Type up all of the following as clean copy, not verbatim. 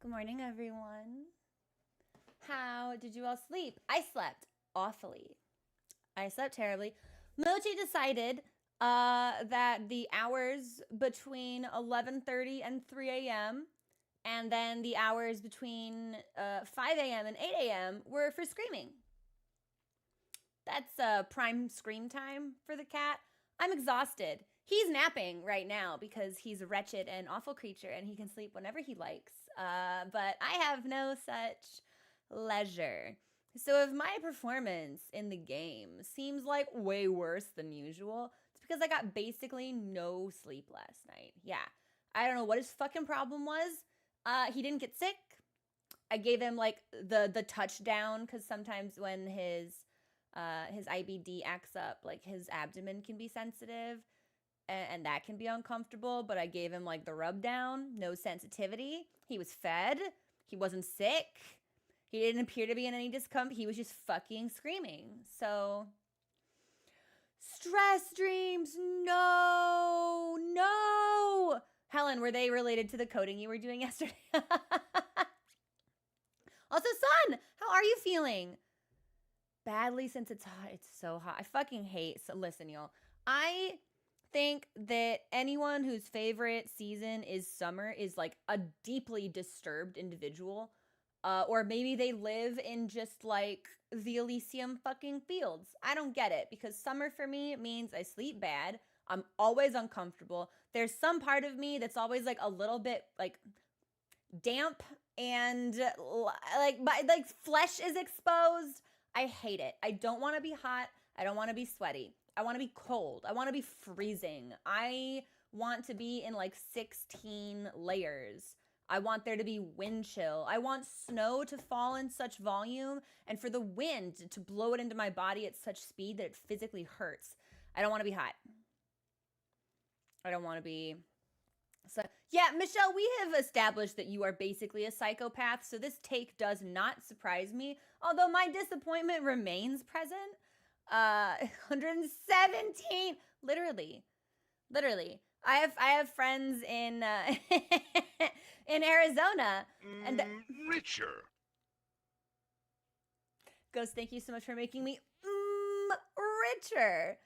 Good morning, everyone. How did you all sleep? I slept awfully. I slept terribly. Mochi decided that the hours between 11:30 and 3 a.m. and then the hours between 5 a.m. and 8 a.m. were for screaming. That's prime scream time for the cat. I'm exhausted. He's napping right now because he's a wretched and awful creature and he can sleep whenever he likes. But I have no such leisure. So if my performance in the game seems like way worse than usual, it's because I got basically no sleep last night. Yeah. I don't know what his fucking problem was. He didn't get sick. I gave him like the touchdown because sometimes when his IBD acts up, like his abdomen can be sensitive and that can be uncomfortable. But I gave him like the rub down, no sensitivity. He was fed. He wasn't sick. He didn't appear to be in any discomfort. He was just fucking screaming. So, stress dreams, no. Helen, were they related to the coding you were doing yesterday? Also, Sun, how are you feeling? Badly since it's hot. It's so hot. I fucking hate. So listen, y'all. I think that anyone whose favorite season is summer is like a deeply disturbed individual. Or maybe they live in just like the Elysium fucking fields. I don't get it because summer for me means I sleep bad. I'm always uncomfortable. There's some part of me that's always like a little bit like damp and like flesh is exposed. I hate it. I don't want to be hot. I don't want to be sweaty. I want to be cold. I want to be freezing. I want to be in like 16 layers. I want there to be wind chill. I want snow to fall in such volume and for the wind to blow it into my body at such speed that it physically hurts. I don't want to be hot. I don't want to be. So, yeah, Michelle, we have established that you are basically a psychopath, so this take does not surprise me, although my disappointment remains present. 117, literally. I have friends in in Arizona, and Richer. Ghost, thank you so much for making me richer.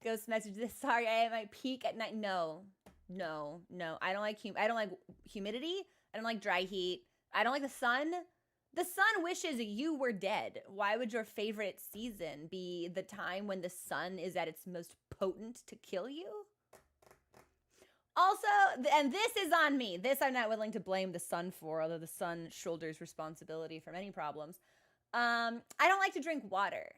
Ghost message this. Sorry, I at my peak at night. No. I don't like humidity. I don't like dry heat. I don't like the sun. The sun wishes you were dead. Why would your favorite season be the time when the sun is at its most potent to kill you? Also, and this is on me. This I'm not willing to blame the sun for, although the sun shoulders responsibility for many problems. I don't like to drink water,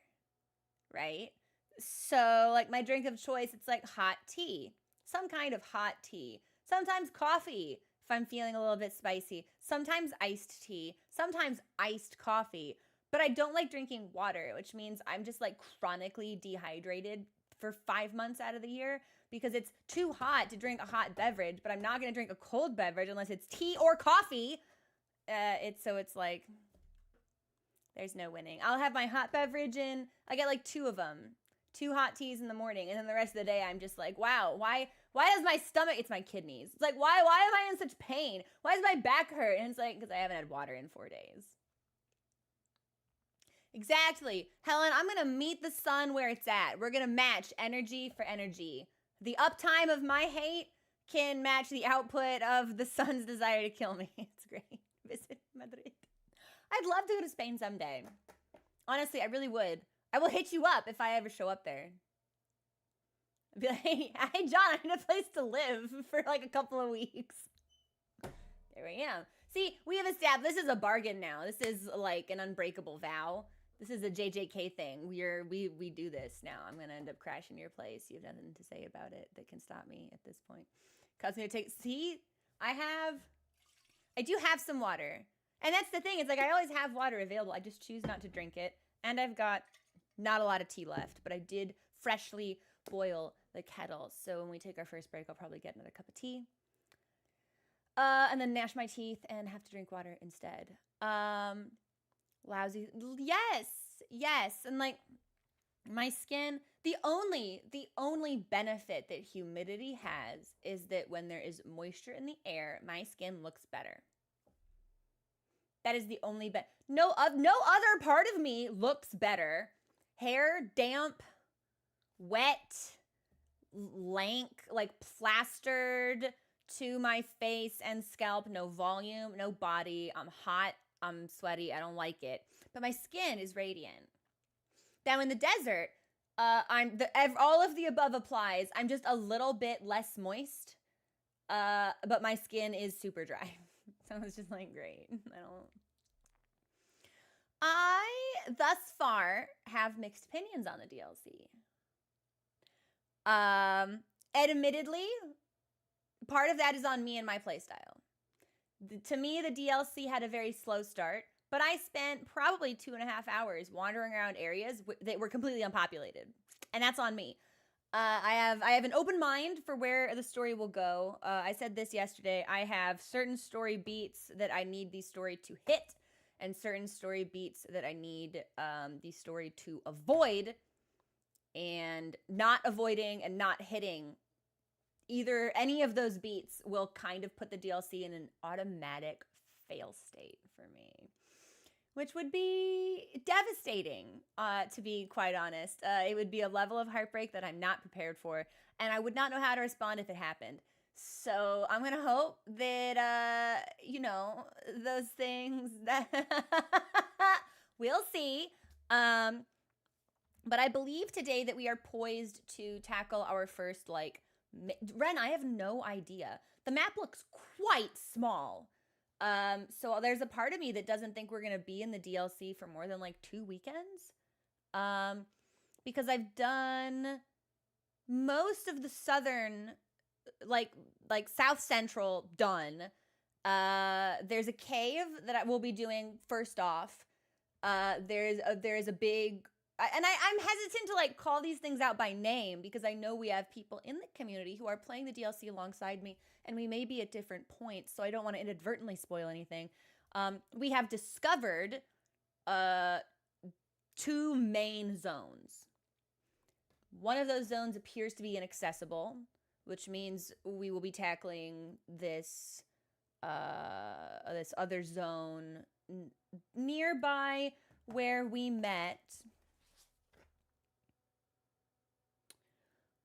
right? So, like my drink of choice, it's like hot tea. Some kind of hot tea. Sometimes coffee if I'm feeling a little bit spicy. Sometimes iced tea. Sometimes iced coffee. But I don't like drinking water, which means I'm just like chronically dehydrated for 5 months out of the year because it's too hot to drink a hot beverage, but I'm not going to drink a cold beverage unless it's tea or coffee. It's like there's no winning. I'll have my hot beverage in. I get like 2 of them. 2 hot teas in the morning, and then the rest of the day I'm just like, wow, why does my stomach, it's my kidneys. It's like, why am I in such pain? Why does my back hurt? And it's like, because I haven't had water in 4 days. Exactly. Helen, I'm going to meet the sun where it's at. We're going to match energy for energy. The uptime of my hate can match the output of the sun's desire to kill me. It's great. Visit Madrid. I'd love to go to Spain someday. Honestly, I really would. I will hit you up if I ever show up there. I'd be like, hey, John, I need a place to live for like a couple of weeks. There I am. See, we have established this is a bargain now. This is like an unbreakable vow. This is a JJK thing. We do this now. I'm gonna end up crashing your place. You have nothing to say about it that can stop me at this point. Cause me to take. See, I do have some water, and that's the thing. It's like I always have water available. I just choose not to drink it, and I've got not a lot of tea left, but I did freshly boil the kettle. So when we take our first break, I'll probably get another cup of tea. And then gnash my teeth and have to drink water instead. Lousy. Yes. And like my skin, the only benefit that humidity has is that when there is moisture in the air, my skin looks better. That is the only no other part of me looks better. Hair damp, wet, lank, like plastered to my face and scalp, no volume, no body. I'm hot, I'm sweaty, I don't like it. But my skin is radiant. Now in the desert, all of the above applies. I'm just a little bit less moist, but my skin is super dry. So it's just like great. I thus far have mixed opinions on the DLC. Admittedly, part of that is on me and my playstyle. To me, the DLC had a very slow start, but I spent probably 2.5 hours wandering around areas that were completely unpopulated, and that's on me. I have an open mind for where the story will go. I said this yesterday. I have certain story beats that I need the story to hit, and certain story beats that I need the story to avoid. And not avoiding and not hitting either any of those beats will kind of put the DLC in an automatic fail state for me, which would be devastating, to be quite honest. It would be a level of heartbreak that I'm not prepared for, and I would not know how to respond if it happened. So I'm going to hope that, those things that we'll see. But I believe today that we are poised to tackle our first, Ren, I have no idea. The map looks quite small. So there's a part of me that doesn't think we're going to be in the DLC for more than 2 weekends. Because I've done most of the southern, like South Central done. There's a cave that I will be doing first off. There's a big, and I'm hesitant to call these things out by name because I know we have people in the community who are playing the DLC alongside me, and we may be at different points, so I don't want to inadvertently spoil anything. We have discovered 2 main zones. One of those zones appears to be inaccessible, which means we will be tackling this other zone nearby where we met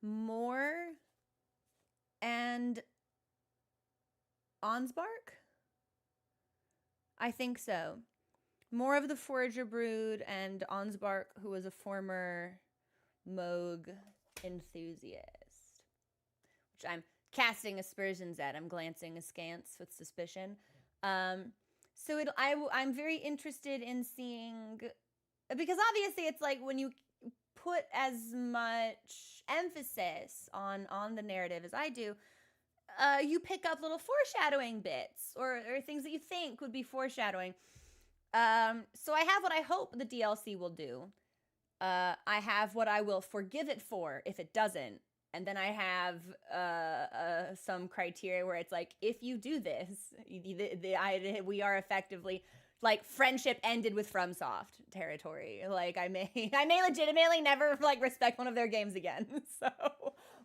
Moore and Onsbark? I think so. More of the Forager Brood and Onsbark, who was a former Moog enthusiast, which I'm casting aspersions at. I'm glancing askance with suspicion. So I'm very interested in seeing, because obviously it's when you put as much emphasis on the narrative as I do, you pick up little foreshadowing bits or things that you think would be foreshadowing. So I have what I hope the DLC will do. I have what I will forgive it for if it doesn't. And then I have some criteria where it's if you do this, we are effectively friendship ended with FromSoft territory. I may legitimately never respect one of their games again. So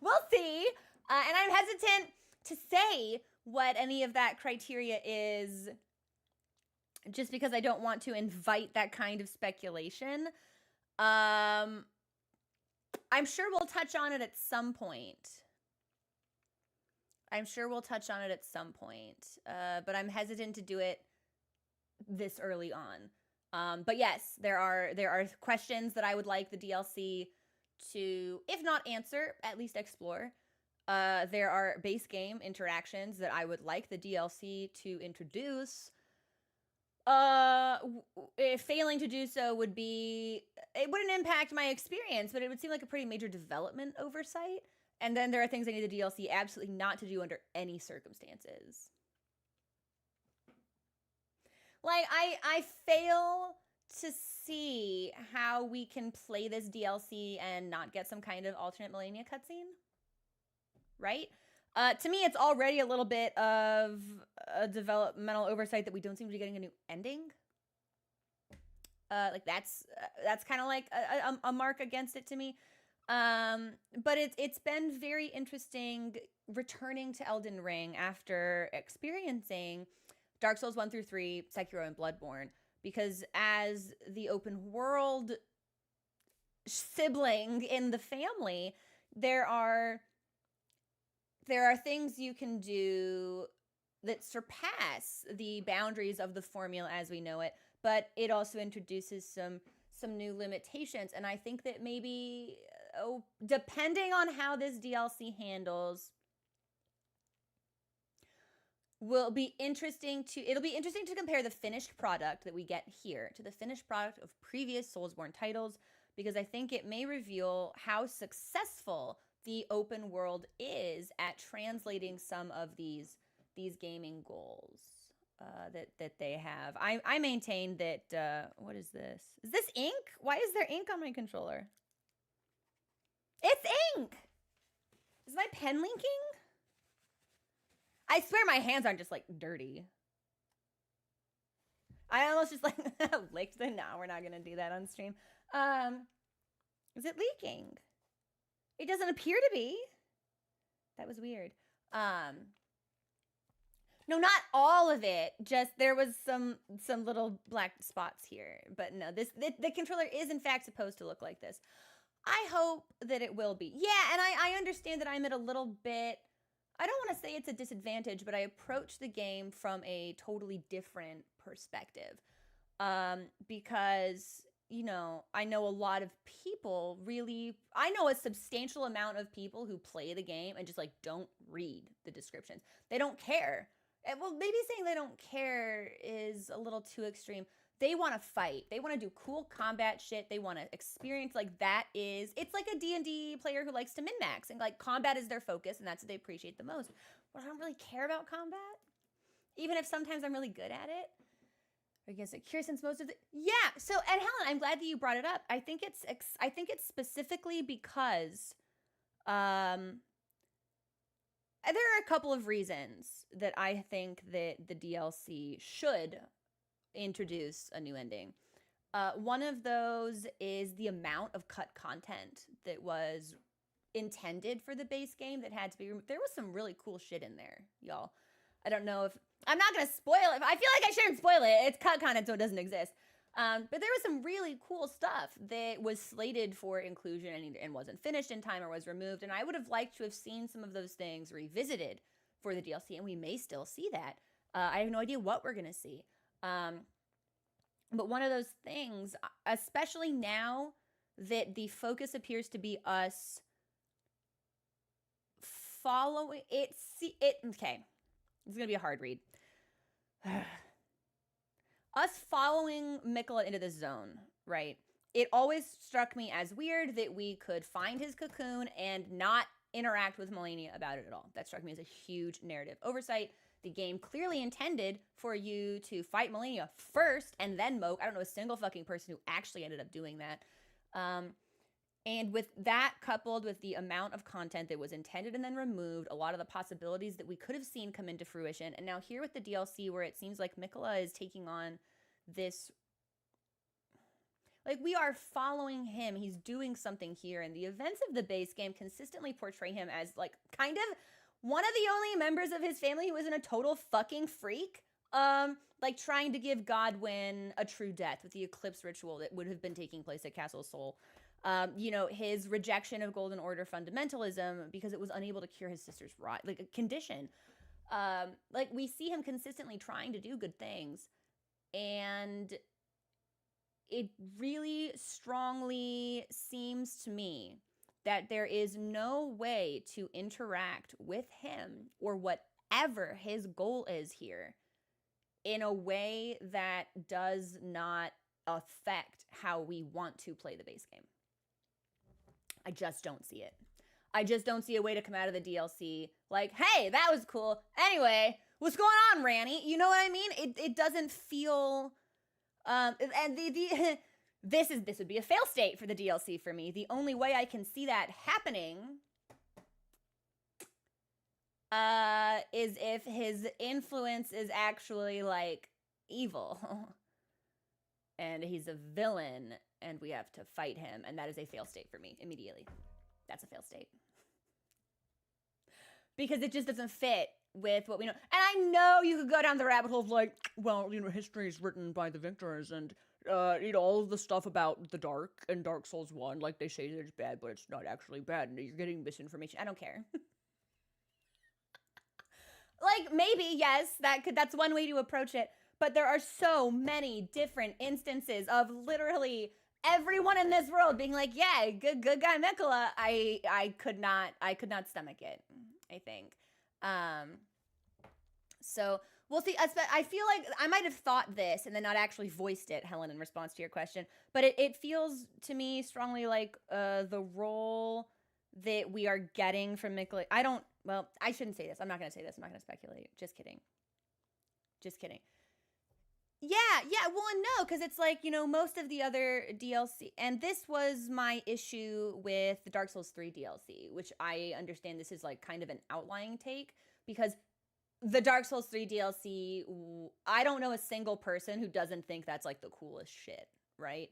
we'll see. And I'm hesitant to say what any of that criteria is, just because I don't want to invite that kind of speculation. I'm sure we'll touch on it at some point. But I'm hesitant to do it this early on. But yes, there are questions that I would like the DLC to, if not answer, at least explore. There are base game interactions that I would like the DLC to introduce. If failing to do so it wouldn't impact my experience, but it would seem like a pretty major development oversight. And then there are things I need the DLC absolutely not to do under any circumstances. I fail to see how we can play this DLC and not get some kind of alternate Millennia cutscene. Right? To me, it's already a little bit of a developmental oversight that we don't seem to be getting a new ending. That's kind of a mark against it to me. But it's been very interesting returning to Elden Ring after experiencing Dark Souls 1 through 3, Sekiro, and Bloodborne. Because as the open world sibling in the family, there are things you can do that surpass the boundaries of the formula as we know it, but it also introduces some new limitations. And I think that maybe, depending on how this DLC handles, it'll be interesting to compare the finished product that we get here to the finished product of previous Soulsborne titles, because I think it may reveal how successful the open world is at translating some of these gaming goals that they have. I maintain that, what is this? Is this ink? Why is there ink on my controller? It's ink! Is my pen linking? I swear my hands aren't just, like, dirty. I almost just, like, licked them. No, we're not going to do that on stream. Is it leaking? It doesn't appear to be. That was weird. No, not all of it. Just there was some little black spots here. But no, the controller is, in fact, supposed to look like this. I hope that it will be. Yeah, and I understand that I'm at a little bit... I don't want to say it's a disadvantage, but I approach the game from a totally different perspective. Because, you know, I know a lot of people I know a substantial amount of people who play the game and just, like, don't read the descriptions. They don't care. Well, maybe saying they don't care is a little too extreme. They want to fight. They want to do cool combat shit. They want to experience, like, it's like a D&D player who likes to min-max, and, like, combat is their focus, and that's what they appreciate the most. But I don't really care about combat, even if sometimes I'm really good at it. I guess I'm curious since most of the... Yeah, so, and Helen, I'm glad that you brought it up. I think it's specifically because, there are a couple of reasons that I think that the DLC should introduce a new ending. One of those is the amount of cut content that was intended for the base game that had to be removed. There was some really cool shit in there, y'all. I don't know if... I'm not going to spoil it. I feel like I shouldn't spoil it. It's cut content, so it doesn't exist. But there was some really cool stuff that was slated for inclusion and wasn't finished in time or was removed. And I would have liked to have seen some of those things revisited for the DLC, and we may still see that. I have no idea what we're going to see. But one of those things, especially now that the focus appears to be us following it. Okay, it's gonna be a hard read. Us following Mikola into this zone, right? It always struck me as weird that we could find his cocoon and not interact with Melania about it at all. That struck me as a huge narrative oversight. The game clearly intended for you to fight Melania first and then Moke. I don't know a single fucking person who actually ended up doing that. And with that coupled with the amount of content that was intended and then removed, a lot of the possibilities that we could have seen come into fruition. And now here with the DLC where it seems like Mikola is taking on this... Like, we are following him. He's doing something here. And the events of the base game consistently portray him as, like, kind of... one of the only members of his family who isn't a total fucking freak. Like trying to give Godwyn a true death with the Eclipse ritual that would have been taking place at Castle Sol. You know, his rejection of Golden Order fundamentalism because it was unable to cure his sister's condition. Like, we see him consistently trying to do good things. And it really strongly seems to me that there is no way to interact with him or whatever his goal is here in a way that does not affect how we want to play the base game. I just don't see it. I just don't see a way to come out of the DLC like, hey, that was cool. Anyway, what's going on, Ranny? You know what I mean? It doesn't feel... and this would be a fail state for the DLC for me. The only way I can see that happening is if his influence is actually, like, evil. And he's a villain, and we have to fight him, and that is a fail state for me immediately. That's a fail state. Because it just doesn't fit with what we know. And I know you could go down the rabbit hole of like, well, history is written by the victors, and all of the stuff about the dark and Dark Souls 1, like they say that it's bad, but it's not actually bad, and you're getting misinformation. I don't care. Like, maybe, yes, that's one way to approach it, but there are so many different instances of literally everyone in this world being like, yeah, good guy Mikola. I could not stomach it, I think. So we'll see. I feel like I might have thought this and then not actually voiced it, Helen, in response to your question, but it feels to me strongly like the role that we are getting from Mikola. I shouldn't say this. I'm not going to say this. I'm not going to speculate. Just kidding. Yeah, well, and no, because it's like, most of the other DLC, and this was my issue with the Dark Souls 3 DLC, which I understand this is like kind of an outlying take, because the Dark Souls 3 DLC, I don't know a single person who doesn't think that's like the coolest shit, right?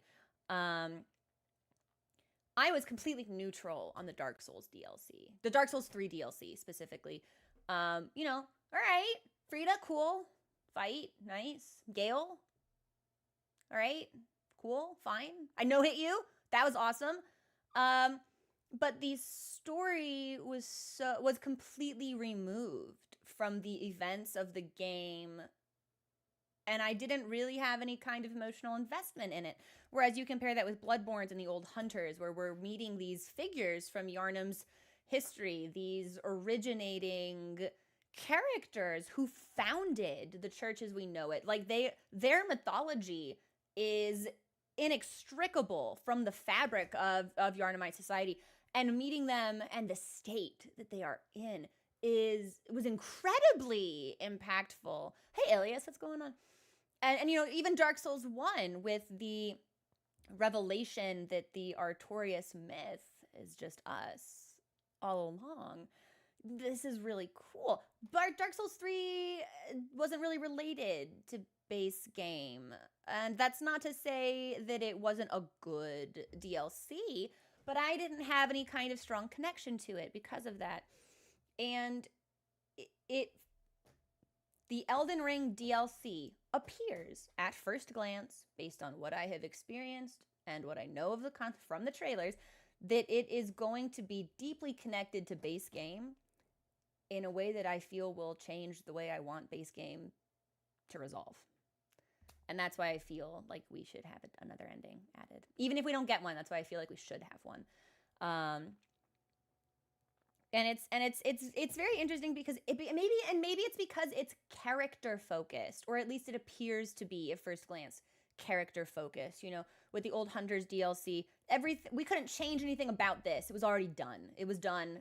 I was completely neutral on the Dark Souls DLC, the Dark Souls 3 DLC specifically. All right, Frida, cool. Fight, nice. Gale, all right, cool, fine. I no-hit you. That was awesome. But the story was completely removed from the events of the game, and I didn't really have any kind of emotional investment in it. Whereas you compare that with Bloodborne's and the Old Hunters, where we're meeting these figures from Yharnam's history, these originating characters who founded the church as we know it. Like their mythology is inextricable from the fabric of Yharnamite society, and meeting them and the state that they are in was incredibly impactful. Hey, Elias, what's going on? And even Dark Souls 1 with the revelation that the Artorias myth is just us all along. This is really cool. But Dark Souls 3 wasn't really related to base game. And that's not to say that it wasn't a good DLC, but I didn't have any kind of strong connection to it because of that. And the Elden Ring DLC appears at first glance, based on what I have experienced and what I know of from the trailers, that it is going to be deeply connected to base game in a way that I feel will change the way I want base game to resolve. And that's why I feel like we should have another ending added. Even if we don't get one, that's why I feel like we should have one. And it's very interesting because maybe it's because it's character focused, or at least it appears to be at first glance character focused. With the Old Hunters DLC, we couldn't change anything about this. It was already done. It was done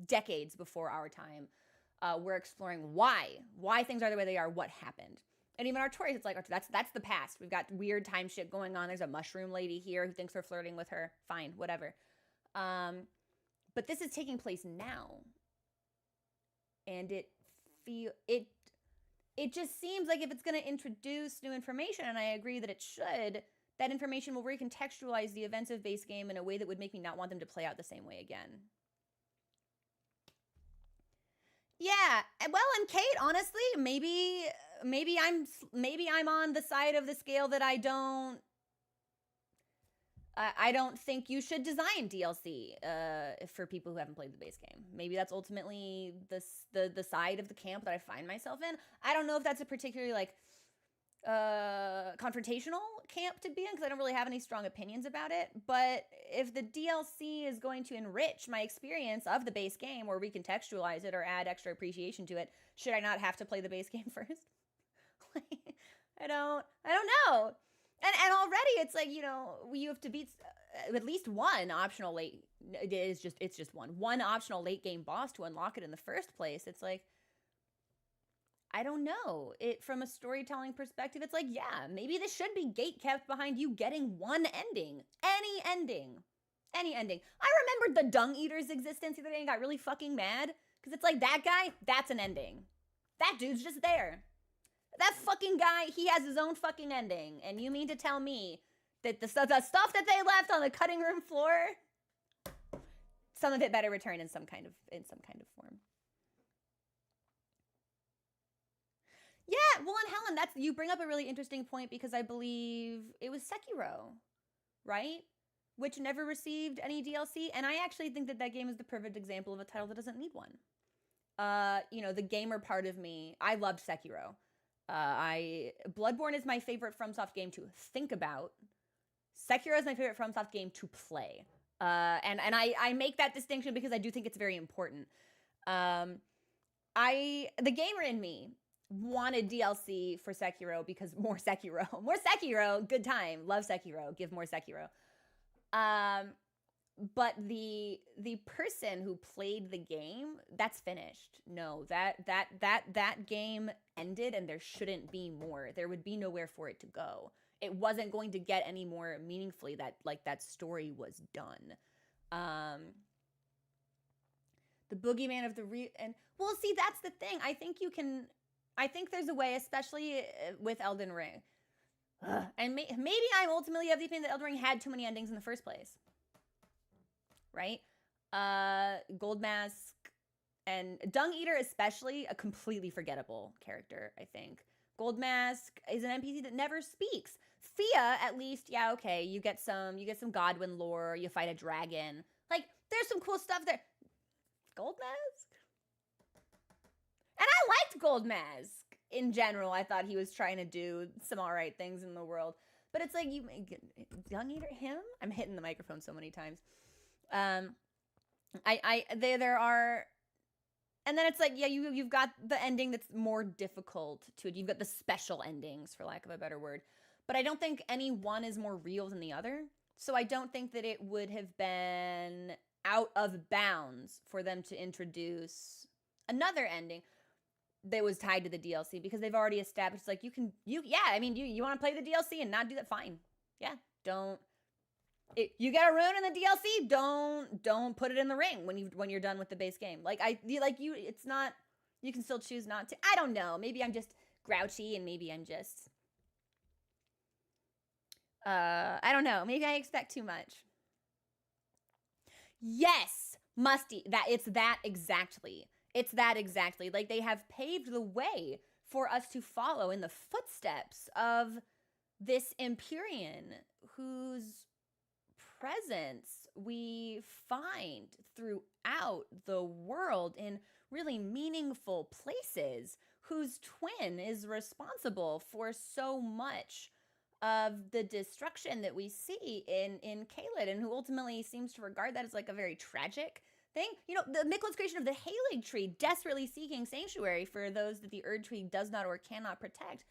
decades before our time. We're exploring why things are the way they are, what happened. And even Artorias, it's like, that's the past. We've got weird time shit going on. There's a mushroom lady here who thinks we're flirting with her. Fine, whatever. But this is taking place now. And it just seems like if it's going to introduce new information, and I agree that it should, that information will recontextualize the events of base game in a way that would make me not want them to play out the same way again. Yeah, well, and Kate, honestly, maybe I'm on the side of the scale that I don't think you should design DLC for people who haven't played the base game. Maybe that's ultimately the side of the camp that I find myself in. I don't know if that's a particularly like confrontational camp to be in, because I don't really have any strong opinions about it. But if the DLC is going to enrich my experience of the base game, or recontextualize it, or add extra appreciation to it, should I not have to play the base game first? I don't know. And already it's like, you have to beat at least one optional late. It's just one optional late game boss to unlock it in the first place. It's like, I don't know. It from a storytelling perspective, it's like, yeah, maybe this should be gate kept behind you getting one ending. Any ending. I remembered the Dung Eater's existence the other day and got really fucking mad. Because it's like, that guy, that's an ending. That dude's just there. That fucking guy, he has his own fucking ending. And you mean to tell me that the stuff that they left on the cutting room floor, some of it better return in some kind of form. Yeah, well, and Helen, you bring up a really interesting point because I believe it was Sekiro, right? Which never received any DLC, and I actually think that game is the perfect example of a title that doesn't need one. The gamer part of me, I loved Sekiro. Bloodborne is my favorite FromSoft game to think about. Sekiro is my favorite FromSoft game to play. And I make that distinction because I do think it's very important. The gamer in me wanted DLC for Sekiro because more Sekiro, good time, love Sekiro, give more Sekiro. But the person who played the game, that's finished. No, that game ended, and there shouldn't be more. There would be nowhere for it to go. It wasn't going to get any more meaningfully. That story was done. The boogeyman of well, see, that's the thing. I think there's a way, especially with Elden Ring. And maybe I'm ultimately of the opinion that Elden Ring had too many endings in the first place. Right? Gold Mask and Dung Eater especially, a completely forgettable character, I think. Gold Mask is an NPC that never speaks. Thea, at least, yeah, okay, you get some Godwin lore, you fight a dragon. Like, there's some cool stuff there. Gold Mask? And I liked Gold Mask in general. I thought he was trying to do some alright things in the world. But it's like, Dung Eater, him? I'm hitting the microphone so many times. There are, and then it's like, yeah, you've got the ending that's more difficult to it. You've got the special endings, for lack of a better word. But I don't think any one is more real than the other. So I don't think that it would have been out of bounds for them to introduce another ending that was tied to the DLC, because they've already established, like, you want to play the DLC and not do that, fine. Yeah, you got a rune in the DLC, don't put it in the ring when you're done with the base game. It's not, you can still choose not to. I don't know. Maybe I'm just grouchy, and maybe I'm just I don't know. Maybe I expect too much. Yes, Musty. It's that exactly. Like, they have paved the way for us to follow in the footsteps of this Empyrean whose presence we find throughout the world in really meaningful places, whose twin is responsible for so much of the destruction that we see in Caelid, and who ultimately seems to regard that as like a very tragic thing. The Miklad's creation of the Erdtree, desperately seeking sanctuary for those that the Erdtree does not or cannot protect.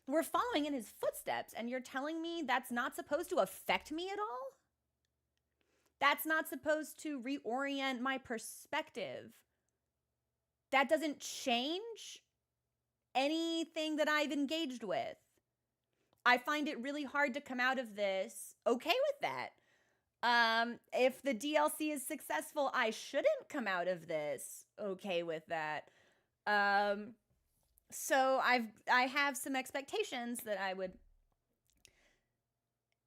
We're following in his footsteps, and you're telling me that's not supposed to affect me at all? That's not supposed to reorient my perspective? That doesn't change anything that I've engaged with? I find it really hard to come out of this okay with that. If the DLC is successful, I shouldn't come out of this okay with that. So I have some expectations that I would.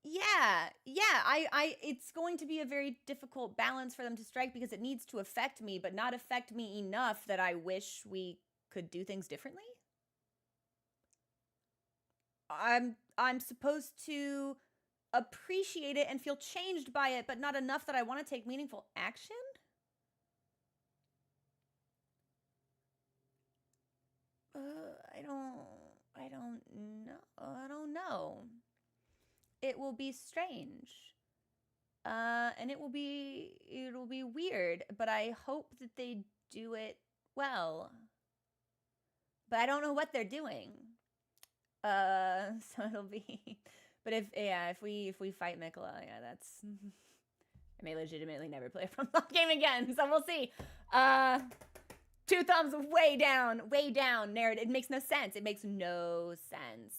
Yeah. It's going to be a very difficult balance for them to strike, because it needs to affect me, but not affect me enough that I wish we could do things differently. I'm supposed to appreciate it and feel changed by it, but not enough that I want to take meaningful action? I don't know. It will be strange. And it'll be weird, but I hope that they do it well. But I don't know what they're doing. So it'll be, but if we fight Mikla, yeah, that's, I may legitimately never play a FromSoft game again, so we'll see. 2 thumbs way down, narrative. It makes no sense.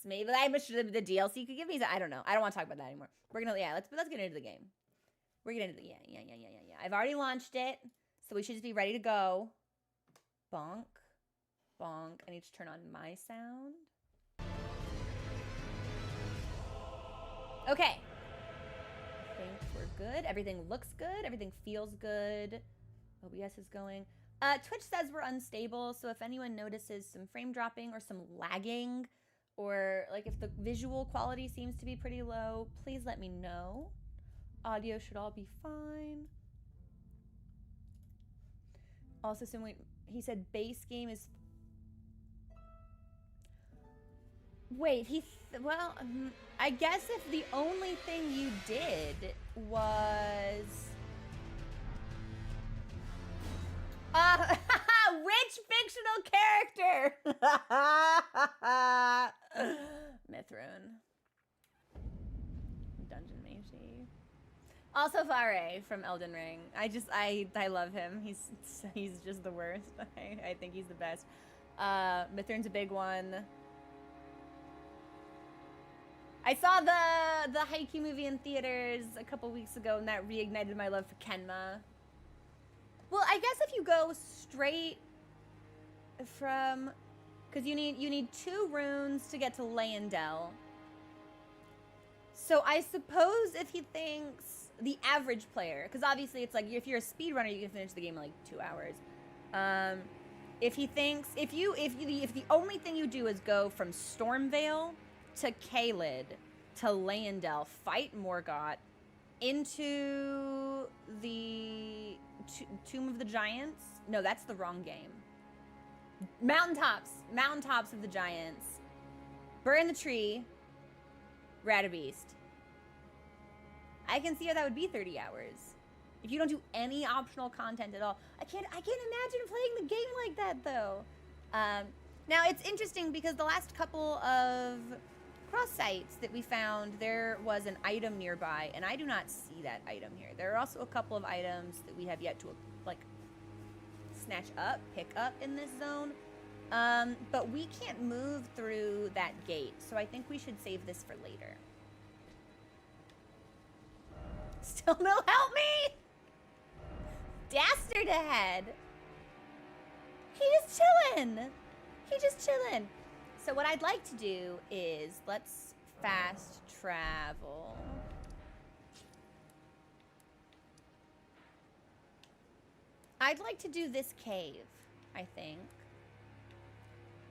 Maybe I wish the DLC could give me, I don't know. I don't want to talk about that anymore. We're gonna, let's get into the game. We're getting into the, yeah. I've already launched it, so we should just be ready to go. Bonk. I need to turn on my sound. Okay. I think we're good. Everything looks good. Everything feels good. OBS is going. Twitch says we're unstable, so if anyone notices some frame dropping or some lagging, or like if the visual quality seems to be pretty low, please let me know. Audio should all be fine. Also, he said base game is... Wait, well, I guess if the only thing you did was... Which fictional character? Mithrune. Dungeon Meshi. Also Fare from Elden Ring. I love him. He's just the worst. I think he's the best. Mithrune's a big one. I saw the Haikyuu movie in theaters a couple weeks ago, and that reignited my love for Kenma. Well, I guess if you go straight from, because you need 2 runes to get to Leyndell. So I suppose if he thinks the average player, because obviously it's like if you're a speedrunner, you can finish the game in like 2 hours. If he thinks if the only thing you do is go from Stormvale to Caelid to Leyndell, fight Morgott, into the Tomb of the Giants. No, that's the wrong game. Mountaintops of the Giants. Burn the Tree. Radabeast. I can see how that would be 30 hours. If you don't do any optional content at all. I can't imagine playing the game like that though. Now it's interesting because the last couple of cross sites that we found, there was an item nearby, and I do not see that item here. There are also a couple of items that we have yet to like pick up in this zone. But we can't move through that gate, so I think we should save this for later. Still no help me! Dastard ahead! He just chillin'! So what I'd like to do is, let's fast travel. I'd like to do this cave, I think.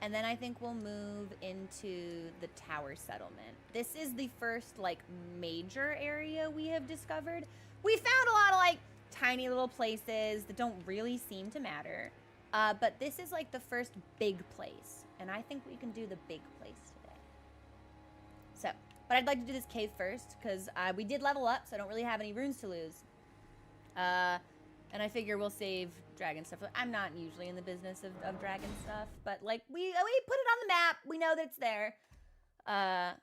And then I think we'll move into the tower settlement. This is the first, like, major area we have discovered. We found a lot of, like, tiny little places that don't really seem to matter. But this is, like, the first big place. And I think we can do the big place today. So, but I'd like to do this cave first, because we did level up, so I don't really have any runes to lose. And I figure we'll save dragon stuff. I'm not usually in the business of dragon stuff, but like we put it on the map. We know that it's there. And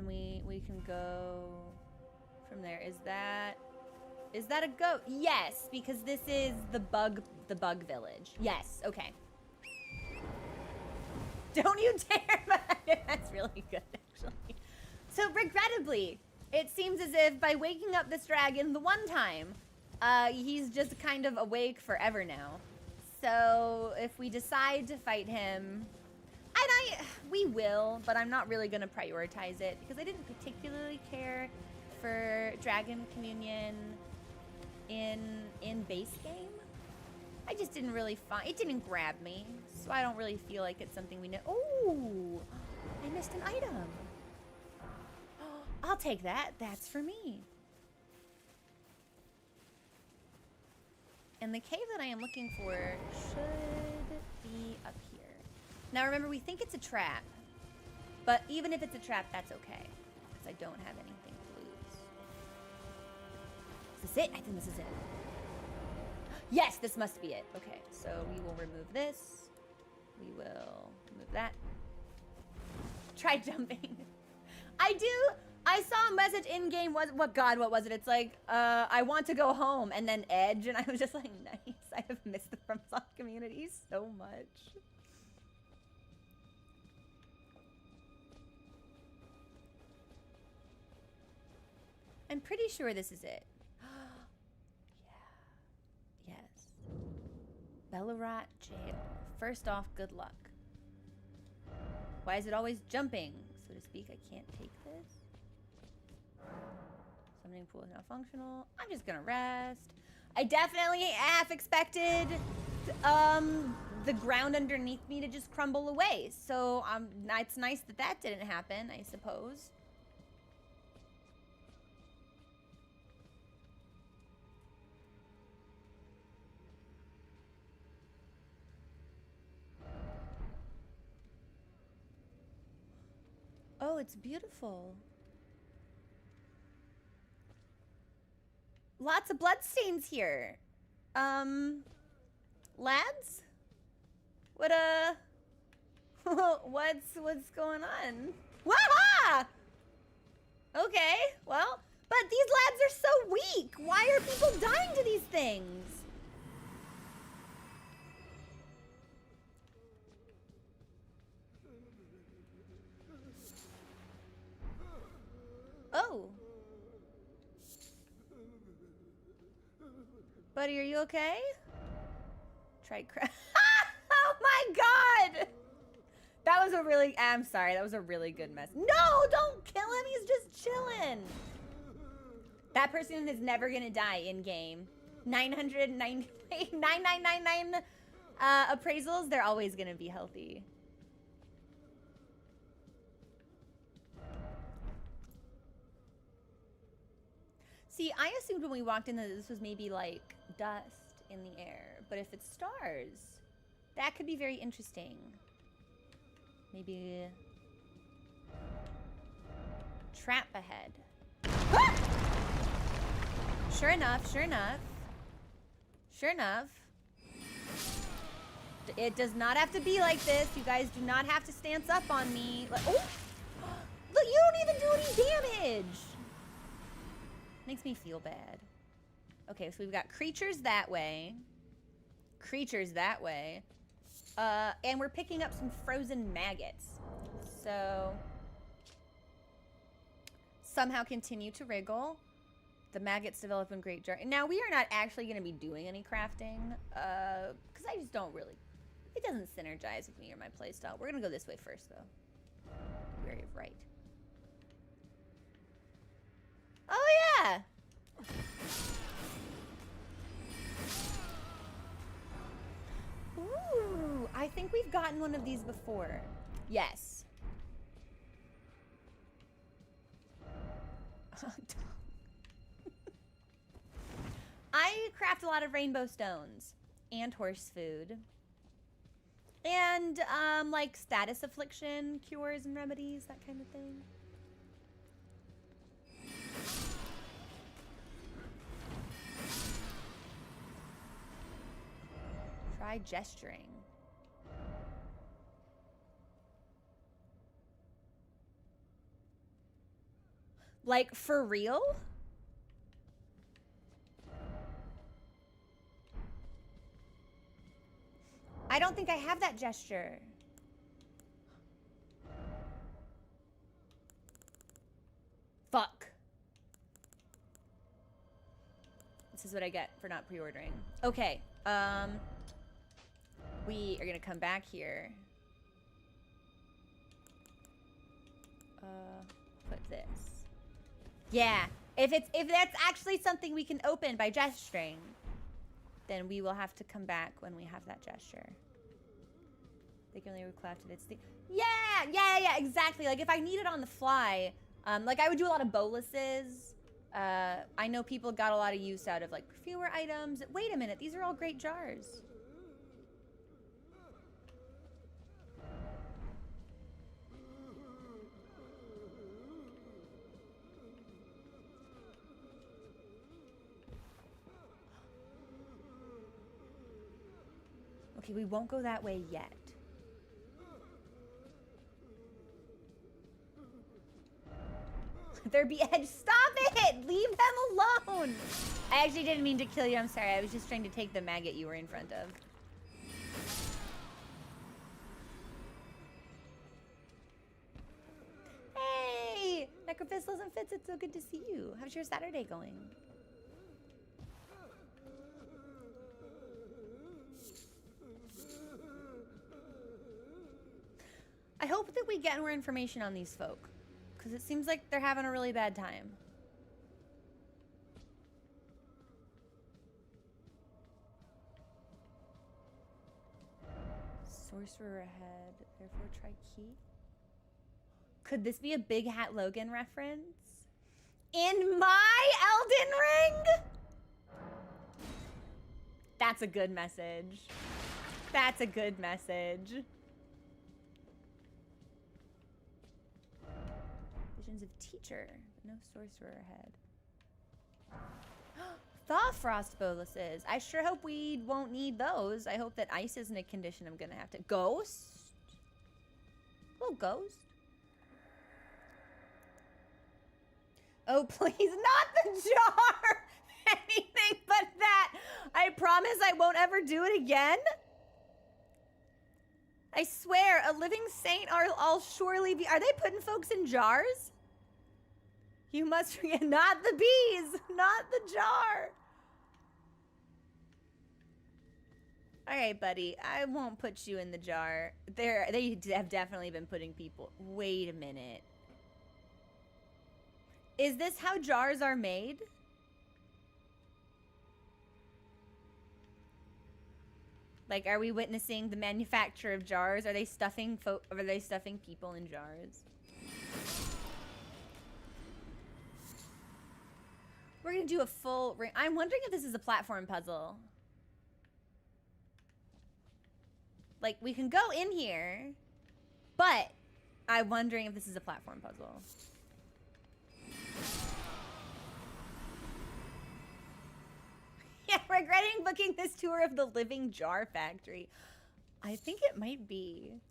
we can go from there. Is that a goat? Yes, because this is the bug village. Yes, okay. Don't you dare! That's really good, actually. So regrettably, it seems as if by waking up this dragon the one time, he's just kind of awake forever now. So if we decide to fight him, we will, but I'm not really gonna prioritize it because I didn't particularly care for Dragon Communion in base game. I just didn't really find, it didn't grab me, so I don't really feel like it's something we know. Oh, I missed an item. I'll take that. That's for me. And the cave that I am looking for should be up here. Now remember, we think it's a trap. But even if it's a trap, that's okay. Because I don't have anything to lose. Is this it? I think this is it. Yes, this must be it. Okay, so we will remove this. We will remove that. Try jumping. I saw a message in game. What was it? It's like, I want to go home, and then Edge, and I was just like, nice. I have missed the FromSoft community so much. I'm pretty sure this is it. Yeah. Yes. Bellarat Jail. First off, good luck. Why is it always jumping? So to speak, I can't take this. Summoning pool is now functional. I'm just gonna rest. I definitely half expected the ground underneath me to just crumble away. So it's nice that that didn't happen, I suppose. Oh, it's beautiful. Lots of bloodstains here. Lads? What, what's going on? Waha! Okay, well, but these lads are so weak. Why are people dying to these things? Oh. Buddy, are you okay? Tried crap. Oh my god! That was a really, I'm sorry, that was a really good mess. No, don't kill him, he's just chilling. That person is never gonna die in game. 999 appraisals, they're always gonna be healthy. See, I assumed when we walked in that this was maybe like dust in the air, but if it's stars, that could be very interesting. Maybe trap ahead. Ah! Sure enough, sure enough. Sure enough. It does not have to be like this. You guys do not have to stance up on me. Like, oh! Look, you don't even do any damage! Makes me feel bad. Okay, so we've got creatures that way. Creatures that way. And we're picking up some frozen maggots. So somehow continue to wriggle. The maggots develop in great jar. Now we are not actually going to be doing any crafting, because I just don't really. It doesn't synergize with me or my playstyle. We're going to go this way first, though. Very right. Oh yeah. Ooh, I think we've gotten one of these before. Yes. I craft a lot of rainbow stones and horse food. And like status affliction cures and remedies, that kind of thing. Try gesturing. Like, for real? I don't think I have that gesture. Fuck. This is what I get for not pre-ordering. Okay, we are gonna come back here. Put this. Yeah, if that's actually something we can open by gesturing, then we will have to come back when we have that gesture. They can only recrafted its thing. Yeah, exactly. Like if I need it on the fly, like I would do a lot of boluses. I know people got a lot of use out of like perfumer items. Wait a minute, these are all great jars. Okay, we won't go that way yet. There be edge. Stop it! Leave them alone! I actually didn't mean to kill you. I'm sorry. I was just trying to take the maggot you were in front of. Hey! Necrophistles and Fits, it's so good to see you. How's your Saturday going? I hope that we get more information on these folk, because it seems like they're having a really bad time. Sorcerer ahead, therefore try key. Could this be a Big Hat Logan reference? In my Elden Ring? That's a good message. That's a good message. Visions of Teacher, but no Sorcerer ahead. Thawfrost boluses. I sure hope we won't need those. I hope that ice isn't a condition I'm gonna have to. Ghost? Little ghost? Oh, please, not the jar! Anything but that. I promise I won't ever do it again. I swear, a living saint I'll surely be. Are they putting folks in jars? You must forget, not the bees, not the jar. All right, buddy, I won't put you in the jar. They have definitely been putting people. Wait a minute. Is this how jars are made? Like, are we witnessing the manufacture of jars? Are they stuffing people in jars? We're gonna do a full ring. I'm wondering if this is a platform puzzle. Like, we can go in here, but I'm wondering if this is a platform puzzle. Yeah, regretting booking this tour of the Living Jar Factory. I think it might be.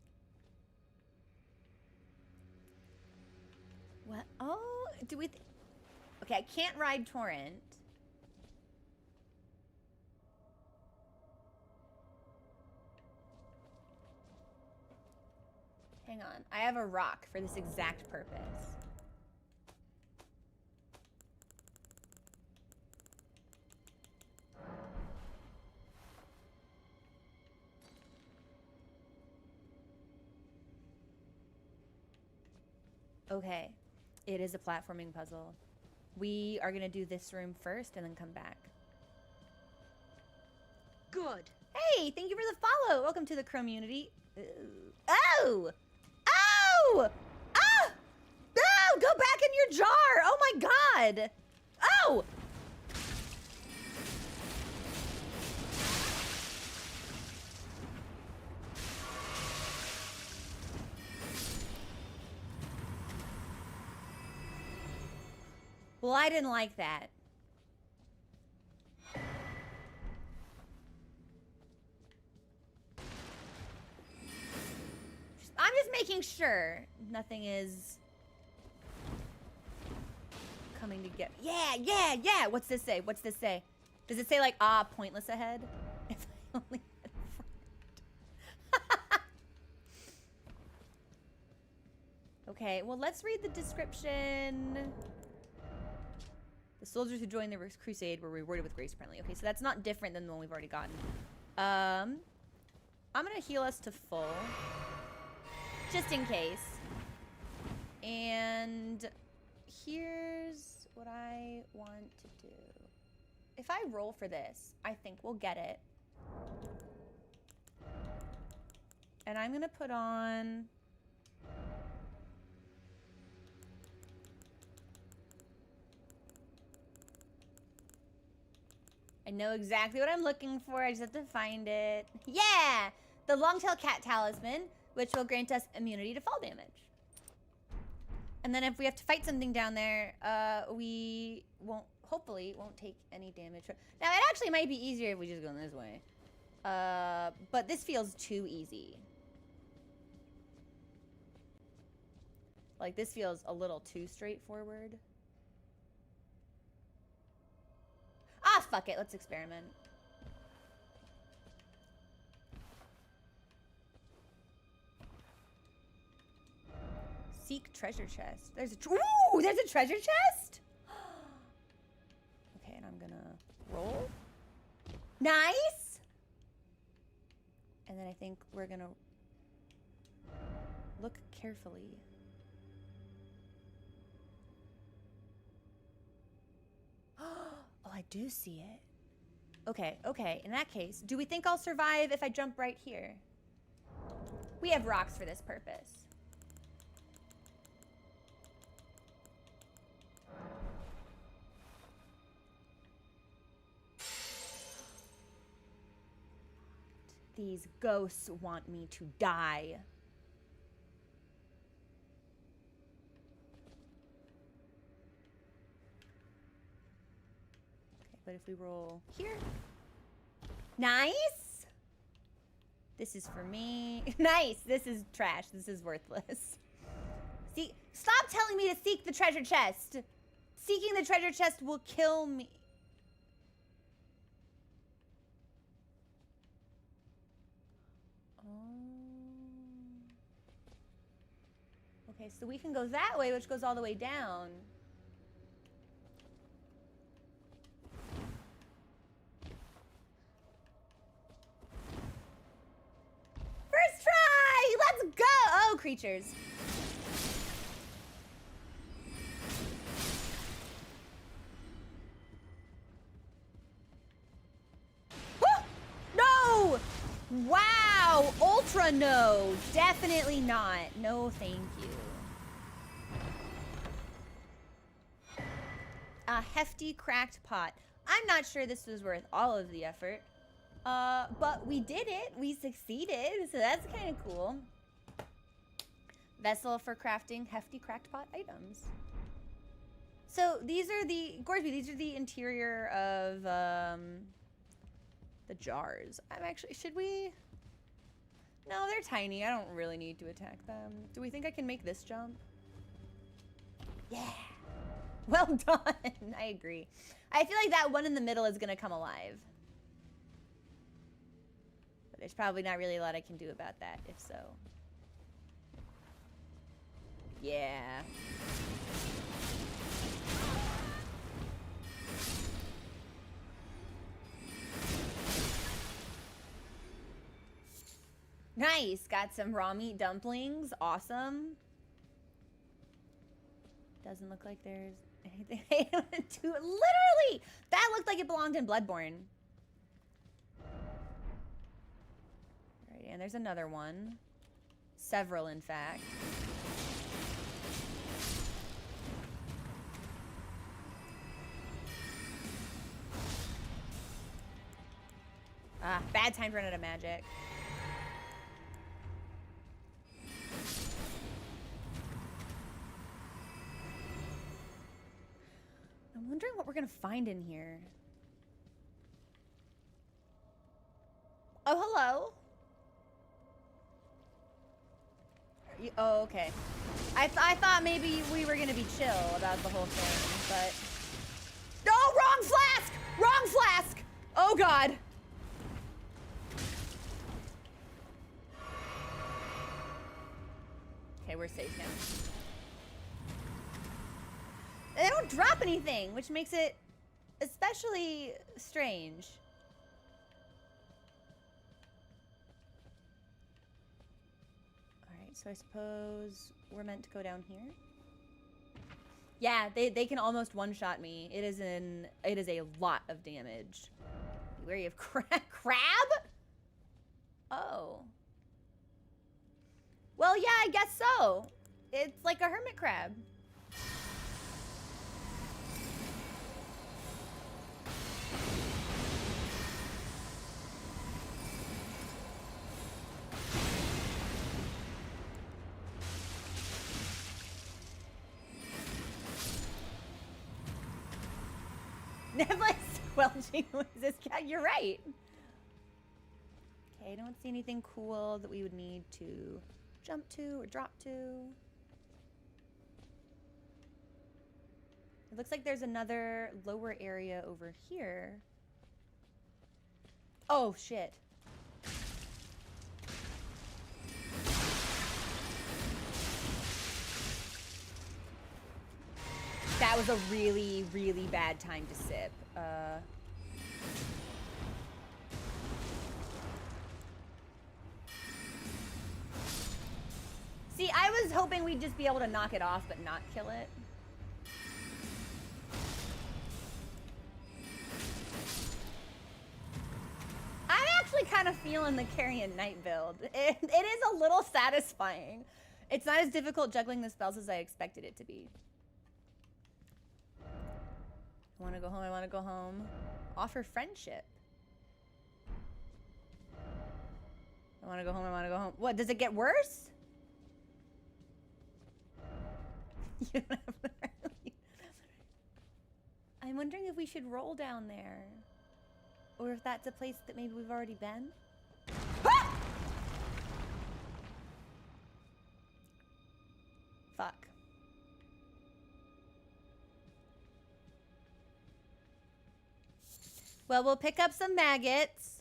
What? Oh, do we... Okay, I can't ride Torrent. Hang on. I have a rock for this exact purpose. Okay. It is a platforming puzzle. We are gonna do this room first and then come back. Good. Hey, thank you for the follow. Welcome to the Chromunity. Oh! Oh! Ah! Oh! Go back in your jar! Oh my god! Oh! Well, I didn't like that. I'm just making sure nothing is coming to get. Yeah, yeah, yeah. What's this say? What's this say? Does it say like, ah, pointless ahead? If I only had a friend. Okay, well, let's read the description. The soldiers who joined the crusade were rewarded with grace, apparently. Okay, so that's not different than the one we've already gotten. I'm gonna heal us to full. Just in case. And here's what I want to do. If I roll for this, I think we'll get it. And I'm gonna put on... I know exactly what I'm looking for. I just have to find it. Yeah! The Longtail Cat Talisman, which will grant us immunity to fall damage. And then if we have to fight something down there, we won't, hopefully, won't take any damage. Now, it actually might be easier if we just go this way. But this feels too easy. Like, this feels a little too straightforward. Ah, fuck it. Let's experiment. Seek treasure chest. There's a ooh, there's a treasure chest. Okay, and I'm gonna roll. Nice. And then I think we're gonna look carefully. Oh, I do see it. Okay, okay. In that case, do we think I'll survive if I jump right here? We have rocks for this purpose. These ghosts want me to die. Okay, but if we roll here. Nice! This is for me. Nice! This is trash. This is worthless. See, stop telling me to seek the treasure chest. Seeking the treasure chest will kill me. Okay, so we can go that way, which goes all the way down. First try! Let's go! Oh, creatures. No! Wow! Ultra no! Definitely not. No, thank you. A hefty cracked pot. I'm not sure this was worth all of the effort. But we did it. We succeeded. So that's kind of cool. Vessel for crafting hefty cracked pot items. So these are the, Gorsby, these are the interior of the jars. I'm actually, should we? No, they're tiny. I don't really need to attack them. Do we think I can make this jump? Yeah. Well done. I agree. I feel like that one in the middle is going to come alive. But there's probably not really a lot I can do about that, if so. Yeah. Nice. Got some raw meat dumplings. Awesome. Doesn't look like there's anything I want to do. Literally! That looked like it belonged in Bloodborne. Alright, and there's another one. Several, in fact. Ah, bad time to run out of magic. I'm wondering what we're gonna find in here. Oh, hello. Oh, okay. I thought maybe we were gonna be chill about the whole thing, but... No, wrong flask! Wrong flask! Oh, God. Okay, we're safe now. They don't drop anything, which makes it especially strange. Alright, so I suppose we're meant to go down here. Yeah, they can almost one-shot me. It is a lot of damage. Be wary of crab? Oh. Well, yeah, I guess so. It's like a hermit crab. Netflix squelching was this cat. You're right. Okay, I don't see anything cool that we would need to jump to or drop to. It looks like there's another lower area over here. Oh, shit. That was a really, really bad time to sip. See, I was hoping we'd just be able to knock it off, but not kill it. I'm actually kind kind of feeling the carrying knight build. It is a little satisfying. It's not as difficult juggling the spells as I expected it to be. I want to go home. I want to go home. Offer friendship. I want to go home. I want to go home. What, does it get worse? You don't have the I'm wondering if we should roll down there. Or if that's a place that maybe we've already been. Ah! Fuck. Well, we'll pick up some maggots.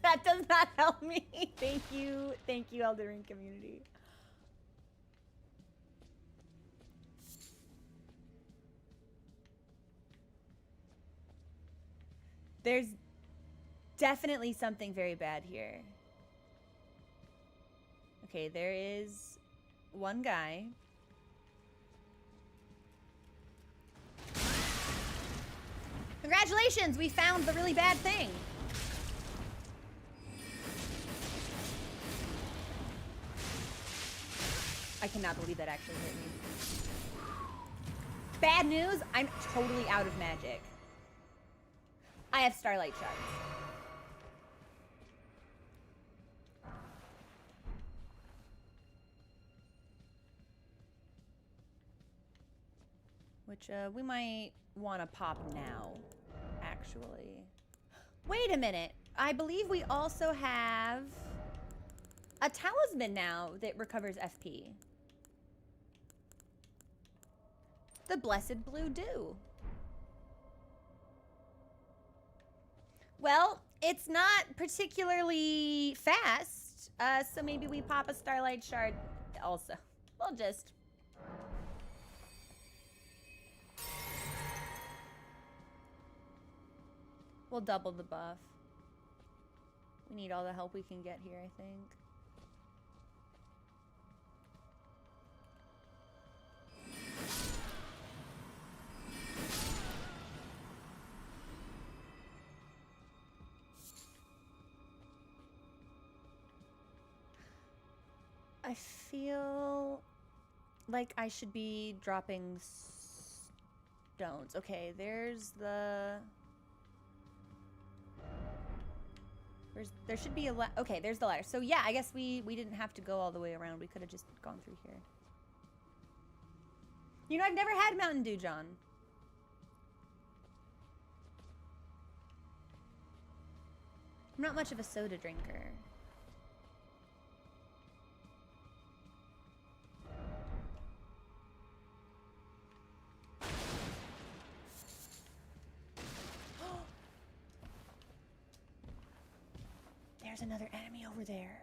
That does not help me. Thank you, Elden Ring community. There's definitely something very bad here. Okay, there is one guy. Congratulations, we found the really bad thing. I cannot believe that actually hit me. Bad news, I'm totally out of magic. I have Starlight Shards. Which we might want to pop now, actually. Wait a minute. I believe we also have a talisman now that recovers FP. The Blessed Blue Dew. Well, it's not particularly fast, so maybe we pop a Starlight Shard also. We'll just... We'll double the buff. We need all the help we can get here, I think. I feel like I should be dropping stones. Okay, there's the... There should be a okay, there's the ladder. So yeah, I guess we didn't have to go all the way around. We could have just gone through here. You know, I've never had Mountain Dew, John. I'm not much of a soda drinker. There's another enemy over there.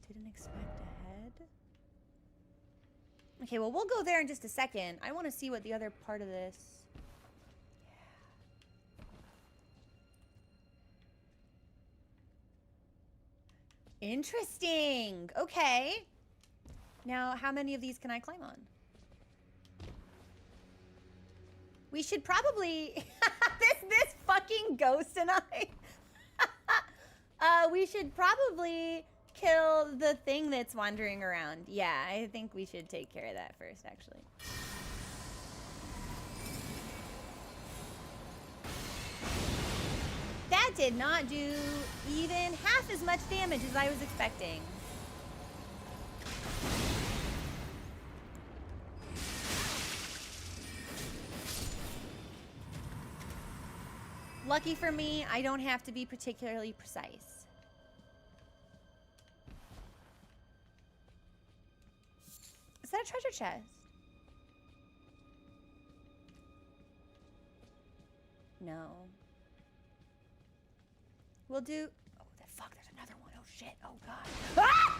Didn't expect a head. Okay, well, we'll go there in just a second. I want to see what the other part of this... Yeah. Interesting. Okay. Now, how many of these can I climb on? We should probably... this fucking ghost and I... we should probably kill the thing that's wandering around. Yeah, I think we should take care of that first, actually. That did not do even half as much damage as I was expecting. Lucky for me, I don't have to be particularly precise. Is that a treasure chest? No. We'll do... Oh, fuck, there's another one. Oh, shit. Oh, God. Ah!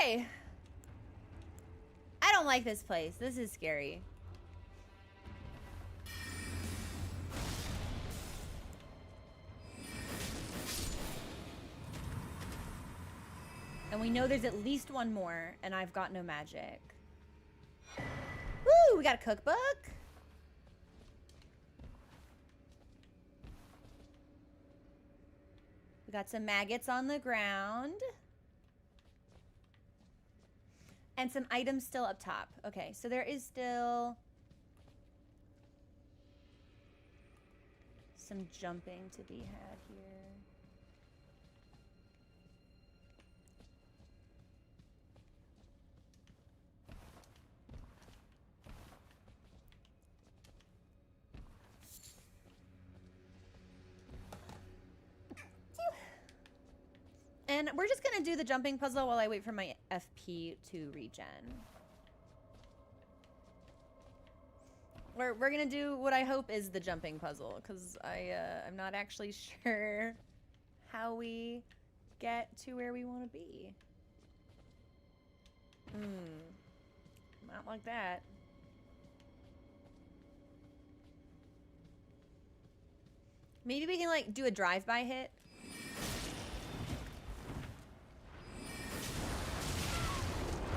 Okay. don't like this place. This is scary. And we know there's at least one more, and I've got no magic. Woo! We got a cookbook. We got some maggots on the ground. And some items still up top. Okay, so there is still some jumping to be had here. And we're just gonna do the jumping puzzle while I wait for my FP to regen. We're gonna do what I hope is the jumping puzzle, because I'm not actually sure how we get to where we want to be. Not like that. Maybe we can like do a drive-by hit.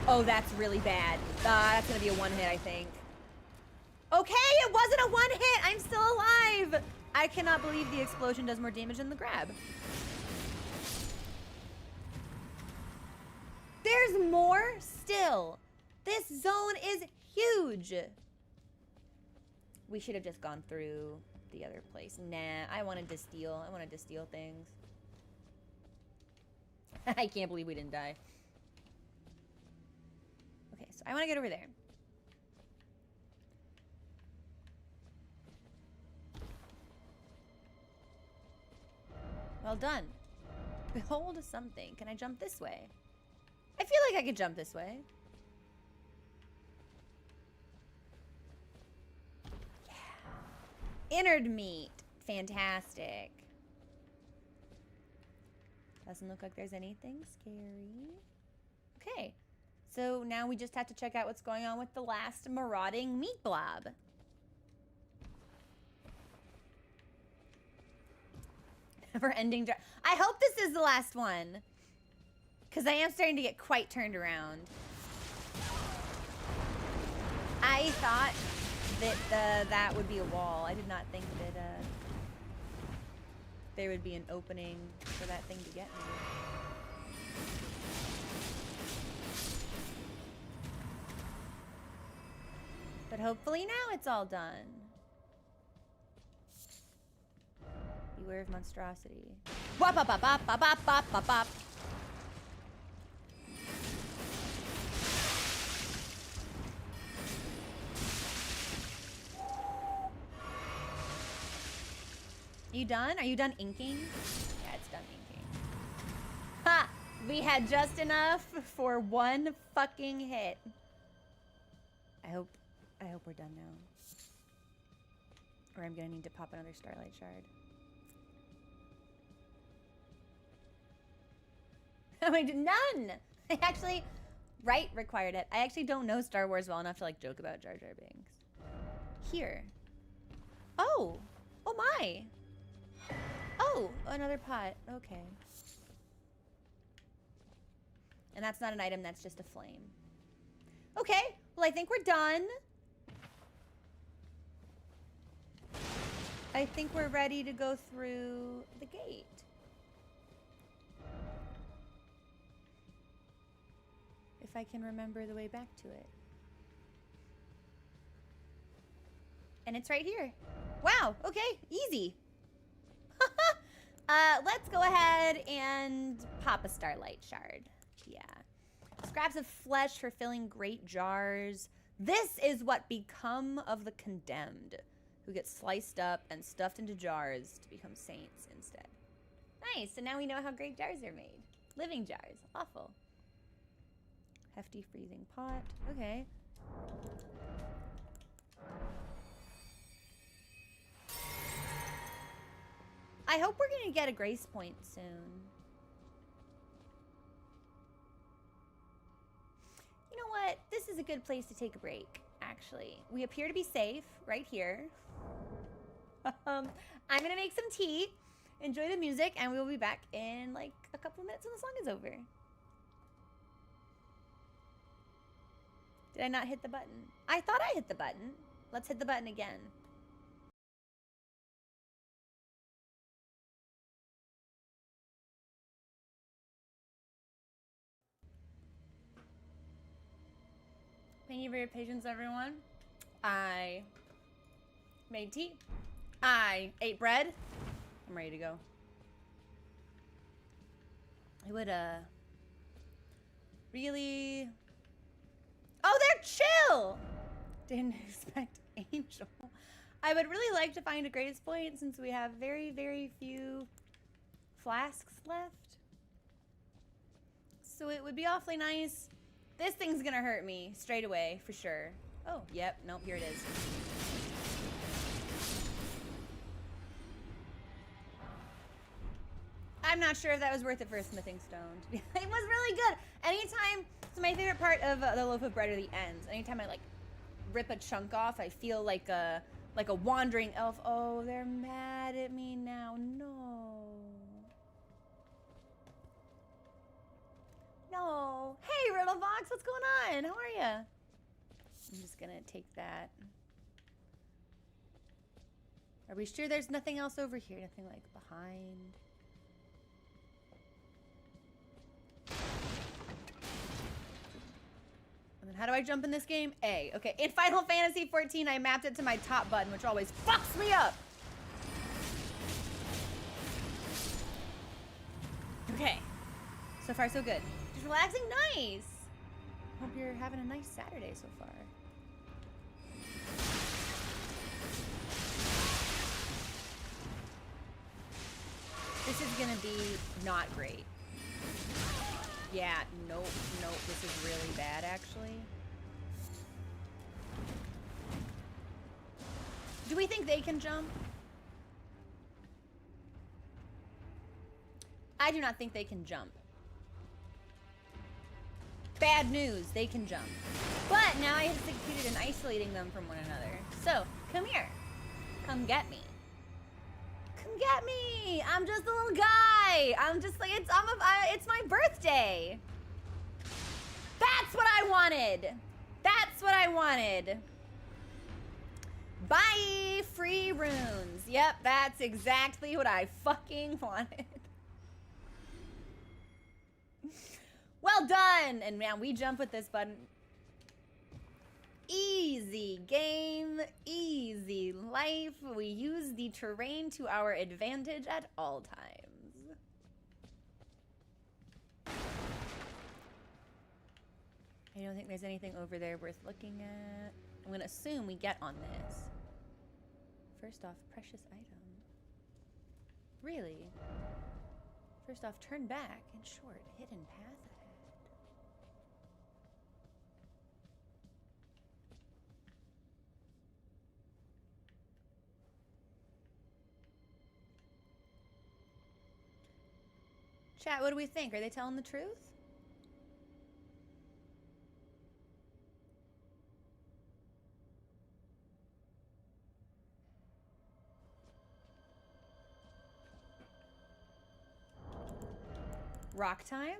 Oh, that's really bad. That's gonna be a one hit, I think. Okay, it wasn't a one hit. I'm still alive. I cannot believe the explosion does more damage than the grab. There's more still. This zone is huge. We should have just gone through the other place. Nah, I wanted to steal. I wanted to steal things. I can't believe we didn't die. Okay, so I want to get over there. Well done. Behold something. Can I jump this way? I feel like I could jump this way. Yeah. Innard meat. Fantastic. Doesn't look like there's anything scary. Okay. So now we just have to check out what's going on with the last marauding meat blob. Never-ending. I hope this is the last one, because I am starting to get quite turned around. I thought that that would be a wall. I did not think that there would be an opening for that thing to get me. But hopefully now it's all done. Beware of monstrosity. Wop up up up up up up up up. You done? Are you done inking? Yeah, it's done inking. Ha! We had just enough for one fucking hit. I hope we're done now. Or I'm gonna need to pop another Starlight Shard. I did none! I actually, required it. I actually don't know Star Wars well enough to like joke about Jar Jar Binks. Here. Oh! Oh my! Oh! Another pot. Okay. And that's not an item, that's just a flame. Okay, well I think we're done. I think we're ready to go through the gate. If I can remember the way back to it. And it's right here. Wow, okay, easy. Let's go ahead and pop a Starlight Shard. Yeah. Scraps of flesh for filling great jars. This is what become of the condemned, who get sliced up and stuffed into jars to become saints instead. Nice, so now we know how great jars are made. Living jars, awful. Hefty freezing pot, okay. I hope we're gonna get a grace point soon. You know what? This is a good place to take a break, actually. We appear to be safe right here. I'm gonna make some tea, enjoy the music, and we will be back in like a couple of minutes when the song is over. Did I not hit the button? I thought I hit the button. Let's hit the button again. Thank you for your patience, everyone. I made tea. I ate bread. I'm ready to go. I would, really... Oh, they're chill! Didn't expect Angel. I would really like to find a greatest point since we have very, very few flasks left. So it would be awfully nice. This thing's gonna hurt me straight away, for sure. Oh, yep, nope, here it is. I'm not sure if that was worth it for a smithing stone. It was really good. Anytime, so my favorite part of the loaf of bread are the ends. Anytime I like rip a chunk off, I feel like a wandering elf. Oh, they're mad at me now. No. No. Hey, Riddlebox, what's going on? How are you? I'm just gonna take that. Are we sure there's nothing else over here? Nothing like behind? And then how do I jump in this game? A. Okay, in Final Fantasy XIV, I mapped it to my top button, which always fucks me up. Okay. So far, so good. Just relaxing, nice. Hope you're having a nice Saturday so far. This is gonna be not great. Yeah, nope, this is really bad, actually. Do we think they can jump? I do not think they can jump. Bad news, they can jump. But now I have succeeded in isolating them from one another. So, come here. Come get me. Come get me. I'm just a little guy. I'm just like, it's my birthday. That's what I wanted. That's what I wanted. Bye, free runes. Yep, that's exactly what I fucking wanted. Well done. And man, we jump with this button. Easy game, easy life. We use the terrain to our advantage at all times. I don't think there's anything over there worth looking at. I'm gonna assume we get on this. First off, precious item. Really? First off, turn back. In short, hidden path ahead. Chat, what do we think? Are they telling the truth? Rock time?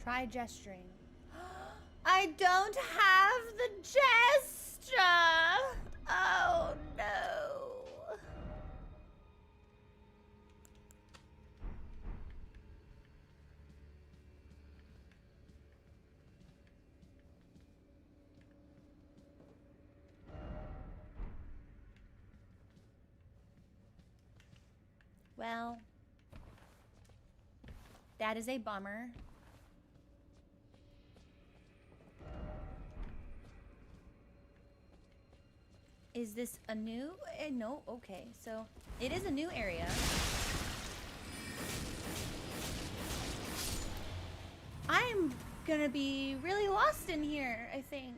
Try gesturing. I don't have the gesture. Oh no. Well, that is a bummer. Is this a new? No, okay. So it is a new area. I'm gonna be really lost in here, I think.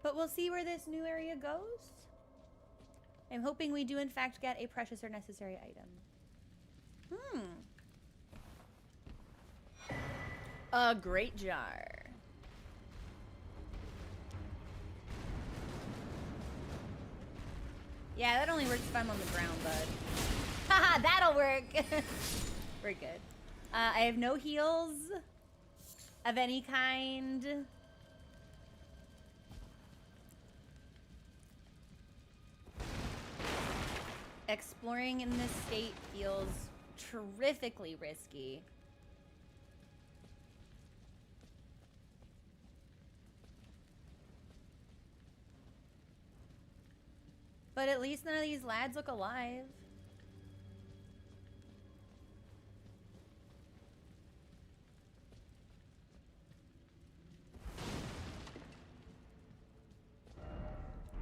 But we'll see where this new area goes. I'm hoping we do in fact get a precious or necessary item. A great jar. Yeah, that only works if I'm on the ground, bud. Haha, that'll work. We're good. I have no heals of any kind. Exploring in this state feels terrifically risky. But at least none of these lads look alive.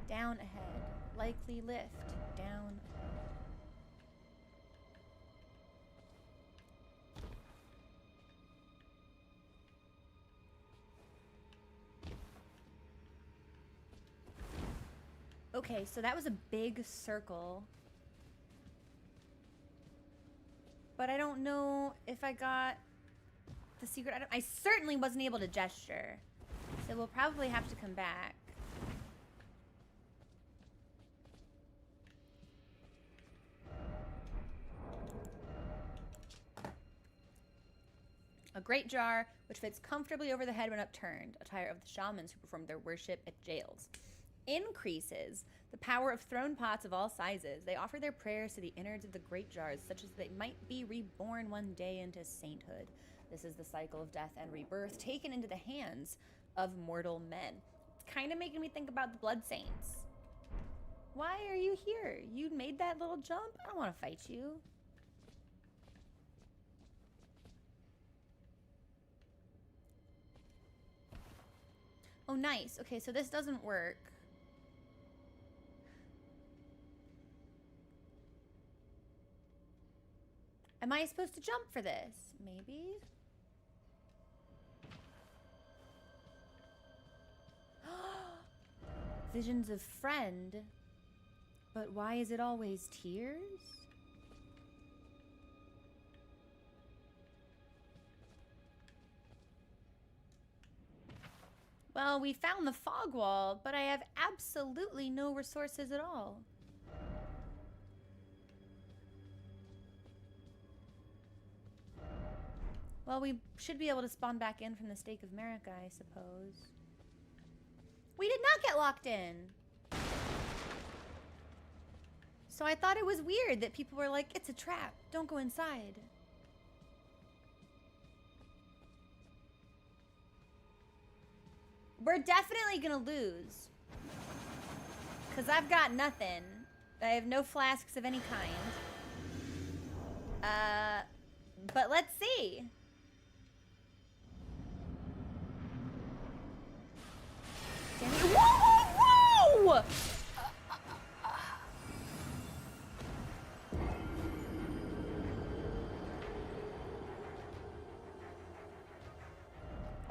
Down ahead. Likely lift. Down ahead. Okay, so that was a big circle. But I don't know if I got the secret item. I certainly wasn't able to gesture. So we'll probably have to come back. A great jar, which fits comfortably over the head when upturned. Attire of the shamans who performed their worship at jails. Increases the power of thrown pots of all sizes. They offer their prayers to the innards of the great jars, such as they might be reborn one day into sainthood. This is the cycle of death and rebirth taken into the hands of mortal men. It's kind of making me think about the blood saints. Why are you here? You made that little jump? I don't want to fight you. Oh, nice. Okay, so this doesn't work. Am I supposed to jump for this? Maybe? Visions of friend. But why is it always tears? Well, we found the fog wall, but I have absolutely no resources at all. Well, we should be able to spawn back in from the Stake of America, I suppose. We did not get locked in. So I thought it was weird that people were like, it's a trap, don't go inside. We're definitely gonna lose. Because I've got nothing. I have no flasks of any kind. But let's see. Whoa, whoa, whoa!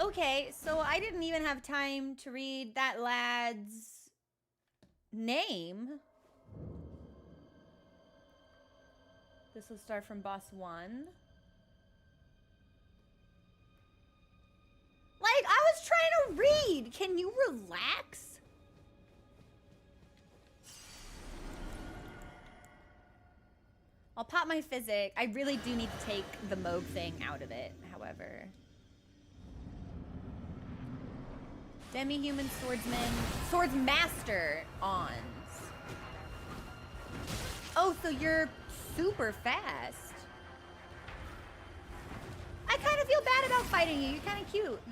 Okay, so I didn't even have time to read that lad's name. This will start from boss 1. Like, I was trying to read. Can you relax? I'll pop my physic. I really do need to take the Moog thing out of it, however. Demi-human swordsman. Swordsmaster ons. Oh, so you're super fast. I kind of feel bad about fighting you. You're kind of cute.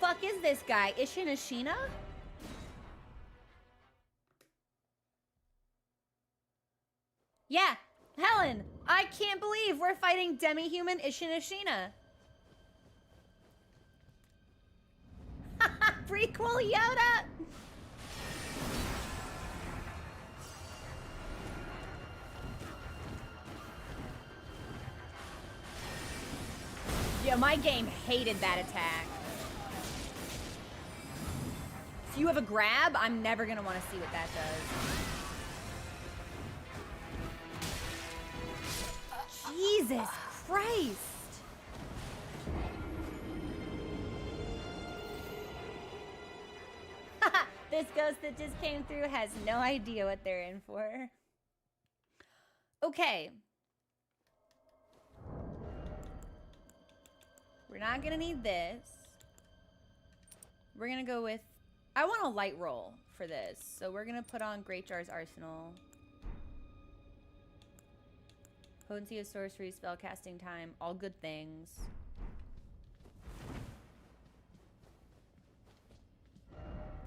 fuck is this guy? Ishinashina? Yeah, Helen, I can't believe we're fighting demi-human Ishinashina. Prequel Yoda! Yeah, my game hated that attack. If you have a grab, I'm never gonna want to see what that does. Jesus Christ! This ghost that just came through has no idea what they're in for. Okay. We're not gonna need this. We're gonna go with... I want a light roll for this. So we're gonna put on Great Jar's Arsenal. Potency of sorcery, spell casting time, all good things.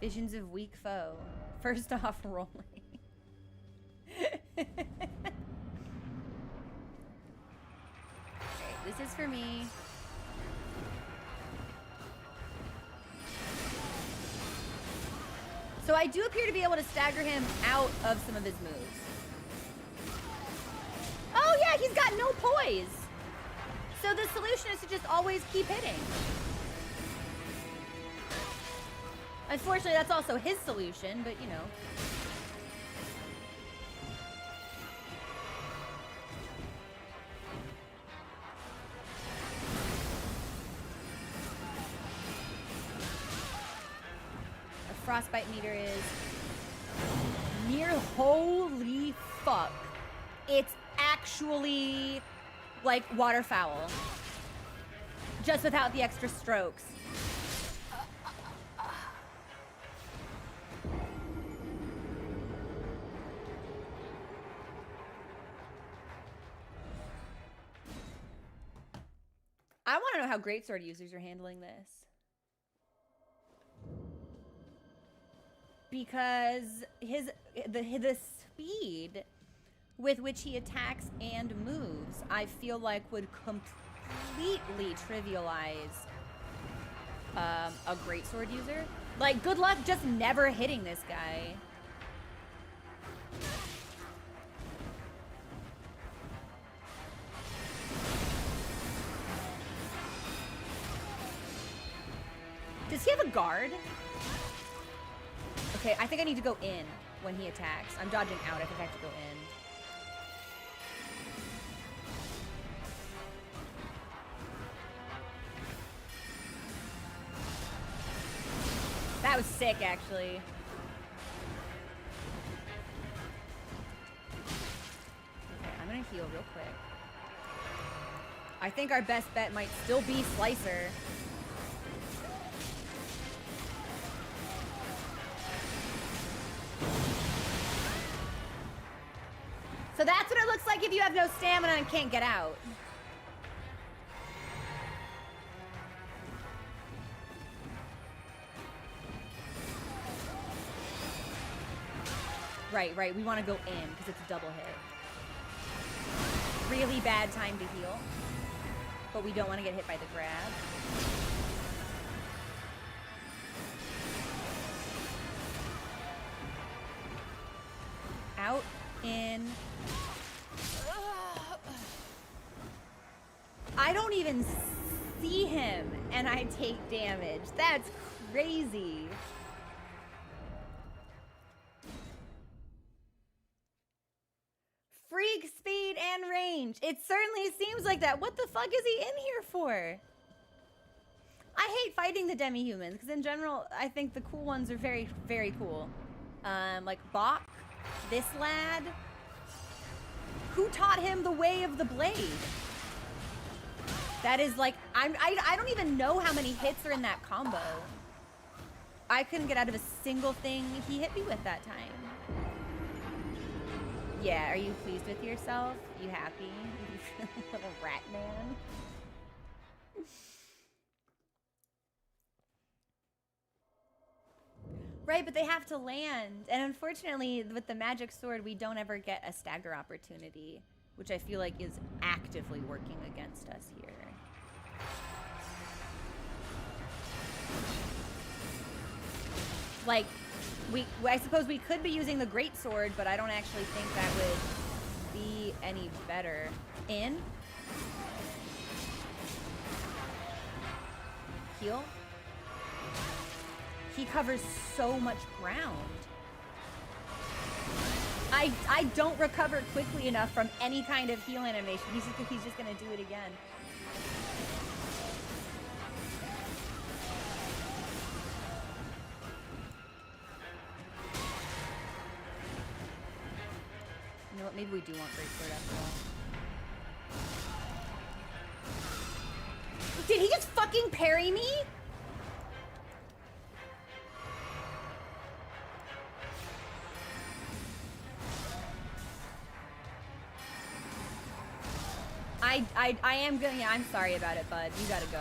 Visions of weak foe. First off, rolling. Okay, this is for me. So I do appear to be able to stagger him out of some of his moves. Oh yeah, he's got no poise. So the solution is to just always keep hitting. Unfortunately, that's also his solution, but you know. A frostbite meter is near, holy fuck. It's actually like waterfowl. Just without the extra strokes. I want to know how greatsword users are handling this. Because the speed with which he attacks and moves, I feel like would completely trivialize a greatsword user. Like, good luck just never hitting this guy. Does he have a guard? Okay, I think I need to go in when he attacks. I'm dodging out. I think I have to go in. That was sick, actually. Okay, I'm gonna heal real quick. I think our best bet might still be Slicer. So that's what it looks like if you have no stamina and can't get out. Right. We want to go in because it's a double hit. Really bad time to heal. But we don't want to get hit by the grab. Out, in. I don't even see him and I take damage. That's crazy. Freak speed and range. It certainly seems like that. What the fuck is he in here for? I hate fighting the demi-humans because in general, I think the cool ones are very, very cool. Like Bach, this lad. Who taught him the way of the blade? That is like, I don't even know how many hits are in that combo. I couldn't get out of a single thing he hit me with that time. Yeah, are you pleased with yourself? You happy? Little rat man. Right, but they have to land. And unfortunately, with the magic sword, we don't ever get a stagger opportunity, which I feel like is actively working against us here. Like, I suppose we could be using the great sword, but I don't actually think that would be any better. In. Heal. He covers so much ground. I don't recover quickly enough from any kind of heal animation. He's just gonna do it again. You know what? Maybe we do want great sword after all. Did he just fucking parry me? I am gonna, yeah, I'm sorry about it, bud. You gotta go.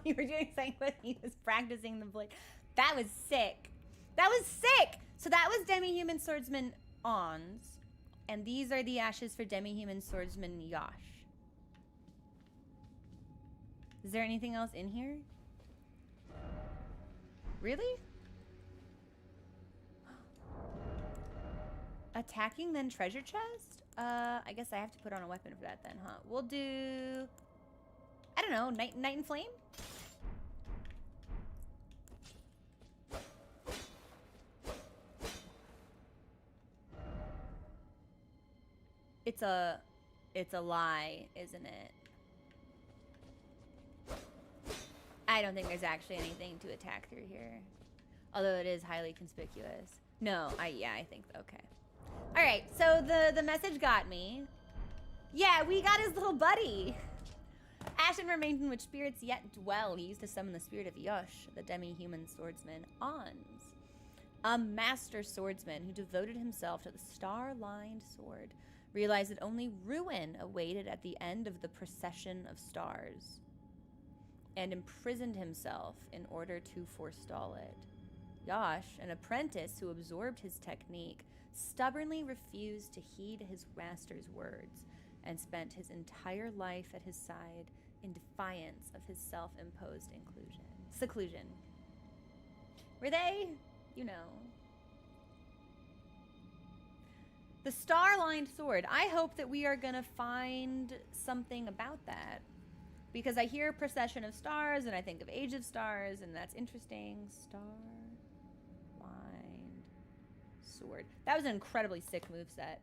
You were doing something when he was practicing the blade. That was sick. That was sick! So that was Demi-Human Swordsman Ons. And these are the ashes for Demi-Human Swordsman Yosh. Is there anything else in here? Really? Attacking, then treasure chest? I guess I have to put on a weapon for that then, huh? We'll do... I don't know, Night and Flame? It's a lie, isn't it? I don't think there's actually anything to attack through here. Although it is highly conspicuous. No, yeah, I think, okay. All right, so the message got me. Yeah, we got his little buddy. Ashen remains in which spirits yet dwell. He used to summon the spirit of Yosh, the demi-human swordsman Ons. A master swordsman who devoted himself to the star-lined sword, realized that only ruin awaited at the end of the procession of stars, and imprisoned himself in order to forestall it. Yosh, an apprentice who absorbed his technique, stubbornly refused to heed his master's words and spent his entire life at his side in defiance of his self-imposed seclusion. Were they? You know. The star-lined sword. I hope that we are gonna find something about that. Because I hear procession of stars and I think of Age of Stars, and that's interesting. Star-lined sword. That was an incredibly sick moveset.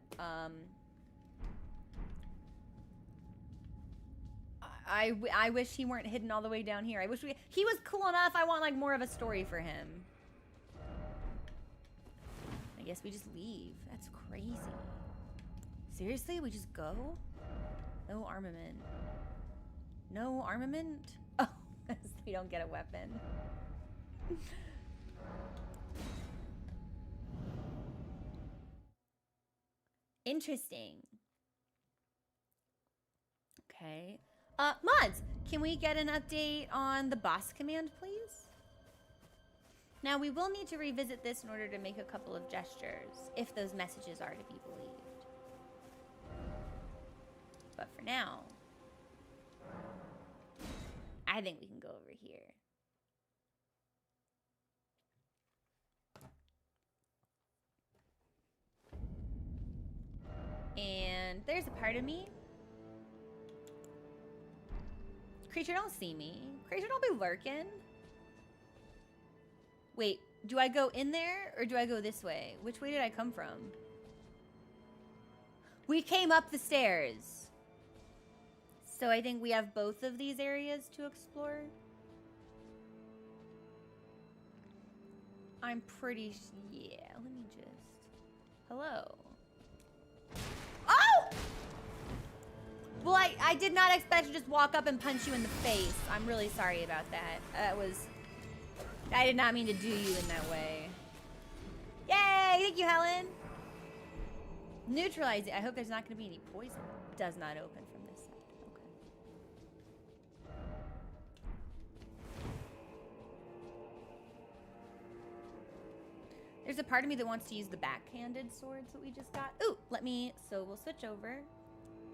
I wish he weren't hidden all the way down here. I wish he was cool enough. I want like more of a story for him. I guess we just leave. That's crazy. Seriously? We just go? No armament. No armament? Oh, we don't get a weapon. Interesting. Okay. Mods, can we get an update on the boss command, please? Now, we will need to revisit this in order to make a couple of gestures, if those messages are to be believed. But for now, I think we can go over here. And there's a part of me. Creature, don't see me. Creature, don't be lurking. Wait, do I go in there or do I go this way? Which way did I come from? We came up the stairs. So I think we have both of these areas to explore. I'm pretty, yeah, let me just, hello. Oh! Well, I did not expect to just walk up and punch you in the face. I'm really sorry about that. I did not mean to do you in that way. Yay! Thank you, Helen. Neutralize it. I hope there's not going to be any poison. Does not open from this side. There's a part of me that wants to use the backhanded swords that we just got. Ooh, so we'll switch over.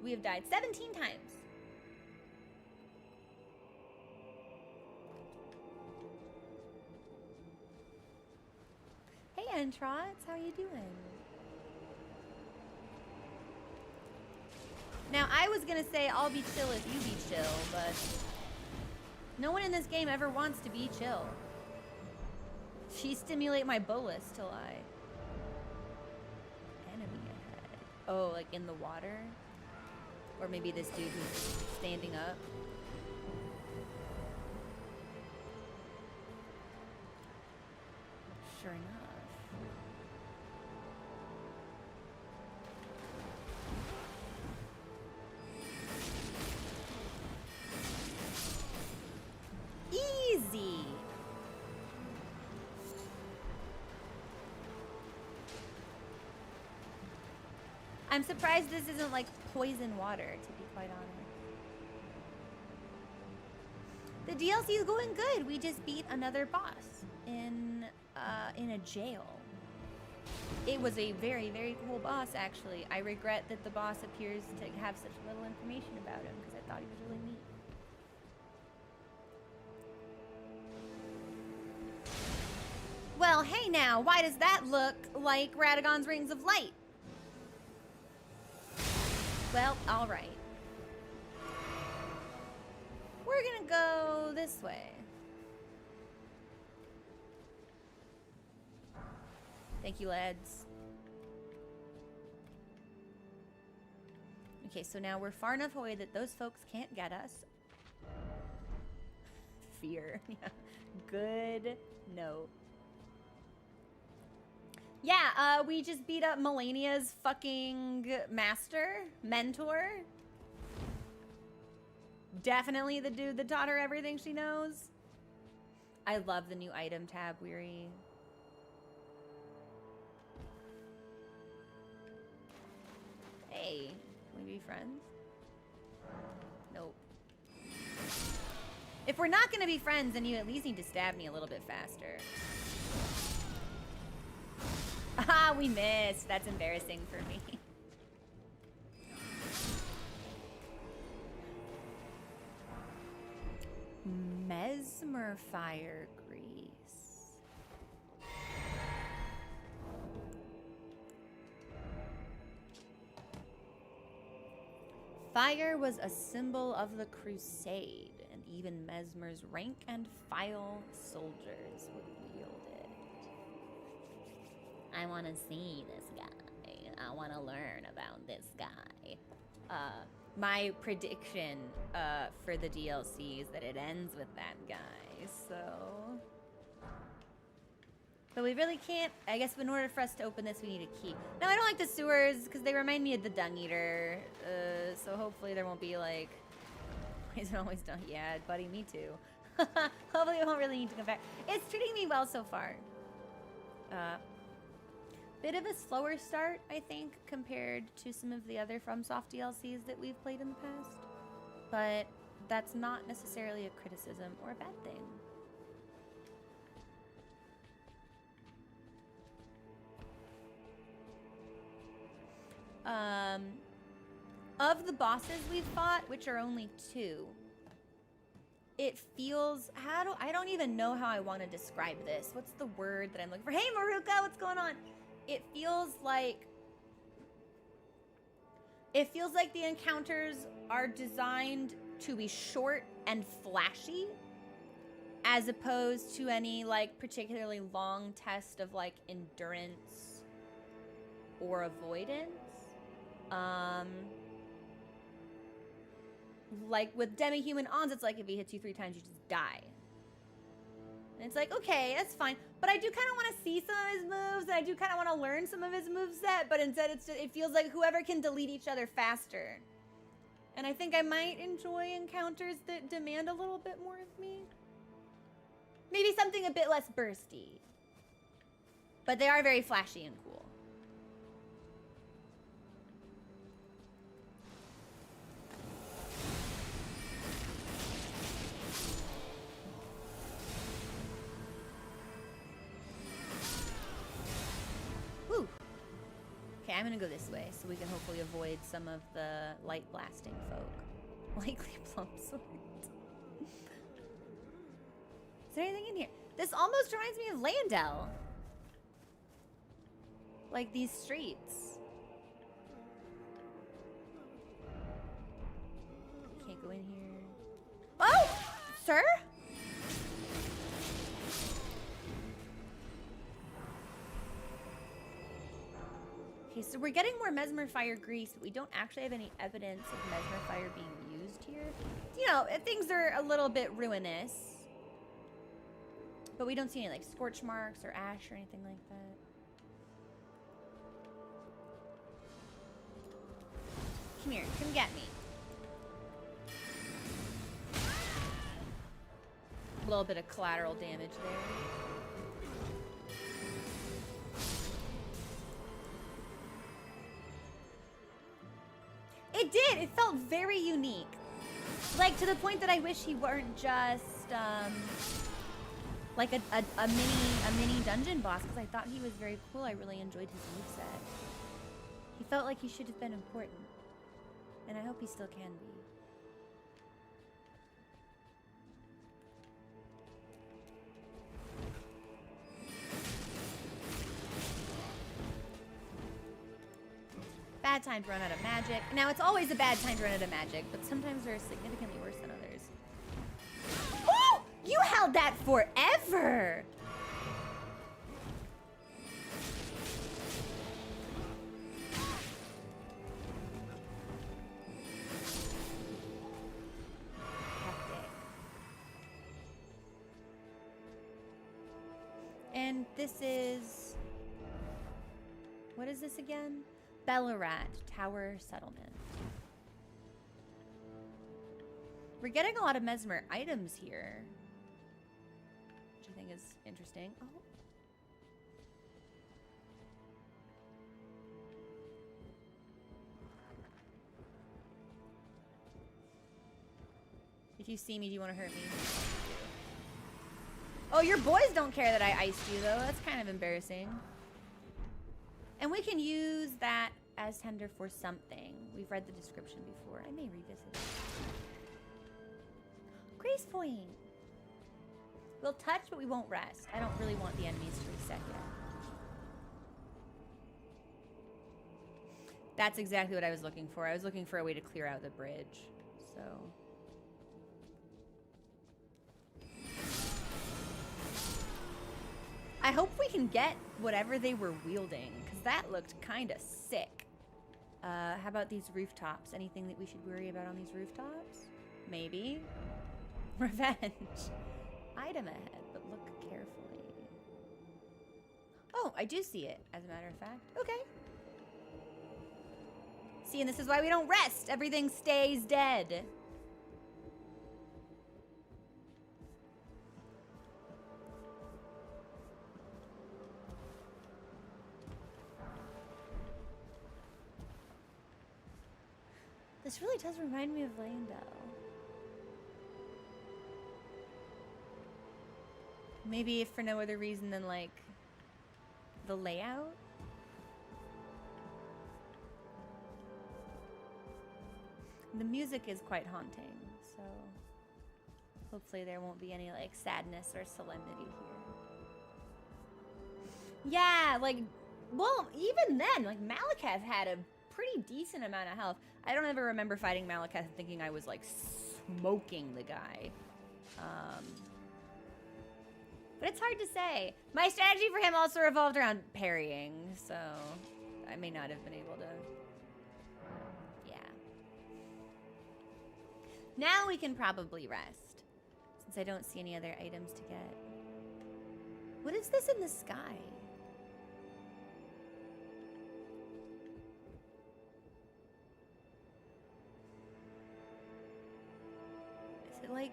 We have died 17 times. Hey, Entrots, how are you doing? Now, I was gonna say I'll be chill if you be chill, but no one in this game ever wants to be chill. She stimulate my bolus till I... Enemy ahead. Oh, like in the water? Or maybe this dude who's standing up. Sure enough. Easy. I'm surprised this isn't like poison water, to be quite honest. The DLC is going good. We just beat another boss in a jail. It was a very, very cool boss, actually. I regret that the boss appears to have such little information about him because I thought he was really neat. Well, hey now, why does that look like Radagon's Rings of Light? Well, all right. We're gonna go this way. Thank you, lads. Okay, so now we're far enough away that those folks can't get us. Fear. Yeah. Good note. Yeah, we just beat up Melania's fucking mentor. Definitely the dude that taught her everything she knows. I love the new item tab, Weary. Hey, can we be friends? Nope. If we're not gonna be friends, then you at least need to stab me a little bit faster. Ah, we missed. That's embarrassing for me. Mesmer fire grease. Fire was a symbol of the crusade, and even Mesmer's rank and file soldiers would wield it. I want to see this guy. I want to learn about this guy. My prediction for the DLC is that it ends with that guy, so... But we really can't... I guess in order for us to open this, we need a key. No, I don't like the sewers, because they remind me of the Dung Eater. So hopefully there won't be, like... Poison always done. Yeah, buddy, me too. Hopefully we won't really need to come back. It's treating me well so far. Bit of a slower start, I think, compared to some of the other FromSoft DLCs that we've played in the past. But that's not necessarily a criticism or a bad thing. Of the bosses we've fought, which are only 2, it feels... I don't even know how I want to describe this. What's the word that I'm looking for? Hey, Maruka, what's going on? It feels like the encounters are designed to be short and flashy, as opposed to any like particularly long test of like endurance or avoidance. Like with demi-human ons, it's like if he hits you 3 times, you just die. And it's like, okay, that's fine. But I do kind of want to see some of his moves, and I do kind of want to learn some of his moveset, but instead it feels like whoever can delete each other faster. And I think I might enjoy encounters that demand a little bit more of me. Maybe something a bit less bursty. But they are very flashy and cool. I'm gonna go this way so we can hopefully avoid some of the light blasting folk. Likely plum sword. Is there anything in here? This almost reminds me of Landell. Like these streets. Can't go in here. Oh! Sir? Okay, so we're getting more mesmer fire grease, but we don't actually have any evidence of mesmer fire being used here. You know, things are a little bit ruinous. But we don't see any like scorch marks or ash or anything like that. Come here, come get me. A little bit of collateral damage there. It did! It felt very unique. Like, to the point that I wish he weren't just, like a mini dungeon boss, because I thought he was very cool. I really enjoyed his moveset. He felt like he should have been important. And I hope he still can be. Bad time to run out of magic. Now, it's always a bad time to run out of magic, but sometimes they're significantly worse than others. Oh! You held that forever! Hectic. And this is... What is this again? Bellarat Tower Settlement. We're getting a lot of mesmer items here, which I think is interesting. Oh. If you see me, do you want to hurt me? Oh, your boys don't care that I iced you, though. That's kind of embarrassing. And we can use that as tender for something. We've read the description before. I may revisit it. Grace point. We'll touch, but we won't rest. I don't really want the enemies to reset yet. That's exactly what I was looking for. I was looking for a way to clear out the bridge. So... I hope we can get whatever they were wielding, because that looked kind of sick. How about these rooftops? Anything that we should worry about on these rooftops? Maybe. Revenge. Item ahead, but look carefully. Oh, I do see it, as a matter of fact. Okay. See, and this is why we don't rest. Everything stays dead. This really does remind me of Landell. Maybe if for no other reason than, like, the layout? The music is quite haunting, so hopefully there won't be any, like, sadness or solemnity here. Yeah, like, well, even then, like, Malekith had a pretty decent amount of health. I don't ever remember fighting Malekith thinking I was, like, smoking the guy. But it's hard to say. My strategy for him also revolved around parrying, so I may not have been able to... Yeah. Now we can probably rest, since I don't see any other items to get. What is this in the sky? Is it like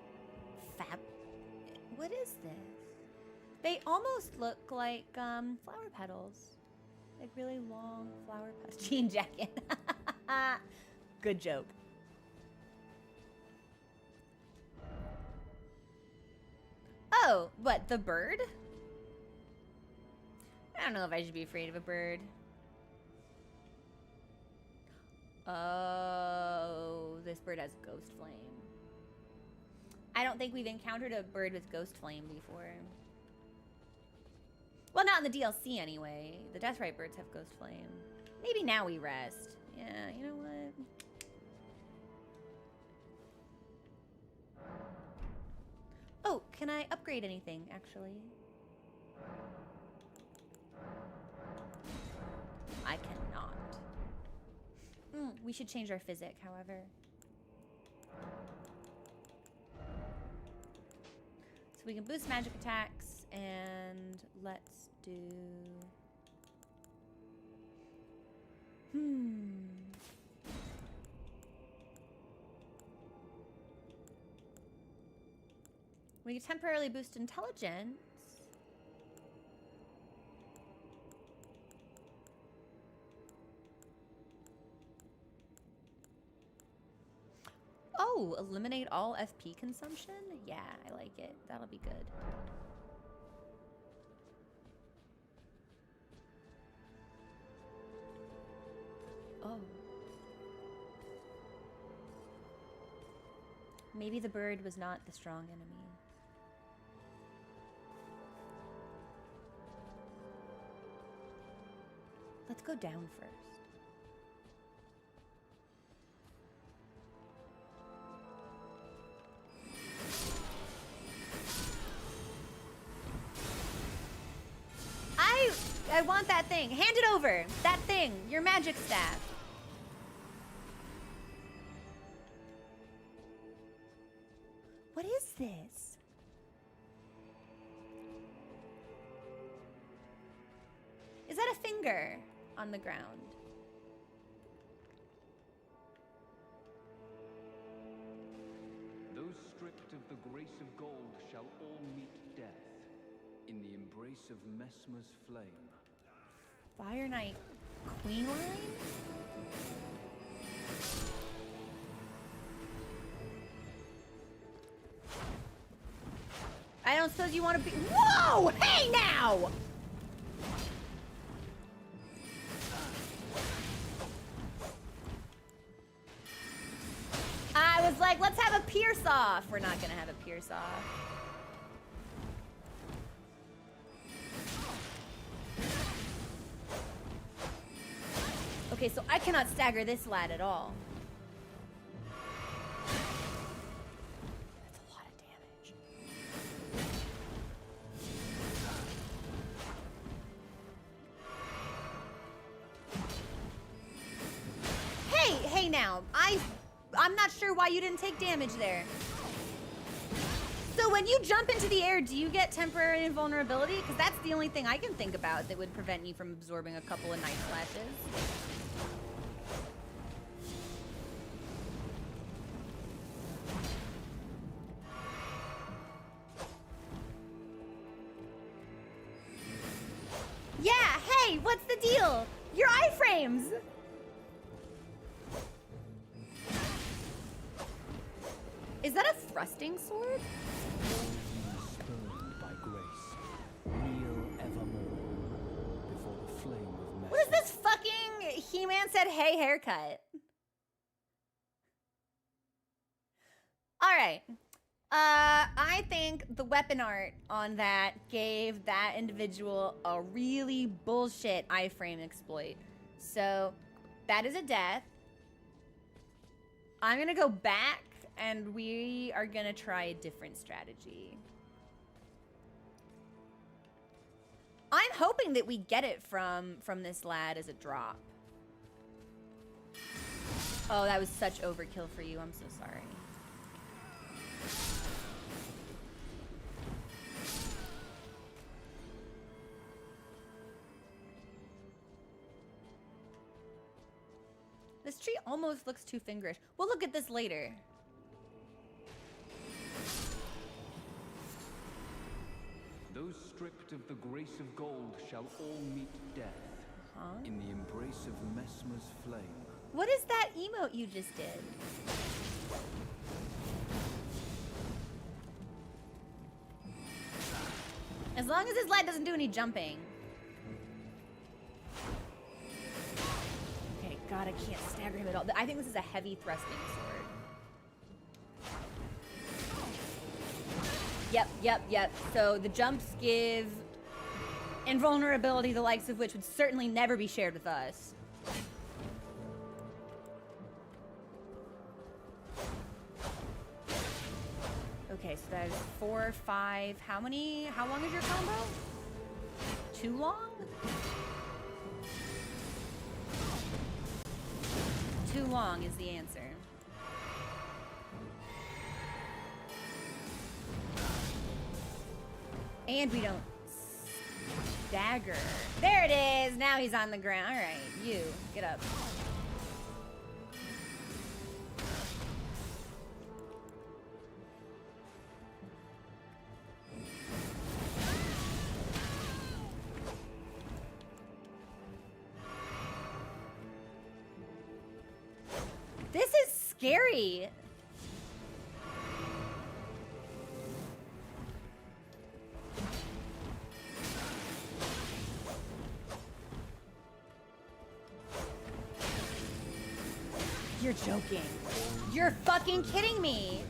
fab? What is this? They almost look like flower petals. Like really long flower petals. Jean jacket. Good joke. Oh, what, the bird? I don't know if I should be afraid of a bird. Oh, this bird has Ghost Flame. I don't think we've encountered a bird with Ghost Flame before. Well, not in the DLC anyway. The Deathrite birds have Ghost Flame. Maybe now we rest. Yeah, you know what? Oh, can I upgrade anything, actually? I cannot. We should change our physic, however. So we can boost magic attacks, and let's do... We can temporarily boost intelligence. Oh, eliminate all FP consumption? Yeah, I like it. That'll be good. Oh. Maybe the bird was not the strong enemy. Let's go down first. I want that thing. Hand it over. That thing. Your magic staff. What is this? Is that a finger on the ground? Those stripped of the grace of gold shall all meet death in the embrace of Mesmer's flame. Fire Knight Queen line? I don't suppose you want to be... Whoa! Hey now! I was like, let's have a pierce off. We're not gonna have a pierce off. Okay, so I cannot stagger this lad at all. That's a lot of damage. Hey now. I'm not sure why you didn't take damage there. So when you jump into the air, do you get temporary invulnerability? Because that's the only thing I can think about that would prevent you from absorbing a couple of night flashes. Yeah, hey, what's the deal? Your iframes! Is that a thrusting sword? Spurned by grace, kneel evermore before the flame of Mesmer. What is this fucking He-Man said hey haircut? Alright. I think the weapon art on that gave that individual a really bullshit iframe exploit. So, that is a death. I'm gonna go back and we are gonna try a different strategy. I'm hoping that we get it from this lad as a drop. Oh, that was such overkill for you. I'm so sorry. This tree almost looks too fingerish. We'll look at this later. Those stripped of the grace of gold shall all meet death in the embrace of Mesmer's flame. What is that emote you just did? As long as his lad doesn't do any jumping. Okay, God, god, I can't stagger him at all. I think this is a heavy thrusting sword. Yep. So the jumps give invulnerability, the likes of which would certainly never be shared with us. Okay, so that is 4, 5. How long is your combo? Too long? Too long is the answer. And we don't stagger. There it is! Now he's on the ground. Alright, you, get up. This is scary. You're joking. You're fucking kidding me.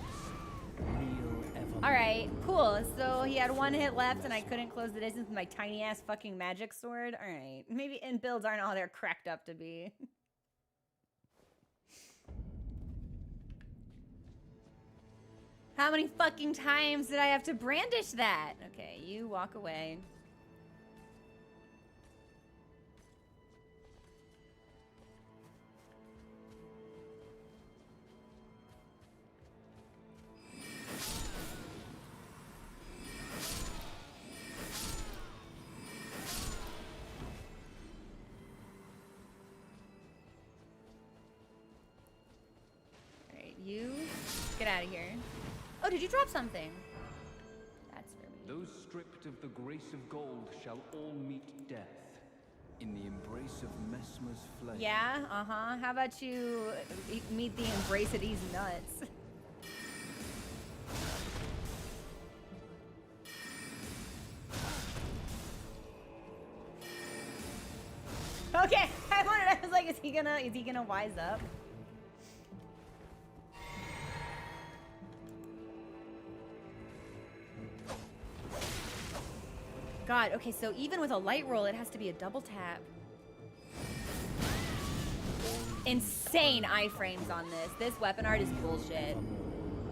Alright, cool. So he had 1 hit left and I couldn't close the distance with my tiny ass fucking magic sword. Alright. Maybe and builds aren't all they're cracked up to be. How many fucking times did I have to brandish that? Okay, you walk away. Alright, you get out of here. Oh, did you drop something? That's for me. Those stripped of the grace of gold shall all meet death in the embrace of Mesmer's flame. Yeah, How about you meet the embrace of these nuts? Okay, I was like, is he gonna wise up? God, okay, so even with a light roll, it has to be a double tap. Insane iframes on this. This weapon art is bullshit.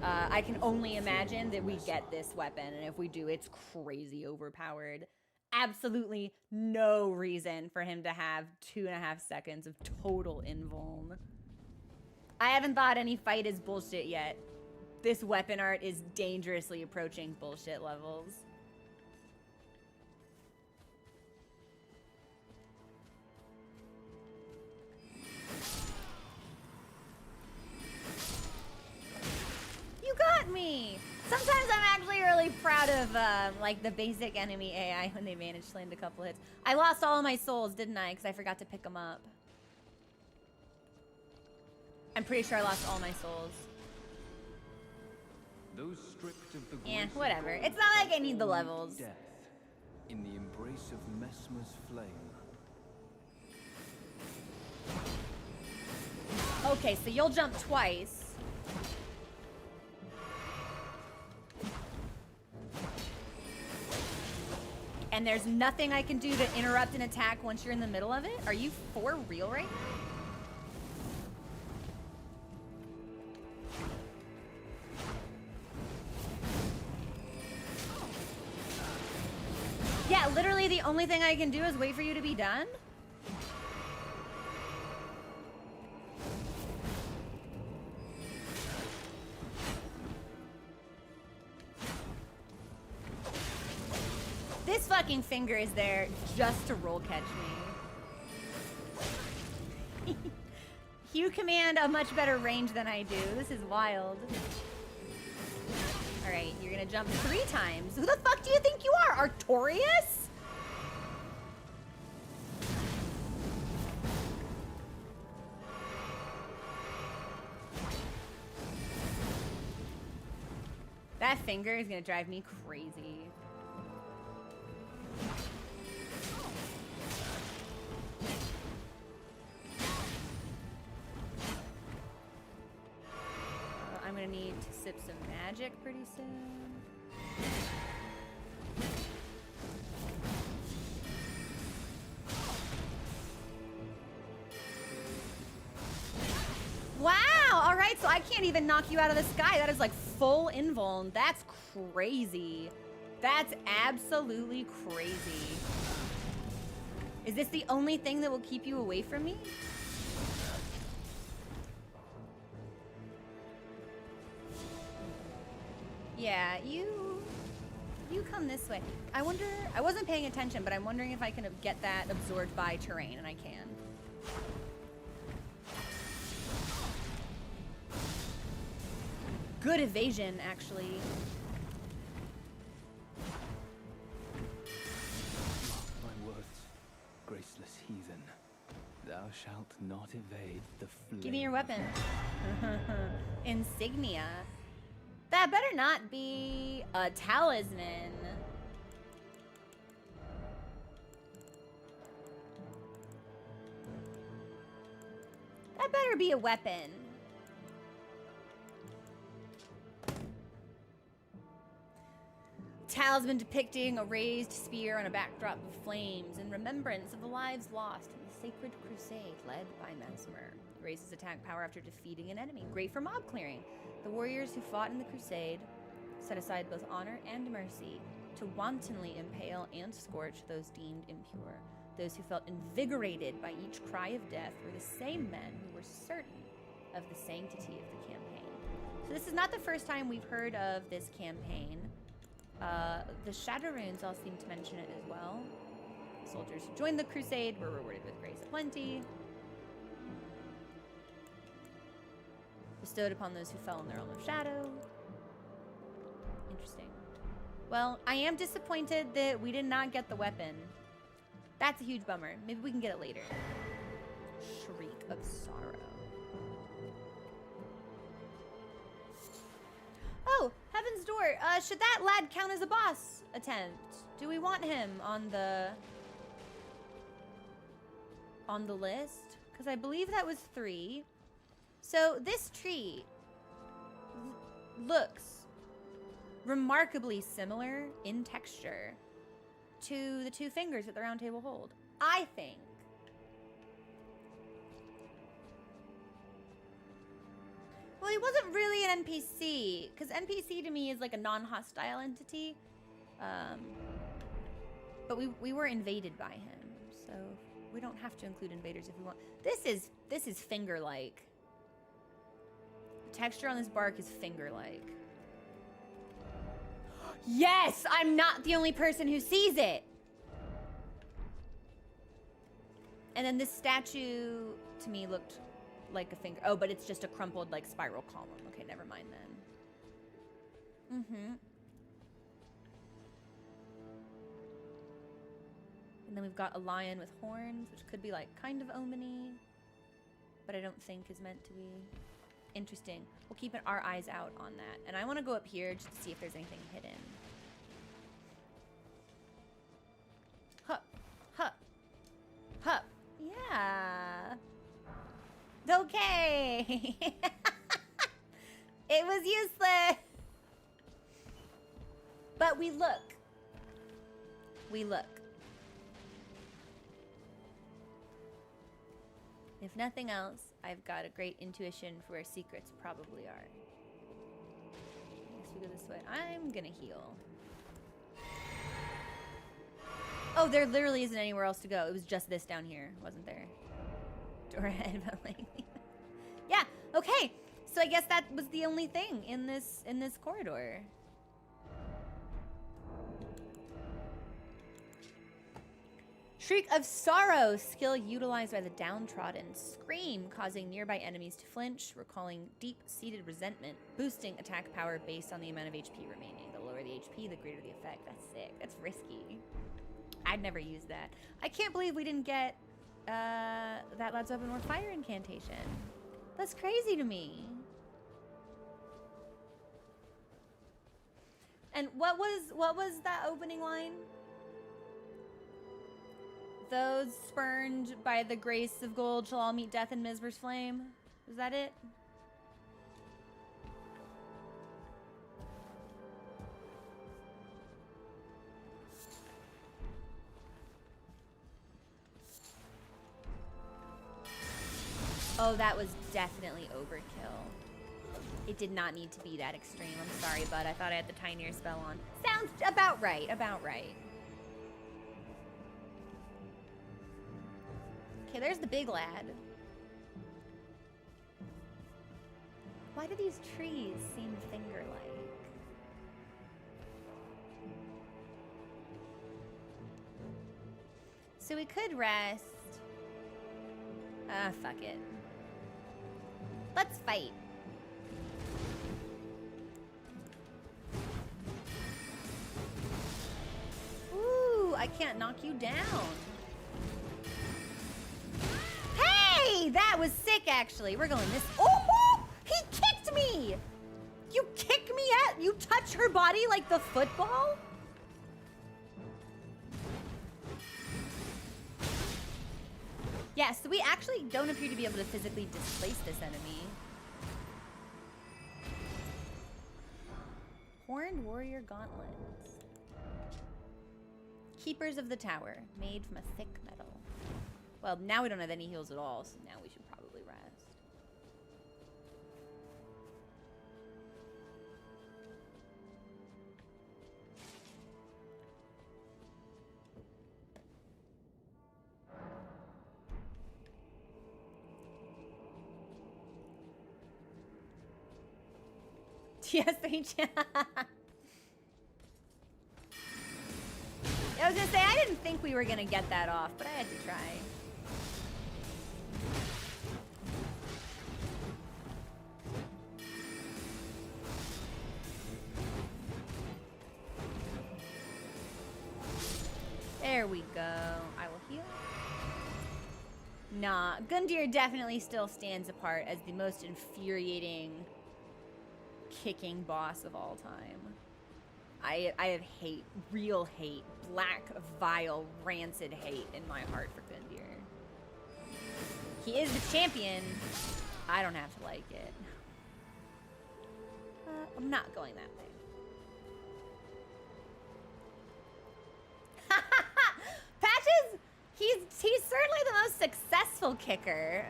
I can only imagine that we get this weapon, and if we do, it's crazy overpowered. Absolutely no reason for him to have 2.5 seconds of total invuln. I haven't thought any fight is bullshit yet. This weapon art is dangerously approaching bullshit levels. You got me! Sometimes I'm actually really proud of like the basic enemy AI when they managed to land a couple hits. I lost all of my souls, didn't I? Because I forgot to pick them up. I'm pretty sure I lost all my souls. Those stripped of the Yeah, grace of whatever. gold It's not like I shall need the all meet levels. death in the embrace of Mesmer's flame. Okay, so you'll jump twice. And there's nothing I can do to interrupt an attack once you're in the middle of it? Are you for real right now? Yeah, literally the only thing I can do is wait for you to be done? This fucking finger is there just to roll catch me. You command a much better range than I do. This is wild. All right, you're gonna jump 3 times. Who the fuck do you think you are, Artorias? That finger is gonna drive me crazy. some magic pretty soon. Wow! Alright, so I can't even knock you out of the sky. That is like full invuln. That's crazy. That's absolutely crazy. Is this the only thing that will keep you away from me? Yeah, you come this way. I wonder, I wasn't paying attention, but I'm wondering if I can get that absorbed by terrain, and I can. Good evasion, actually. My words, graceless heathen. Thou shalt not evade the flame. Give me your weapon. Insignia. That better not be a talisman. That better be a weapon. Talisman depicting a raised spear on a backdrop of flames in remembrance of the lives lost in the sacred crusade led by Mesmer. Raises attack power after defeating an enemy. Great for mob clearing. The warriors who fought in the crusade set aside both honor and mercy to wantonly impale and scorch those deemed impure. Those who felt invigorated by each cry of death were the same men who were certain of the sanctity of the campaign. So this is not the first time we've heard of this campaign. The Shadow Runes all seem to mention it as well. Soldiers who joined the crusade were rewarded with grace aplenty, bestowed upon those who fell in the realm of shadow. Interesting. Well, I am disappointed that we did not get the weapon. That's a huge bummer. Maybe we can get it later. Shriek of Sorrow. Oh, Heaven's Door. Should that lad count as a boss attempt? Do we want him on the list? Because I believe that was 3. So this tree looks remarkably similar in texture to the 2 fingers that the round table hold, I think. Well, he wasn't really an NPC, because NPC to me is like a non-hostile entity. But we were invaded by him, so we don't have to include invaders if we want. This is finger-like. The texture on this bark is finger-like. Yes! I'm not the only person who sees it! And then this statue, to me, looked like a finger. Oh, but it's just a crumpled, like, spiral column. Okay, never mind then. Mm-hmm. And then we've got a lion with horns, which could be, like, kind of omany, but I don't think is meant to be. Interesting. We'll keep our eyes out on that. And I want to go up here just to see if there's anything hidden. Hup. Hup. Hup. Yeah. Okay. It was useless. But we look. We look. If nothing else, I've got a great intuition for where secrets probably are. I guess we go this way. I'm gonna heal. Oh, there literally isn't anywhere else to go. It was just this down here, wasn't there? Door ahead, but like, yeah. Okay, so I guess that was the only thing in this corridor. Shriek of Sorrow, skill utilized by the downtrodden. Scream, causing nearby enemies to flinch, recalling deep-seated resentment, boosting attack power based on the amount of HP remaining. The lower the HP, the greater the effect. That's sick. That's risky. I'd never use that. I can't believe we didn't get that lad's open more fire incantation. That's crazy to me. And what was that opening line? Those spurned by the grace of gold shall all meet death in Mizver's flame. Is that it? Oh, that was definitely overkill. It did not need to be that extreme. I'm sorry, bud. I thought I had the tinier spell on. Sounds about right. About right. Okay, there's the big lad. Why do these trees seem finger-like? So we could rest. Fuck it. Let's fight. Ooh, I can't knock you down. Hey, that was sick, actually. We're going this. Oh, he kicked me. You kick me at, you touch her body like the football? Yeah, so we actually don't appear to be able to physically displace this enemy. Horned warrior gauntlets. Keepers of the tower, made from a thick metal. Well, now we don't have any heals at all, so now we should probably rest. TS3 I was gonna say, I didn't think we were gonna get that off, but I had to try. There we go. I will heal. Nah, Gundyr definitely still stands apart as the most infuriating kicking boss of all time. I have hate, real hate, black, vile, rancid hate in my heart for Gundyr. He is the champion. I don't have to like it. I'm not going that way. Patches, he's certainly the most successful kicker.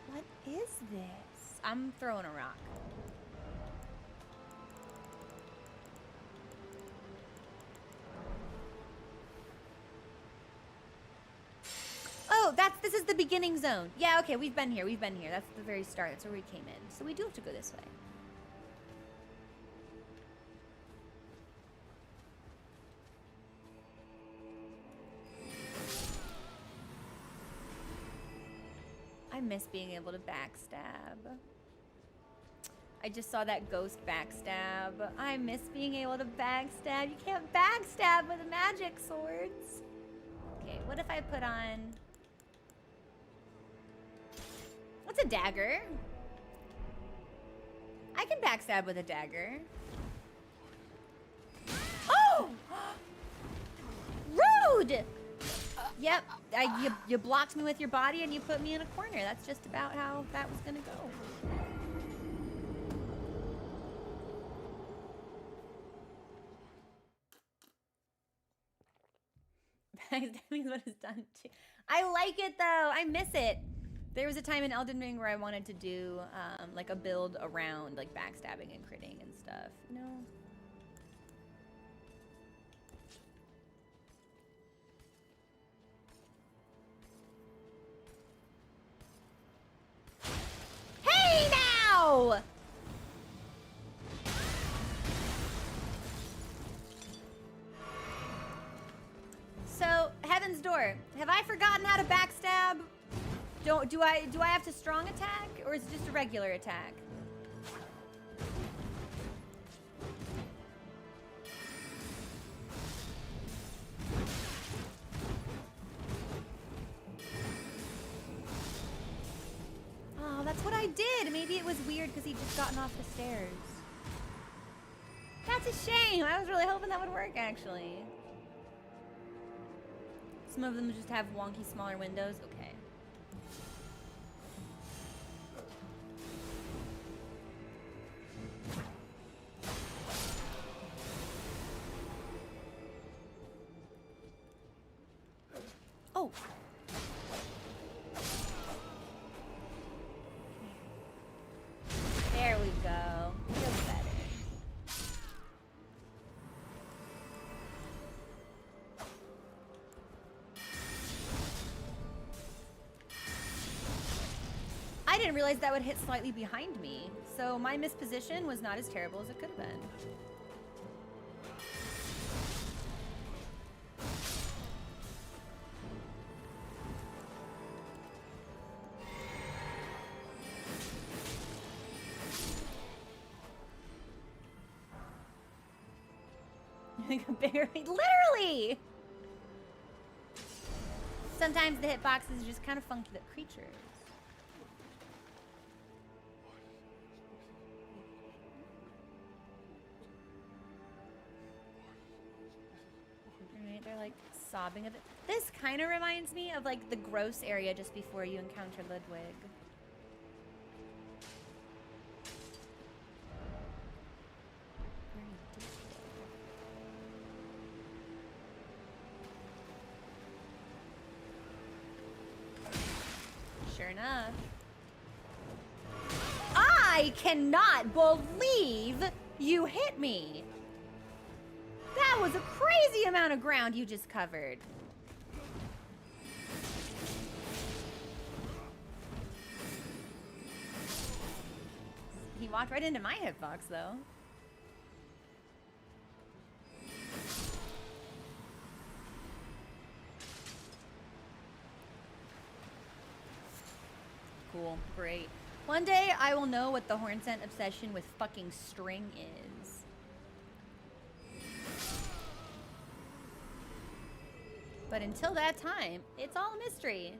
What is this? I'm throwing a rock. Oh, this is the beginning zone. Yeah, okay, we've been here. That's the very start. That's where we came in. So we do have to go this way. I miss being able to backstab. I just saw that ghost backstab. I miss being able to backstab. You can't backstab with magic swords. Okay, what if I put on... What's a dagger? I can backstab with a dagger. Oh! Rude! Yep, you blocked me with your body and you put me in a corner. That's just about how that was gonna go. Backstabbing is what it's done too. I like it though. I miss it. There was a time in Elden Ring where I wanted to do like a build around like backstabbing and critting and stuff. You know? Hey now! So, Heaven's Door. Have I forgotten how to backstab? Do I have to strong attack, or is it just a regular attack? Oh, that's what I did. Maybe it was weird because he'd just gotten off the stairs. That's a shame. I was really hoping that would work, actually. Some of them just have wonky, smaller windows. Okay. didn't realize that would hit slightly behind me. So my misposition was not as terrible as it could have been. Literally! Sometimes the hitboxes are just kind of funky, the creatures. Right, they're like sobbing a bit. This kind of reminds me of like the gross area just before you encounter Ludwig. Sure enough. I cannot believe you hit me. That was a crazy amount of ground you just covered. He walked right into my hitbox, though. Cool, great. One day I will know what the horn scent obsession with fucking string is. But until that time, it's all a mystery.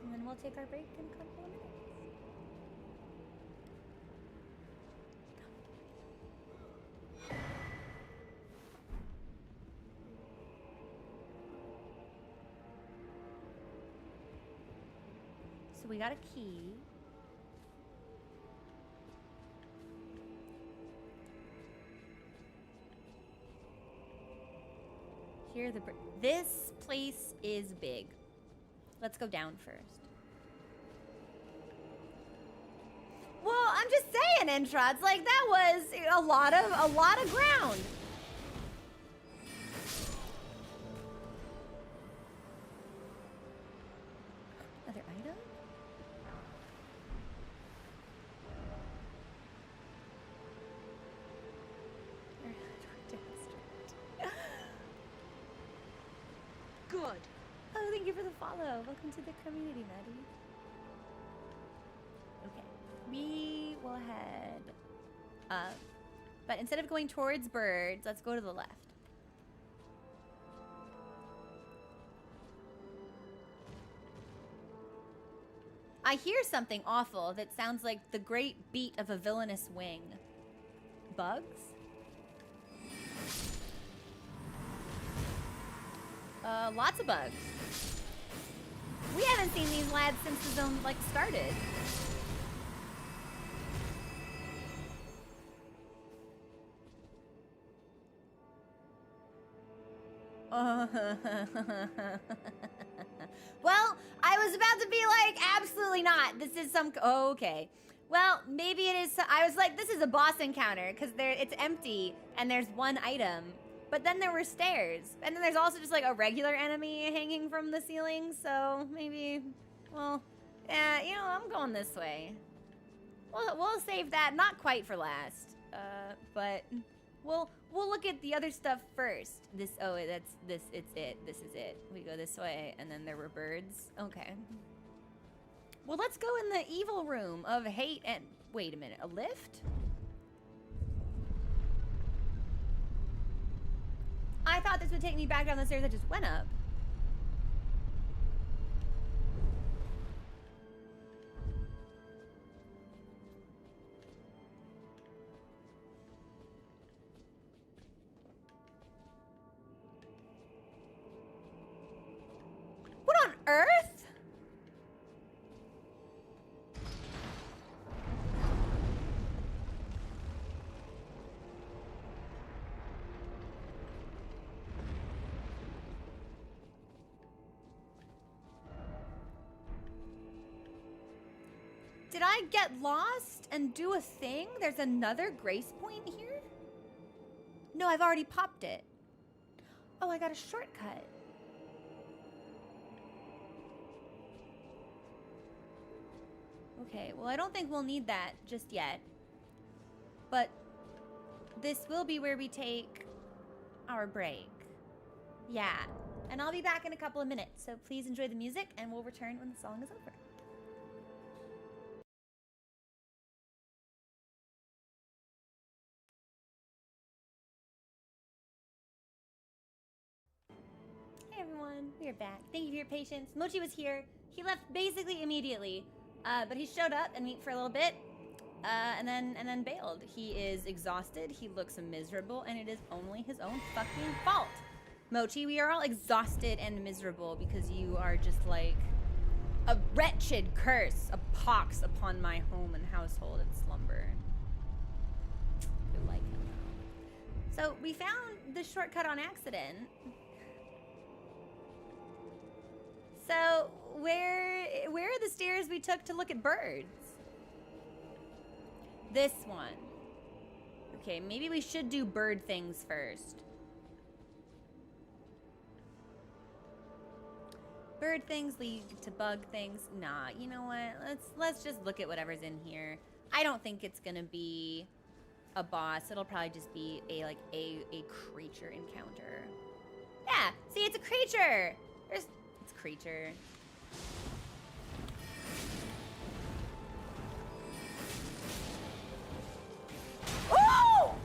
And then we'll take our break in a couple of minutes. So we got a key. Here this place is big. Let's go down first. Well, I'm just saying, Entrods, like that was a lot of ground. Other item? Good. Oh, thank you for the follow. Welcome to the community, Maddie. Okay, we will head up, but instead of going towards birds, let's go to the left. I hear something awful that sounds like the great beat of a villainous wing. Bugs? Lots of bugs. We haven't seen these lads since the zone, like, started. Well, I was about to be like, absolutely not. This is some, oh, okay. Well, maybe it is, I was like, this is a boss encounter, because it's empty, and there's one item. But then there were stairs. And then there's also just like a regular enemy hanging from the ceiling. So maybe, well, yeah, you know, I'm going this way. We'll save that, not quite for last. But we'll look at the other stuff first. It's it. This is it. We go this way, and then there were birds. Okay. Well, let's go in the evil room of hate and, wait a minute, a lift? I thought this would take me back down the stairs I just went up. What on earth? Did I get lost and do a thing? There's another grace point here? No, I've already popped it. Oh, I got a shortcut. Okay, well, I don't think we'll need that just yet. But this will be where we take our break. Yeah. And I'll be back in a couple of minutes, so please enjoy the music, and we'll return when the song is over. Hey everyone, we are back. Thank you for your patience. Mochi was here. He left basically immediately, but he showed up and meet for a little bit, and then bailed. He is exhausted. He looks miserable, and it is only his own fucking fault. Mochi, we are all exhausted and miserable because you are just like a wretched curse, a pox upon my home and household and slumber. You like him though. So we found the shortcut on accident. So where are the stairs we took to look at birds? This one. Okay, maybe we should do bird things first. Bird things lead to bug things. Nah, you know what? Let's just look at whatever's in here. I don't think it's gonna be a boss. It'll probably just be a creature encounter. Yeah, see, it's a creature. It's creature. Oh!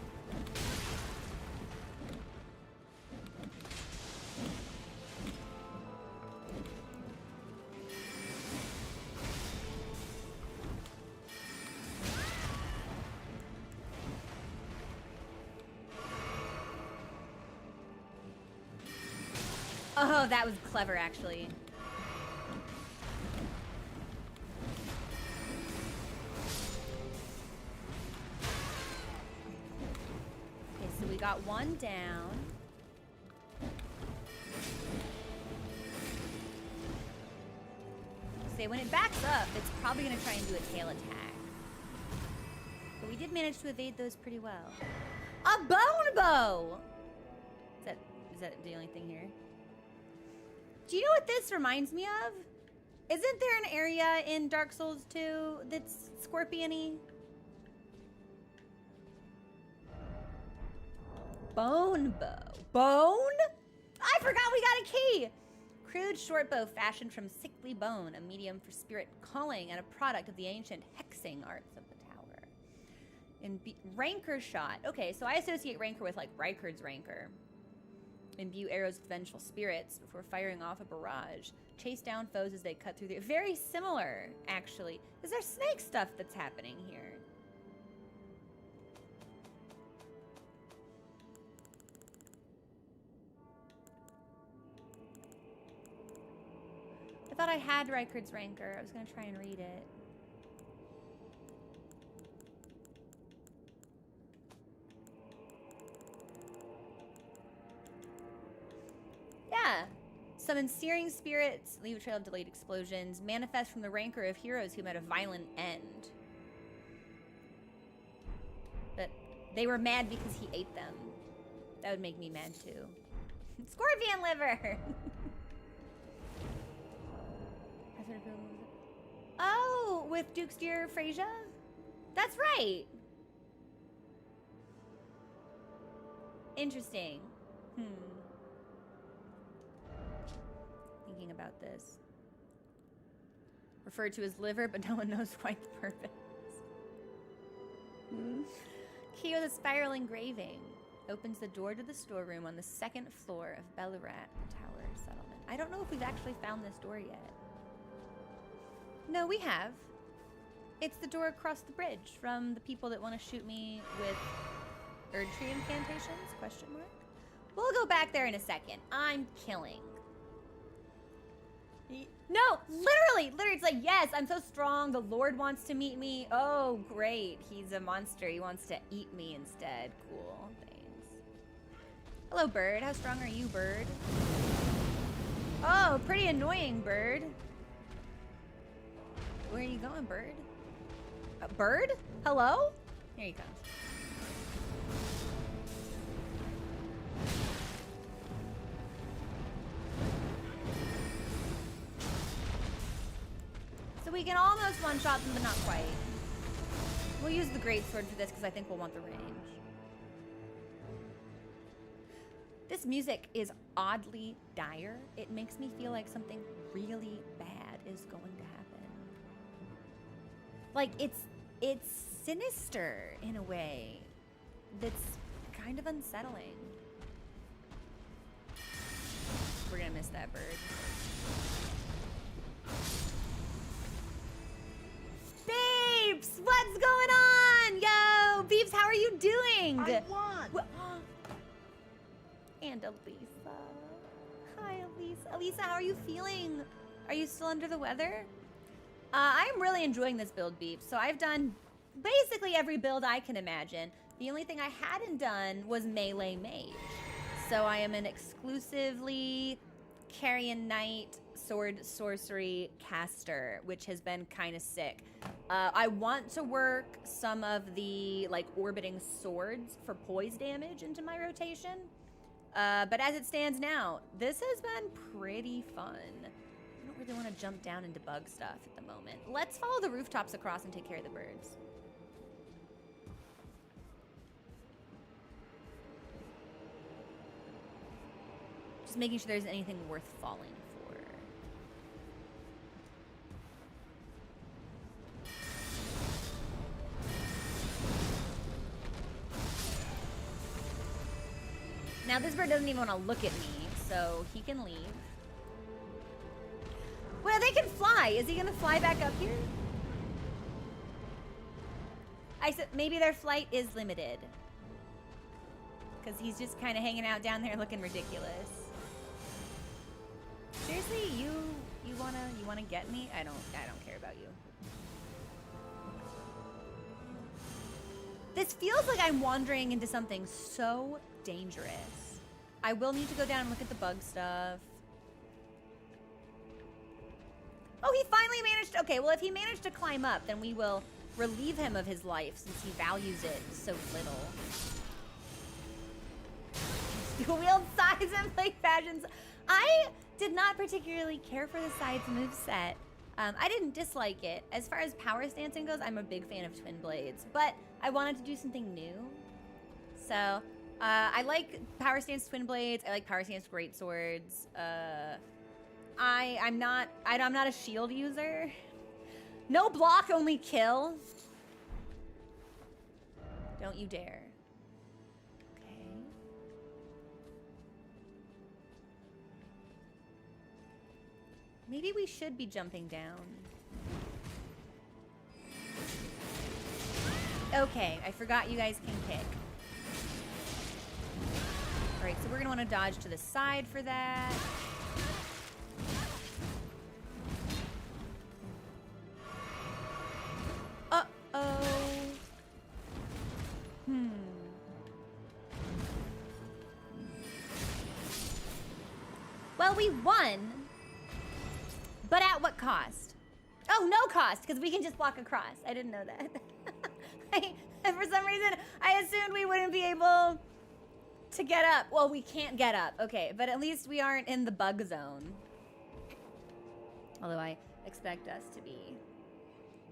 Oh, that was clever, actually. Okay, so we got one down. Say, when it backs up, it's probably gonna try and do a tail attack. But we did manage to evade those pretty well. A bone bow! Is that the only thing here? Do you know what this reminds me of? Isn't there an area in Dark Souls 2 that's scorpion-y? Bone bow. Bone? I forgot we got a key! Crude short bow fashioned from sickly bone, a medium for spirit calling and a product of the ancient hexing arts of the tower. Rancor shot. Okay, so I associate Rancor with like Rykard's Rancor. Imbue arrows with vengeful spirits before firing off a barrage. Chase down foes as they cut through the... Very similar, actually. Is there snake stuff that's happening here? I thought I had Rykard's Rancor. I was going to try and read it. Yeah. Summon searing spirits, leave a trail of delayed explosions, manifest from the rancor of heroes who met a violent end. But they were mad because he ate them. That would make me mad too. Scorpion liver! Oh, with Duke's dear Freyja? That's right! Interesting. Thinking about this. Referred to as liver, but no one knows quite the purpose. Key with a spiral engraving. Opens the door to the storeroom on the second floor of Belurat Tower Settlement. I don't know if we've actually found this door yet. No, we have. It's the door across the bridge from the people that want to shoot me with Erdtree incantations, question mark. We'll go back there in a second. I'm killing. No, literally, it's like, yes, I'm so strong. The Lord wants to meet me. Oh, great. He's a monster. He wants to eat me instead. Cool, thanks. Hello, bird. How strong are you, bird? Oh, pretty annoying, bird. Where are you going, bird? Bird? Hello? Here he comes. we can almost one-shot them, but not quite. We'll use the greatsword for this because I think we'll want the range. This music is oddly dire. It makes me feel like something really bad is going to happen. Like, it's sinister in a way that's kind of unsettling. We're gonna miss that bird. Beeps! What's going on? Yo! Beeps, how are you doing? I won! And Elisa. Hi, Elisa. Elisa, how are you feeling? Are you still under the weather? I'm really enjoying this build, Beeps. So I've done basically every build I can imagine. The only thing I hadn't done was melee mage. So I am an exclusively Carrion Knight sword sorcery caster, which has been kind of sick. I want to work some of the like orbiting swords for poise damage into my rotation. But as it stands now, this has been pretty fun. I don't really want to jump down into bug stuff at the moment. Let's follow the rooftops across and take care of the birds. Just making sure there's anything worth falling for. Now this bird doesn't even want to look at me, so he can leave. Well, they can fly. Is he gonna fly back up here? I said maybe their flight is limited. Because he's just kind of hanging out down there looking ridiculous. Seriously, you wanna get me? I don't care about you. This feels like I'm wandering into something so dangerous. I will need to go down and look at the bug stuff. Oh, he finally managed. Okay, well, if he managed to climb up, then we will relieve him of his life since he values it so little. Dual-wield sides and play fashions. I did not particularly care for the sides moveset. I didn't dislike it. As far as power stancing goes, I'm a big fan of twin blades, but I wanted to do something new. So I like power stance twin blades. I like power stance great swords. I'm not a shield user. No block, only kill. Don't you dare. Okay. Maybe we should be jumping down. Okay, I forgot you guys can kick. All right, so we're gonna wanna dodge to the side for that. Uh-oh. Well, we won, but at what cost? Oh, no cost, because we can just walk across. I didn't know that. For some reason, I assumed we wouldn't be able to get up. Well, we can't get up. Okay, but at least we aren't in the bug zone. Although I expect us to be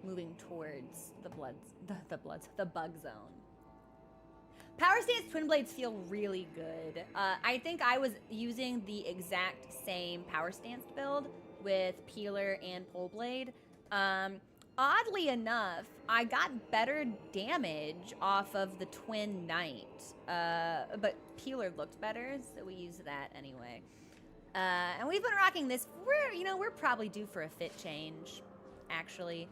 moving towards the bug zone. Power stance twin blades feel really good. I think I was using the exact same power stance build with peeler and pole blade. Oddly enough, I got better damage off of the twin knight, but peeler looked better, so we used that anyway. And we've been rocking this. We're probably due for a fit change, actually.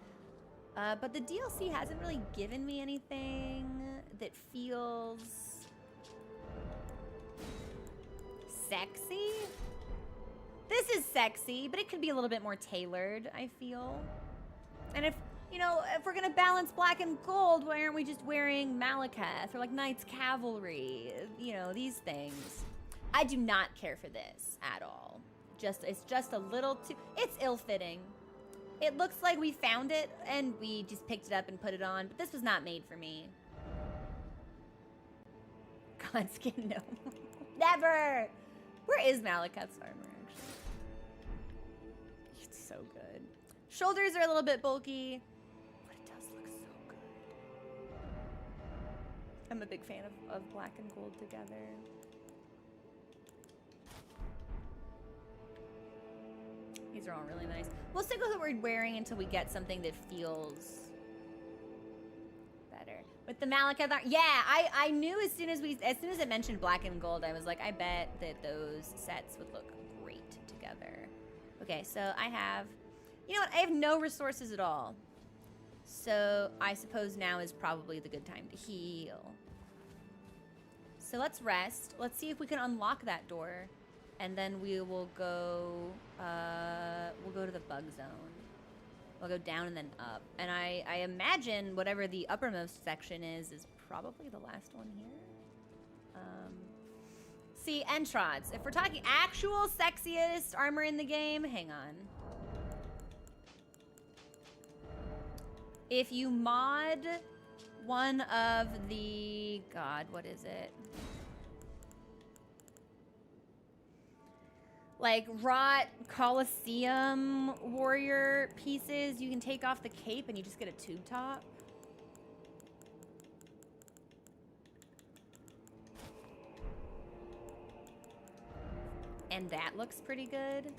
But the DLC hasn't really given me anything that feels sexy. This is sexy, but it could be a little bit more tailored, I feel. And if we're gonna balance black and gold, why aren't we just wearing Malakath or like Knights Cavalry? These things. I do not care for this at all. It's just a little too, it's ill-fitting. It looks like we found it and we just picked it up and put it on, but this was not made for me. Godskin, no. Never! Where is Malakath's armor, actually? It's so good. Shoulders are a little bit bulky, but it does look so good. I'm a big fan of black and gold together. These are all really nice. We'll stick with what we're wearing until we get something that feels better. With the Malekith, yeah, I knew as soon as it mentioned black and gold, I was like, I bet that those sets would look great together. Okay, so I have, you know what? I have no resources at all. So I suppose now is probably the good time to heal. So let's rest. Let's see if we can unlock that door. And then we will go, we'll go to the bug zone. We'll go down and then up. And I imagine whatever the uppermost section is probably the last one here. See, Entrods. If we're talking actual sexiest armor in the game, hang on. If you mod one of the, God, what is it? Like wrought Colosseum warrior pieces, you can take off the cape and you just get a tube top. And that looks pretty good.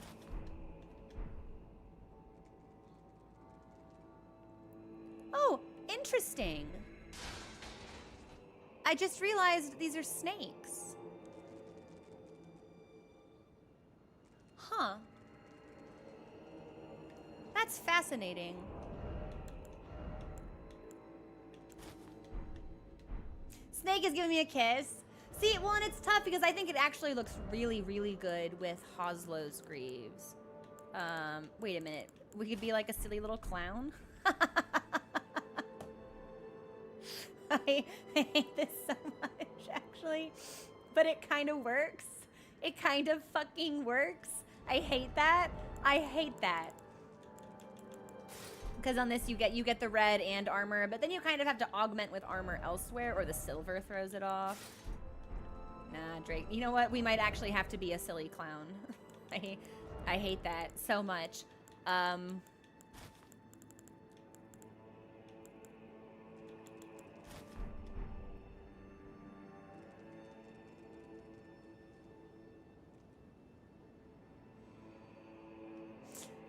Oh, interesting. I just realized these are snakes. Huh. That's fascinating. Snake is giving me a kiss. See, well, and it's tough because I think it actually looks really, really good with Hoslow's greaves. Wait a minute. We could be like a silly little clown. I hate this so much, actually. But it kind of works. It kind of fucking works. I hate that. I hate that. Because on this you get the red and armor, but then you kind of have to augment with armor elsewhere, or the silver throws it off. Nah, Drake. You know what? We might actually have to be a silly clown. I hate that so much.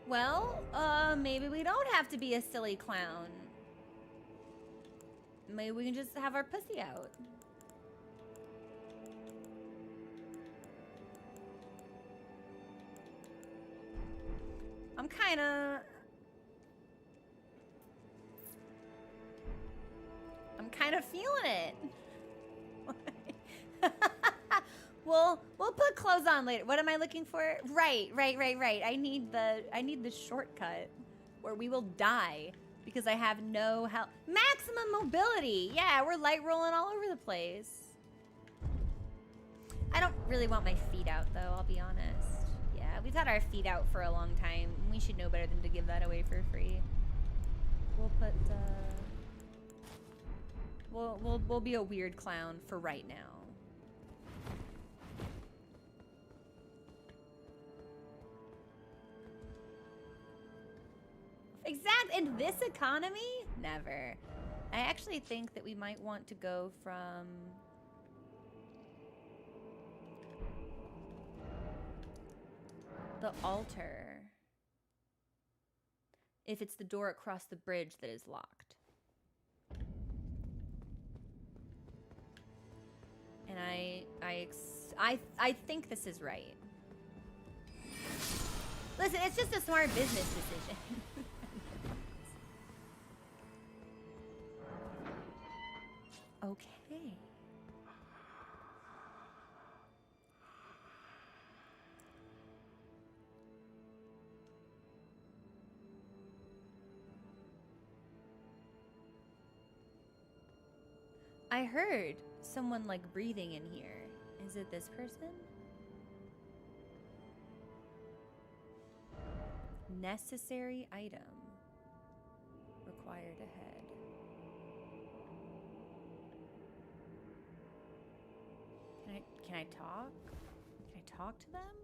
Well, maybe we don't have to be a silly clown. Maybe we can just have our pussy out. I'm kind of feeling it. We'll put clothes on later. What am I looking for? Right. I need the shortcut where we will die because I have no health. Maximum mobility. Yeah, we're light rolling all over the place. I don't really want my feet out though, I'll be honest. Yeah, we've had our feet out for a long time. We should know better than to give that away for free. We'll put we'll be a weird clown for right now. Exact. In this economy? Never. I actually think that we might want to go from the altar if it's the door across the bridge that is locked. And I think this is right. Listen, it's just a smart business decision. Okay. I heard someone like breathing in here. Is it this person? Necessary item. Required ahead. Can I talk? Can I talk to them?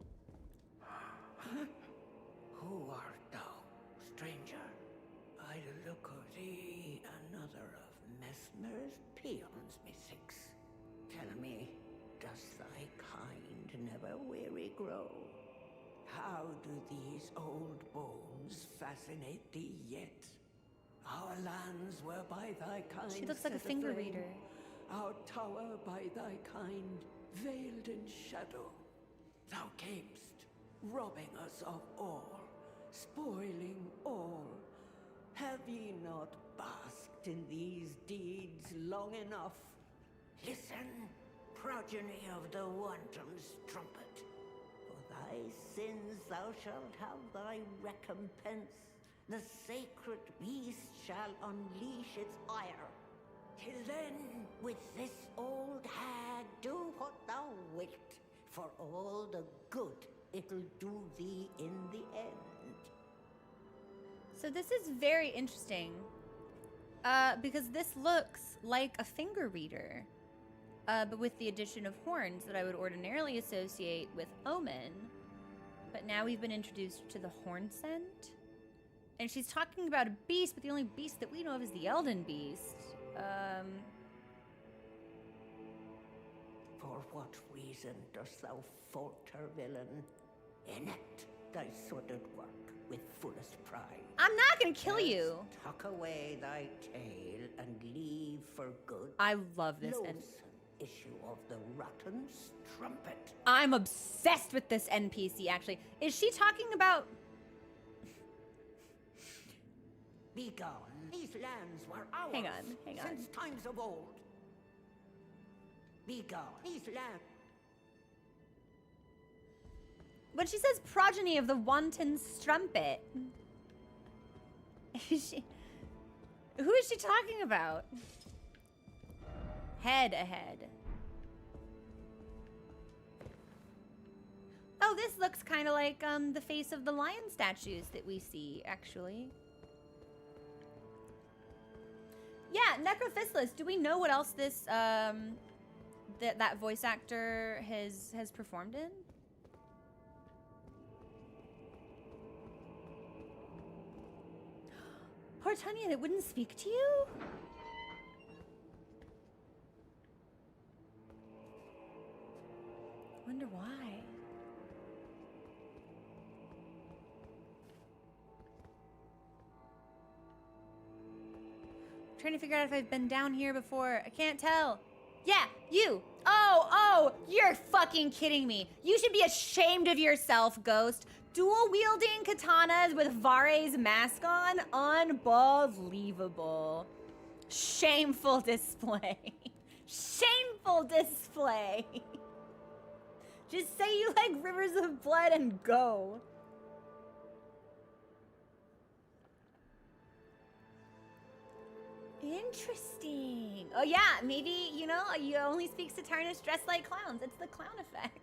Who art thou, stranger? Look at thee, another of Mesmer's peons, methinks. Tell me, does thy kind never weary grow? How do these old bones fascinate thee yet? Our lands were by thy kind She looks like a set finger aflame, reader. our tower by thy kind veiled in shadow. Thou camest, robbing us of all, spoiling all. Have ye not basked in these deeds long enough? Listen, progeny of the wanton's trumpet. For thy sins thou shalt have thy recompense. The sacred beast shall unleash its ire. Till then, with this old hag, do what thou wilt, for all the good it'll do thee in the end. So this is very interesting. Because this looks like a finger reader. But with the addition of horns that I would ordinarily associate with Omen. But now we've been introduced to the horn scent. And she's talking about a beast, but the only beast that we know of is the Elden Beast. For what reason dost thou falter, villain? Enact thy sordid work with fullest pride. I'm not gonna kill Else you. Tuck away thy tail and leave for good. I love this. Loathsome issue of the rotten trumpet. I'm obsessed with this NPC, actually. Is she talking about... Be gone. These lands were ours. Hang on. Since times of old. Be gone. These lands. When she says progeny of the wanton strumpet, who is she talking about? Head ahead. Oh, this looks kind of like the face of the lion statues that we see, actually. Yeah, Necrophysalis. Do we know what else this that voice actor has performed in? Hortonia, that wouldn't speak to you? Wonder why. I'm trying to figure out if I've been down here before. I can't tell. Yeah, you. Oh, you're fucking kidding me. You should be ashamed of yourself, Ghost. Dual wielding katanas with Vare's mask on? Unbelievable. Shameful display. Shameful display. Just say you like rivers of blood and go. Interesting. Oh yeah, maybe, you know, you only speak to Tarnished dressed like clowns. It's the clown effect.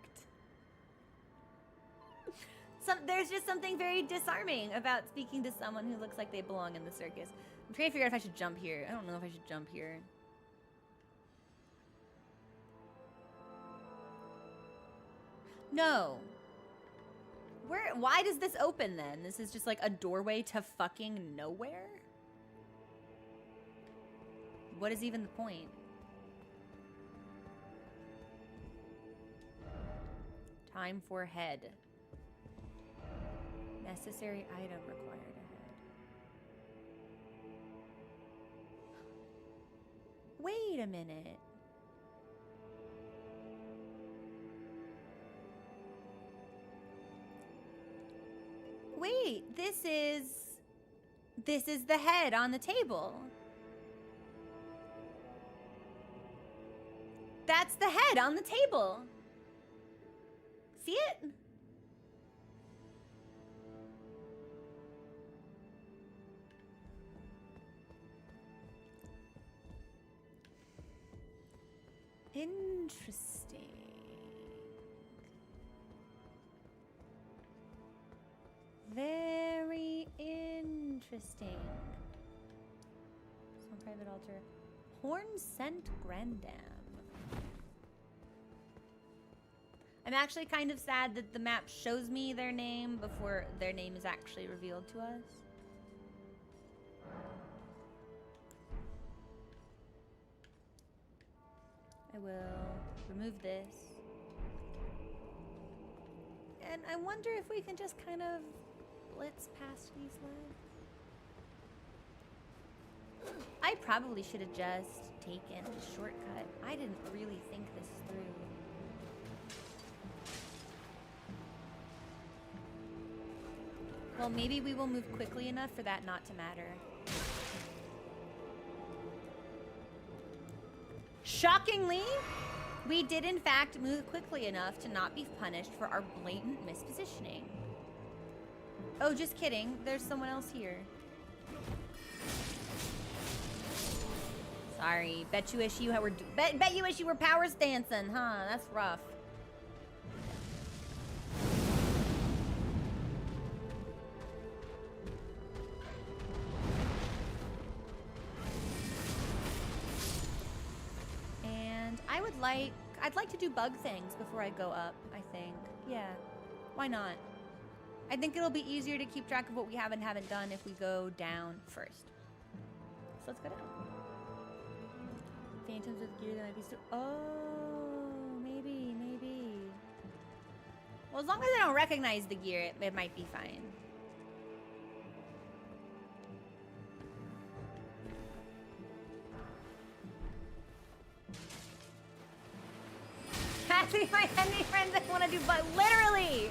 There's just something very disarming about speaking to someone who looks like they belong in the circus. I'm trying to figure out if I should jump here. I don't know if I should jump here. No. Why does this open then? This is just like a doorway to fucking nowhere? What is even the point? Time for head. Necessary item required ahead. Wait a minute. Wait, this is the head on the table. That's the head on the table. See it? Interesting. Very interesting. Some private altar. Horn Scent Grandam. I'm actually kind of sad that the map shows me their name before their name is actually revealed to us. I will remove this. And I wonder if we can just kind of blitz past these legs. I probably should have just taken a shortcut. I didn't really think this through. Well, maybe we will move quickly enough for that not to matter. Shockingly, we did in fact move quickly enough to not be punished for our blatant mispositioning. Oh, just kidding. There's someone else here. Sorry. Bet you wish you were bet you wish you were power stancing, huh? That's rough. And I'd like to do bug things before I go up, I think. Yeah. Why not? I think it'll be easier to keep track of what we have and haven't done if we go down first. So let's go down. Phantoms with gear that might be so. Oh, maybe. Well, as long as I don't recognize the gear, it might be fine. Passing my enemy friends that want to do, but literally.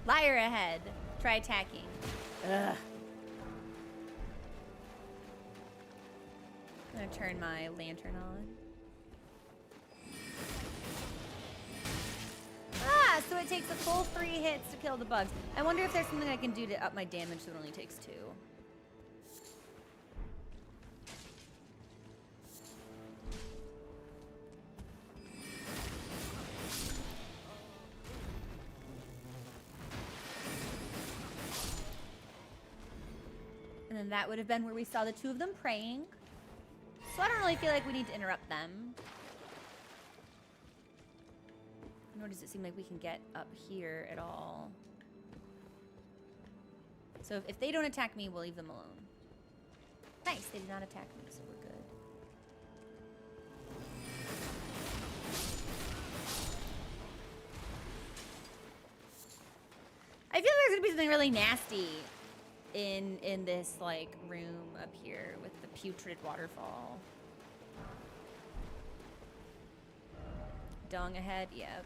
Liar ahead. Try attacking. Ugh. I'm gonna turn my lantern on. Ah, so it takes a full 3 hits to kill the bugs. I wonder if there's something I can do to up my damage so it only takes 2. And then that would have been where we saw the 2 of them praying. So I don't really feel like we need to interrupt them. Nor does it seem like we can get up here at all. So if they don't attack me, we'll leave them alone. Nice, they did not attack me, so we're good. I feel like there's gonna be something really nasty in this like room up here with the putrid waterfall. Dung ahead, yep.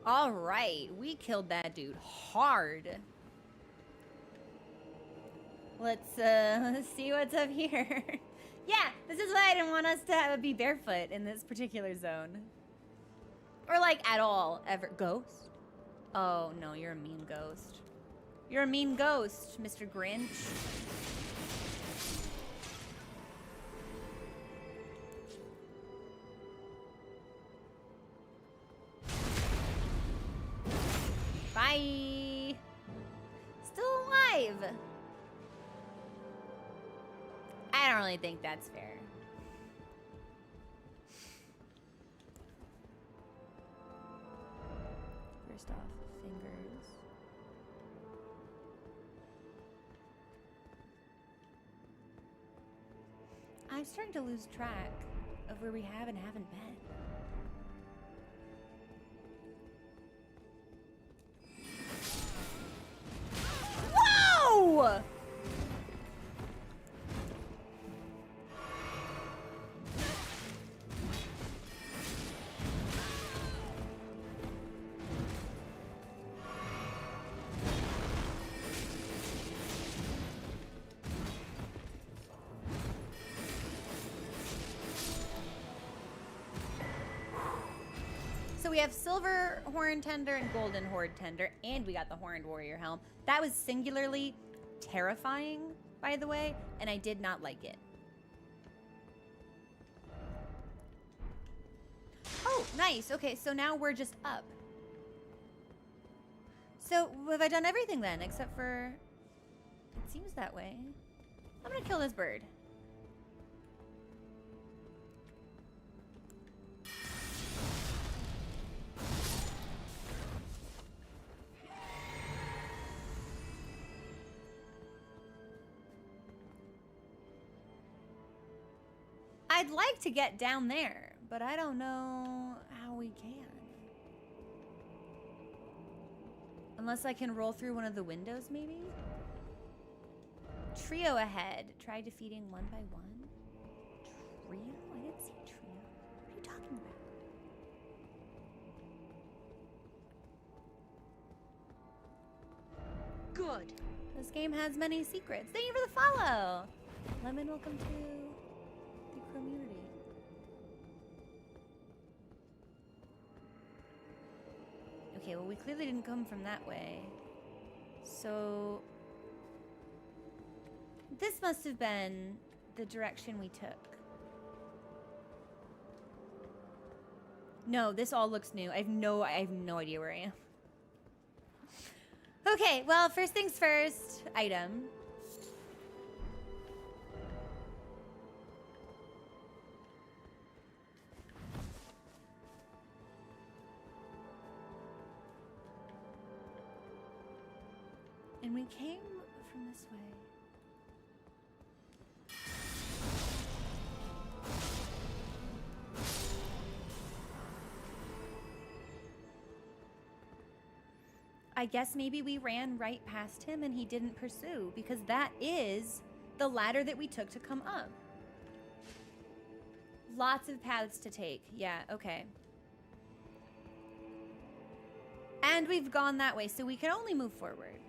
All right, we killed that dude hard. Let's see what's up here. Yeah, this is why I didn't want us to be barefoot in this particular zone. Or like at all, ever. Ghost? Oh no, you're a mean ghost. You're a mean ghost, Mr. Grinch. Bye. Still alive. I don't really think that's fair. First off, fingers. I'm starting to lose track of where we have and haven't been. Whoa! So we have silver horn tender and golden horn tender, and we got the horned warrior helm. That was singularly terrifying, by the way, and I did not like it. Oh, nice. Okay, so now we're just up. So have I done everything then, except for... It seems that way. I'm gonna kill this bird. I'd like to get down there, but I don't know how we can. Unless I can roll through one of the windows, maybe? Trio ahead. Try defeating one by one. Trio? I didn't see a trio. What are you talking about? Good. This game has many secrets. Thank you for the follow. Lemon, welcome to the community. Okay, well, we clearly didn't come from that way. So this must have been the direction we took. No, this all looks new. I have no idea where I am. Okay, well, first things first, item. And we came from this way. I guess maybe we ran right past him and he didn't pursue, because that is the ladder that we took to come up. Lots of paths to take. Yeah, okay. And we've gone that way, so we can only move forward.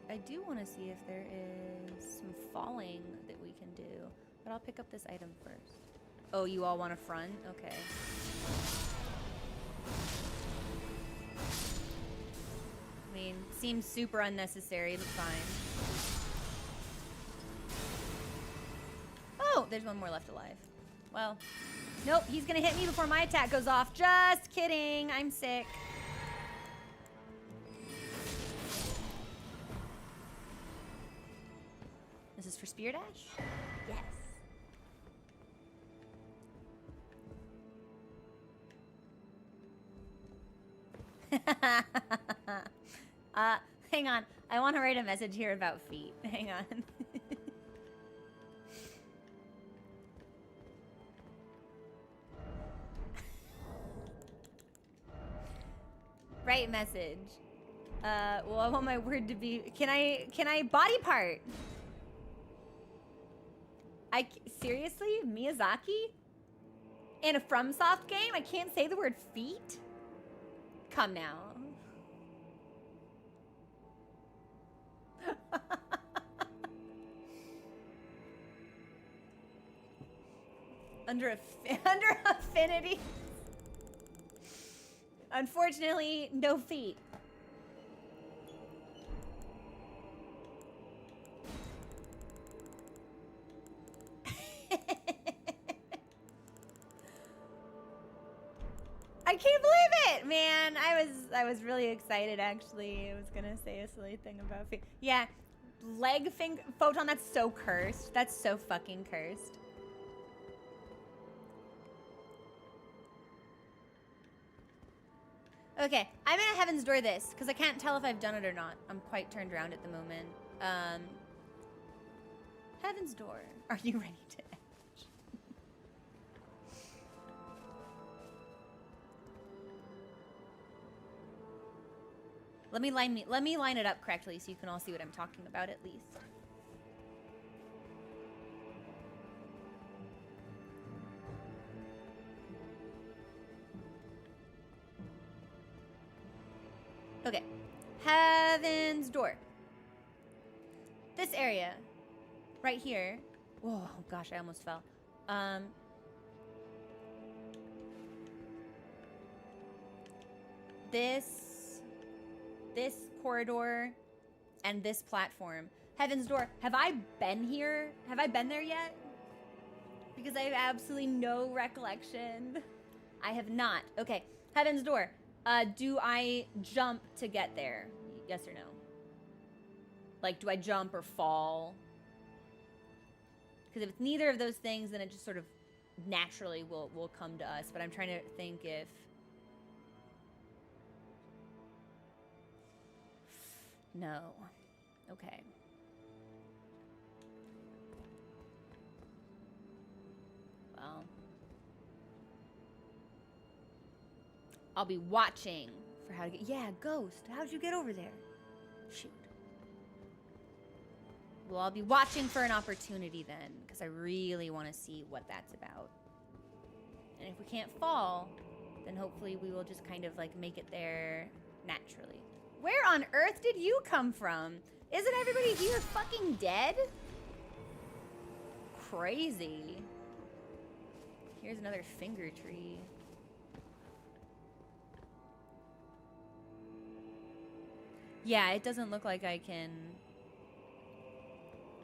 I do want to see if there is some falling that we can do, but I'll pick up this item first. Oh, you all want a front? Okay. I mean, seems super unnecessary, but fine. Oh, there's one more left alive. Well, nope, he's gonna hit me before my attack goes off. Just kidding, I'm sick. This is for Spear Dash? Yes. Hang on. I want to write a message here about feet. Hang on. Right message. Well, I want my word to be. Can I body part? Seriously, Miyazaki? In a FromSoft game, I can't say the word feet? Come now. under affinity. Unfortunately, no feet. I can't believe it, man. I was really excited, actually. I was gonna say a silly thing about feet. Yeah, leg finger photon. That's so cursed. That's so fucking cursed. Okay, I'm gonna Heaven's Door this because I can't tell if I've done it or not. I'm quite turned around at the moment. Heaven's Door. Are you ready to edge? Let me line it up correctly so you can all see what I'm talking about at least. Okay. Heaven's Door. This area. Right here. Oh gosh, I almost fell. This corridor and this platform. Heaven's Door. Have I been here? Have I been there yet? Because I have absolutely no recollection. I have not. Okay. Heaven's Door. Do I jump to get there? Yes or no? Like, do I jump or fall? Because if it's neither of those things, then it just sort of naturally will come to us. But I'm trying to think if... No. Okay. Well... I'll be watching for how to get... Yeah, Ghost. How'd you get over there? Shoot. Well, I'll be watching for an opportunity then, because I really want to see what that's about. And if we can't fall, then hopefully we will just kind of, like, make it there naturally. Where on earth did you come from? Isn't everybody here fucking dead? Crazy. Here's another finger tree. Yeah, it doesn't look like I can...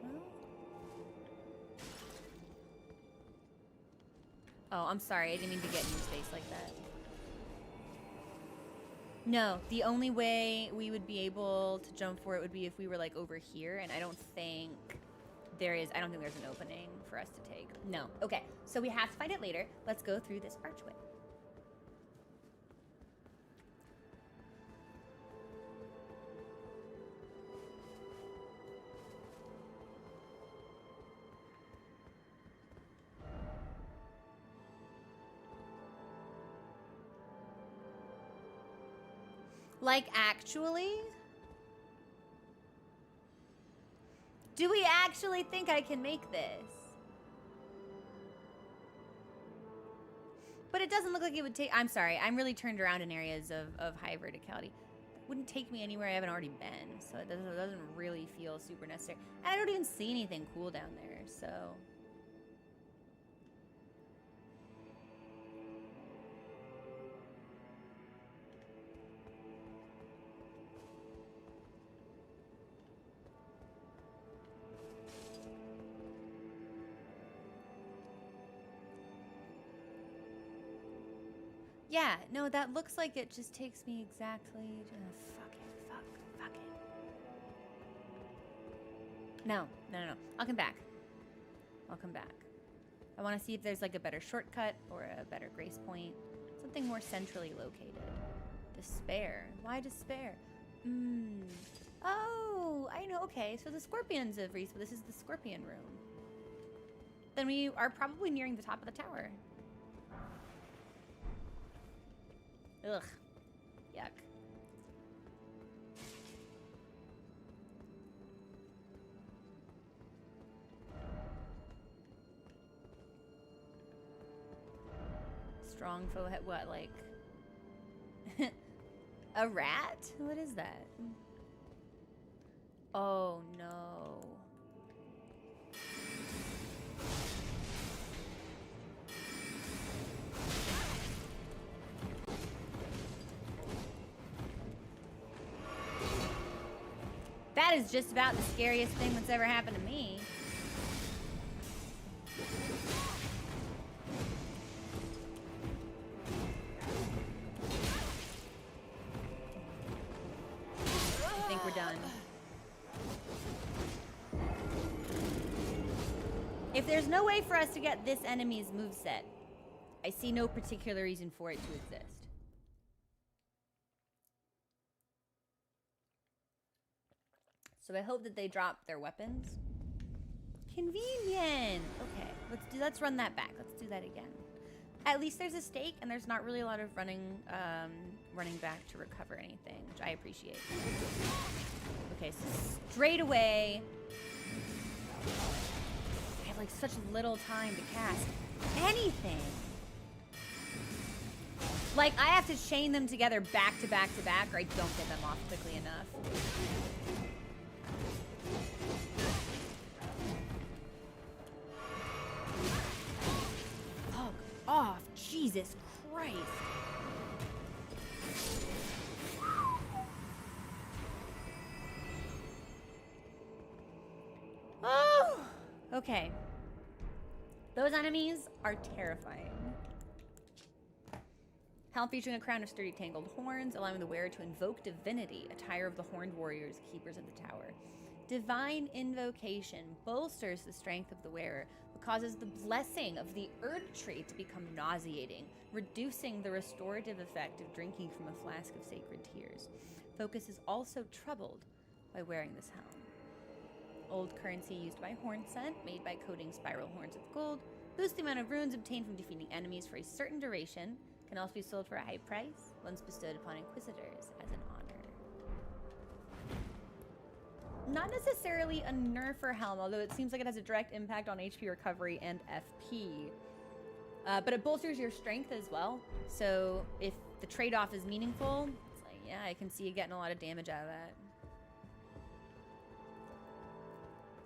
Well... Oh, I'm sorry. I didn't mean to get in your space like that. No, the only way we would be able to jump for it would be if we were, like, over here, and I don't think there's an opening for us to take. No. Okay, so we have to find it later. Let's go through this archway. Like, actually? Do we actually think I can make this? But it doesn't look like it would take... I'm sorry. I'm really turned around in areas of high verticality. It wouldn't take me anywhere I haven't already been. So it doesn't really feel super necessary. And I don't even see anything cool down there, so... Yeah, no, that looks like it just takes me exactly... fuck it. No. I'll come back. I want to see if there's like a better shortcut or a better grace point. Something more centrally located. Despair. Why despair? Oh, I know. Okay, so the scorpions have respawned. This is the scorpion room. Then we are probably nearing the top of the tower. Ugh. Yuck. Strong foe head. What, like... a rat? What is that? Oh, no. That is just about the scariest thing that's ever happened to me. I think we're done. If there's no way for us to get this enemy's moveset, I see no particular reason for it to exist. So I hope that they drop their weapons. Convenient. Okay, let's run that back. Let's do that again. At least there's a stake, and there's not really a lot of running back to recover anything, which I appreciate. Okay, so straight away. I have like such little time to cast anything. Like I have to chain them together back to back to back, or I don't get them off quickly enough. Fuck off, Jesus Christ. Oh, okay. Those enemies are terrifying. Helm featuring a crown of sturdy tangled horns, allowing the wearer to invoke divinity, attire of the horned warriors, keepers of the tower. Divine invocation bolsters the strength of the wearer, but causes the blessing of the Erdtree to become nauseating, reducing the restorative effect of drinking from a flask of sacred tears. Focus is also troubled by wearing this helm. Old currency used by horn scent, made by coating spiral horns with gold, boosts the amount of runes obtained from defeating enemies for a certain duration, can also be sold for a high price, once bestowed upon inquisitors as an honor. Not necessarily a nerfer helm, although it seems like it has a direct impact on HP recovery and FP. But it bolsters your strength as well, so if the trade-off is meaningful, it's like, yeah, I can see you getting a lot of damage out of that.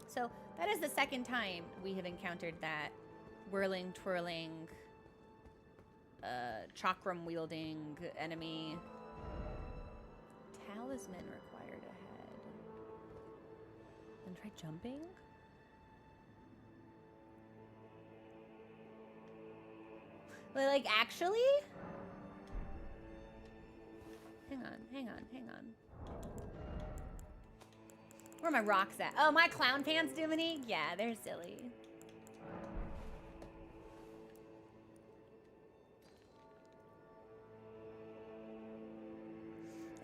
So that is the second time we have encountered that whirling, twirling, chakram-wielding enemy. Talisman required ahead. And try jumping? Like, actually? Hang on. Where are my rocks at? Oh, my clown pants, Diminy? Yeah, they're silly.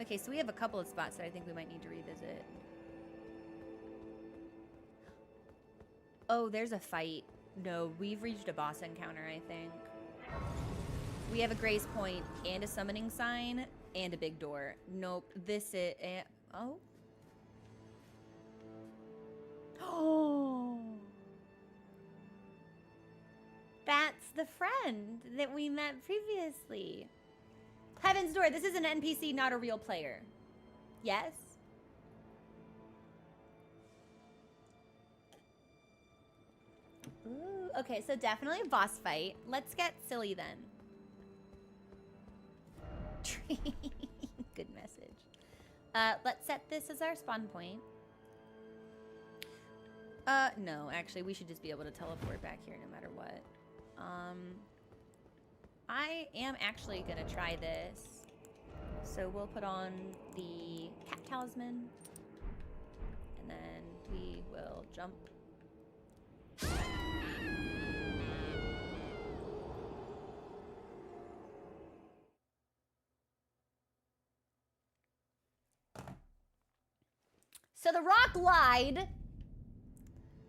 Okay, so we have a couple of spots that I think we might need to revisit. Oh, there's a fight. No, we've reached a boss encounter, I think. We have a grace point and a summoning sign and a big door. Nope, this is... oh? Oh! That's the friend that we met previously. Heaven's Door, this is an NPC, not a real player. Yes? Ooh, okay, so definitely a boss fight. Let's get silly then. Good message. Let's set this as our spawn point. No, actually, we should just be able to teleport back here no matter what. I am actually gonna try this. So we'll put on the cat talisman. And then we will jump. So the rock lied.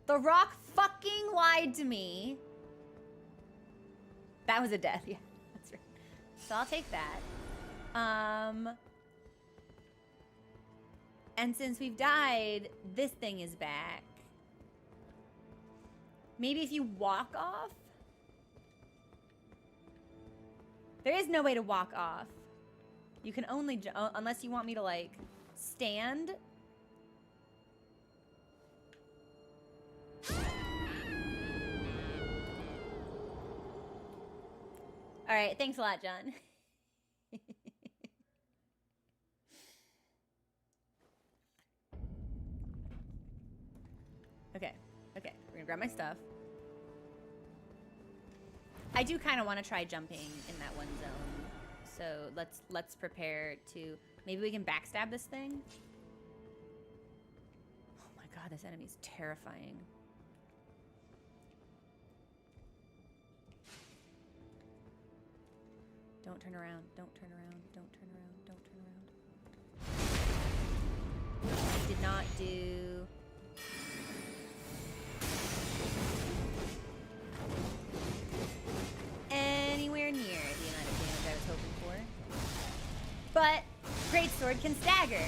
The rock fucking lied to me. That was a death, yeah, that's right. So I'll take that. And since we've died, this thing is back. Maybe if you walk off? There is no way to walk off. You can only, unless you want me to like, stand. All right, thanks a lot, John. Okay, we're gonna grab my stuff. I do kind of want to try jumping in that one zone, so let's prepare to. Maybe we can backstab this thing. Oh my god, this enemy's terrifying. Don't turn around, don't turn around, don't turn around, don't turn around. I did not do... anywhere near the amount of damage I was hoping for. But Greatsword can stagger.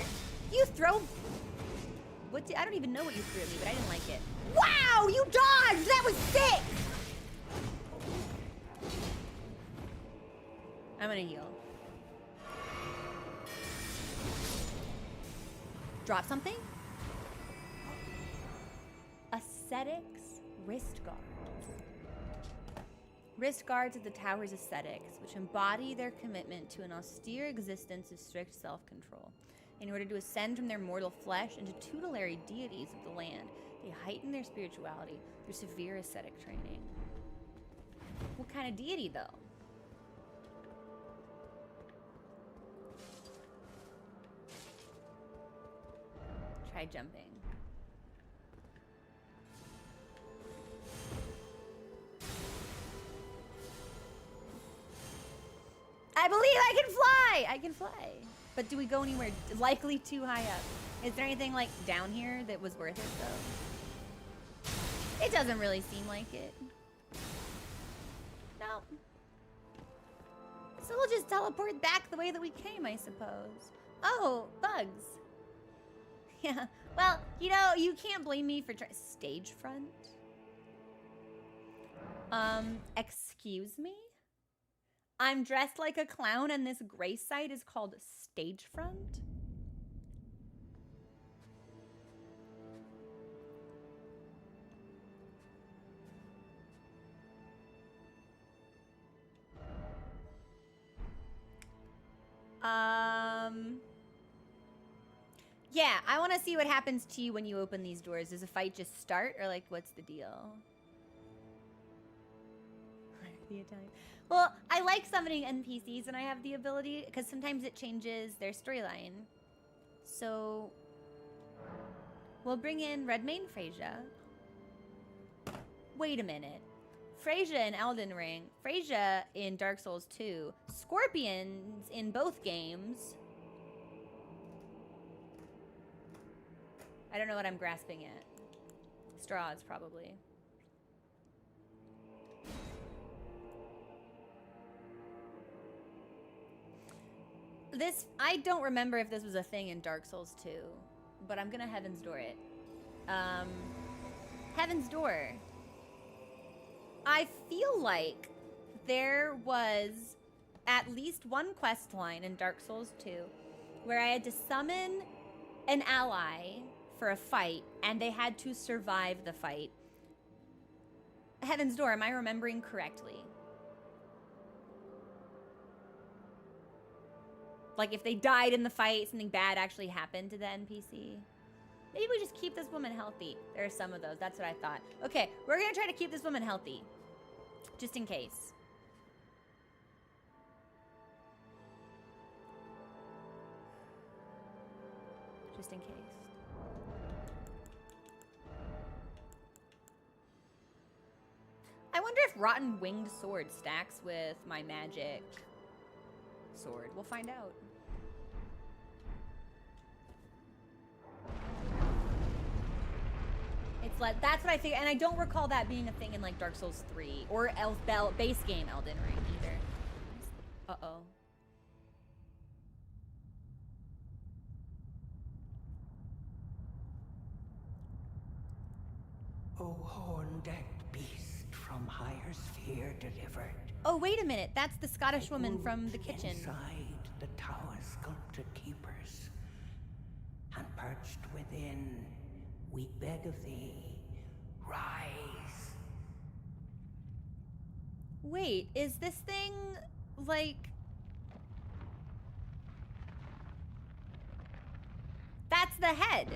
You throw... I don't even know what you threw at me, but I didn't like it. Wow, you dodged! That was sick! I'm gonna heal. Drop something? Ascetics wrist guards. Wrist guards of the tower's ascetics, which embody their commitment to an austere existence of strict self-control. In order to ascend from their mortal flesh into tutelary deities of the land, they heighten their spirituality through severe ascetic training. What kind of deity, though? try jumping. I believe I can fly! I can fly. But do we go anywhere likely too high up? Is there anything like down here that was worth it though? It doesn't really seem like it. No. So we'll just teleport back the way that we came, I suppose. Oh, bugs. Yeah. Well, you know, you can't blame me for stage front. Excuse me? I'm dressed like a clown and this gray site is called stage front? Yeah, I want to see what happens to you when you open these doors. Does a fight just start, or like, what's the deal? Well, I like summoning NPCs when I have the ability, because sometimes it changes their storyline. So, we'll bring in Redmane Freyja. Wait a minute. Freyja in Elden Ring, Freyja in Dark Souls 2, Scorpions in both games. I don't know what I'm grasping at. Straws, probably. This, I don't remember if this was a thing in Dark Souls 2, but I'm gonna Heaven's Door it. Heaven's Door. I feel like there was at least one quest line in Dark Souls 2 where I had to summon an ally for a fight, and they had to survive the fight. Heaven's Door, am I remembering correctly? Like, if they died in the fight, something bad actually happened to the NPC? Maybe we just keep this woman healthy. There are some of those. That's what I thought. Okay, we're gonna try to keep this woman healthy. Just in case. Just in case. I wonder if Rotten Winged Sword stacks with my magic sword. We'll find out. It's like, that's what I think, and I don't recall that being a thing in like Dark Souls 3 or base game Elden Ring either. Uh-oh. O horn-decked beast from higher sphere delivered. Oh, wait a minute. That's the Scottish woman from the kitchen. Inside the tower sculpted keepers, and perched within, we beg of thee, rise. Wait, is this thing like... That's the head.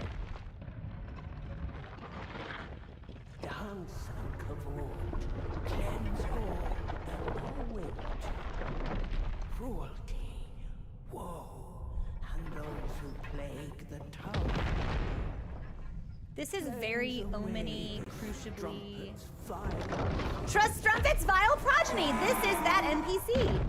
Dance and kavod, cleanse all and await. Cruelty, woe, and those who plague the tower. This is very omany, cruciably... Strumpets vile. Trust Strumpet's vile progeny! This is that NPC!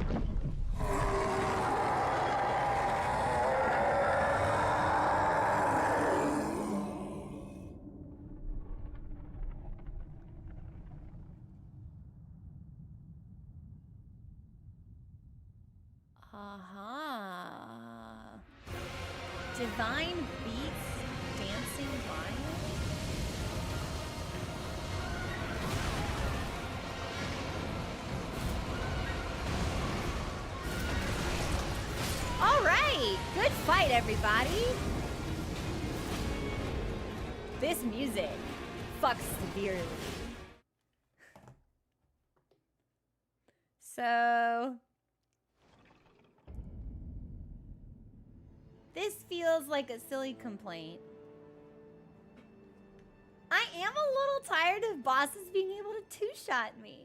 Divine beats dancing lion? All right, good fight, everybody. This music fucks severely. So... This feels like a silly complaint. I am a little tired of bosses being able to two-shot me.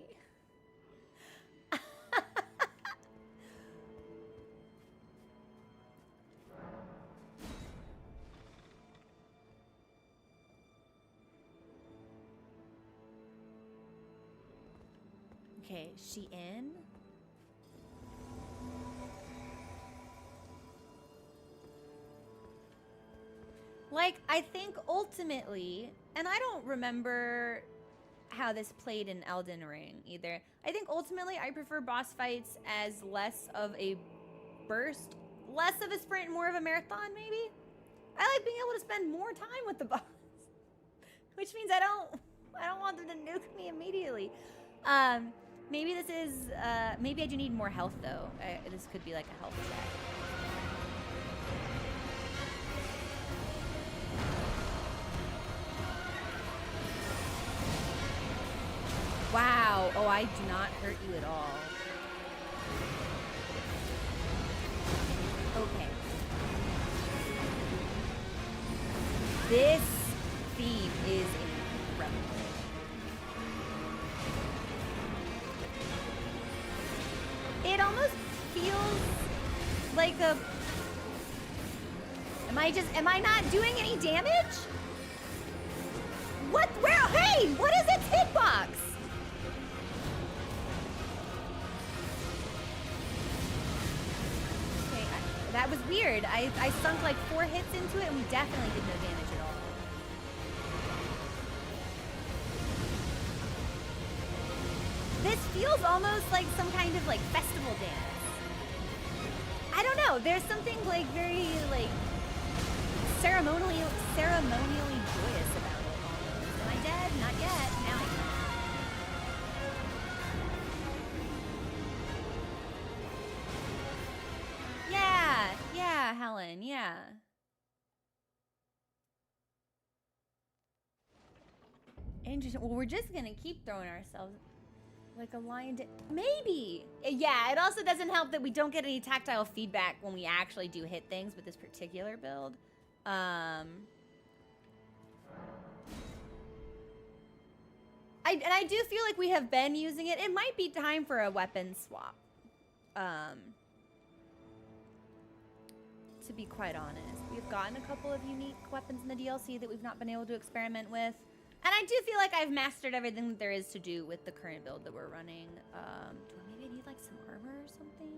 Okay, is she in? Like, I think ultimately, and I don't remember how this played in Elden Ring either. I think ultimately I prefer boss fights as less of a burst, less of a sprint, more of a marathon maybe? I like being able to spend more time with the boss. Which means I don't want them to nuke me immediately. Maybe this is, maybe I do need more health though. This could be like a health check. Wow. Oh, I do not hurt you at all. Okay. This theme is incredible. It almost feels like a... Am I not doing any damage? What? Where? Hey, what is its hitbox? Okay, that was weird. I sunk like 4 hits into it and we definitely did no damage at all. This feels almost like some kind of like festival dance. I don't know. There's something like very like ceremonially joyous about it. Almost. Am I dead? Not yet. Now I am. Yeah, Helen. Yeah. Interesting. Well, we're just gonna keep throwing ourselves. Like a lion maybe. Yeah, it also doesn't help that we don't get any tactile feedback when we actually do hit things with this particular build. I do feel like we have been using it. It might be time for a weapon swap. To be quite honest. We've gotten a couple of unique weapons in the DLC that we've not been able to experiment with. And I do feel like I've mastered everything that there is to do with the current build that we're running. Do I maybe need like some armor or something?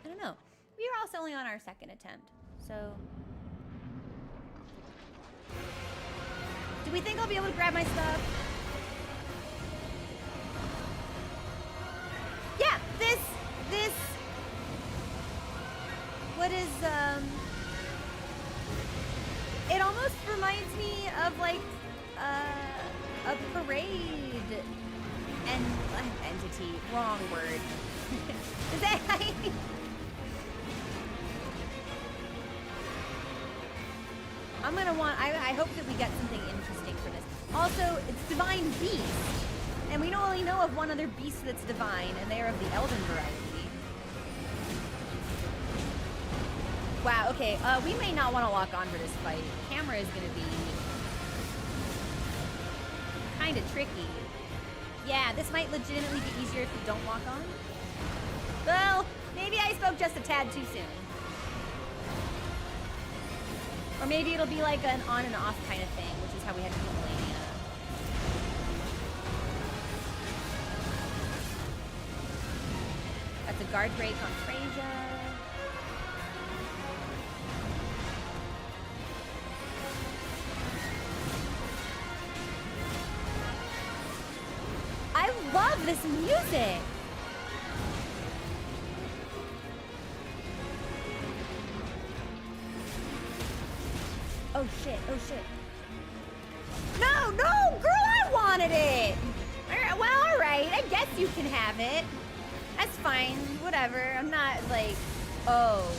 I don't know. We are also only on our 2nd attempt, so. Do we think I'll be able to grab my stuff? Yeah, this, what is, it almost reminds me of like a parade and entity. Wrong word. Is that I'm gonna want. I hope that we get something interesting for this. Also, it's divine beast, and we only know of one other beast that's divine, and they are of the elven variety. Wow, okay, we may not want to lock on for this fight. Camera is going to be kind of tricky. Yeah, this might legitimately be easier if you don't lock on. Well, maybe I spoke just a tad too soon. Or maybe it'll be like an on and off kind of thing, which is how we had to do Melania. That's a guard break on Freyja. I love this music. Oh shit, oh shit. No, no, girl, I wanted it. Well, all right, I guess you can have it. That's fine, whatever. I'm not like, oh.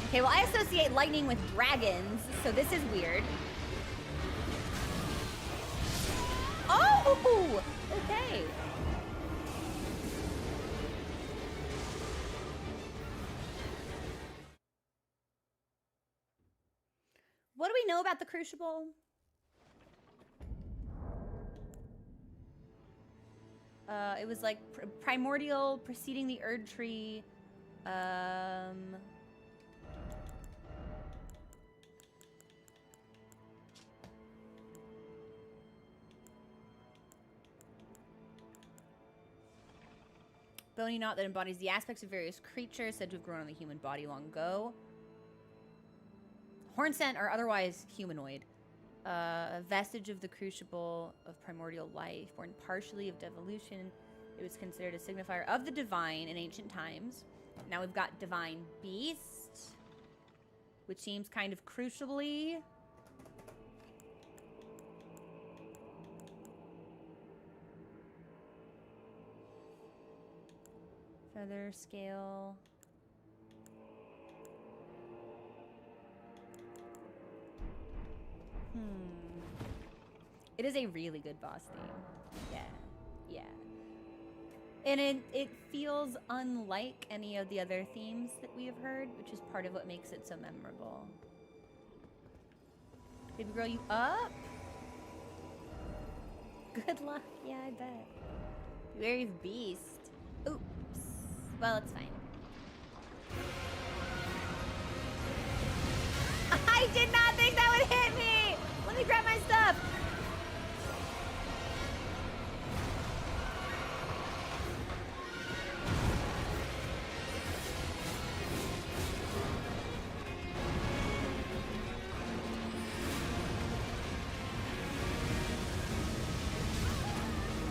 Okay, well, I associate lightning with dragons, so this is weird. Oh, okay. What do we know about the Crucible? It was like primordial, preceding the Erdtree. Bony knot that embodies the aspects of various creatures said to have grown on the human body long ago. Horn scent or otherwise humanoid. A vestige of the crucible of primordial life, born partially of devolution. It was considered a signifier of the divine in ancient times. Now we've got divine beast, which seems kind of crucially. Feather scale. It is a really good boss theme. Yeah. Yeah. And it feels unlike any of the other themes that we have heard, which is part of what makes it so memorable. Baby girl, you up? Good luck. Yeah, I bet. Where's Beast? Oops. Well, it's fine. I did not think that would hit me! Let me grab my stuff!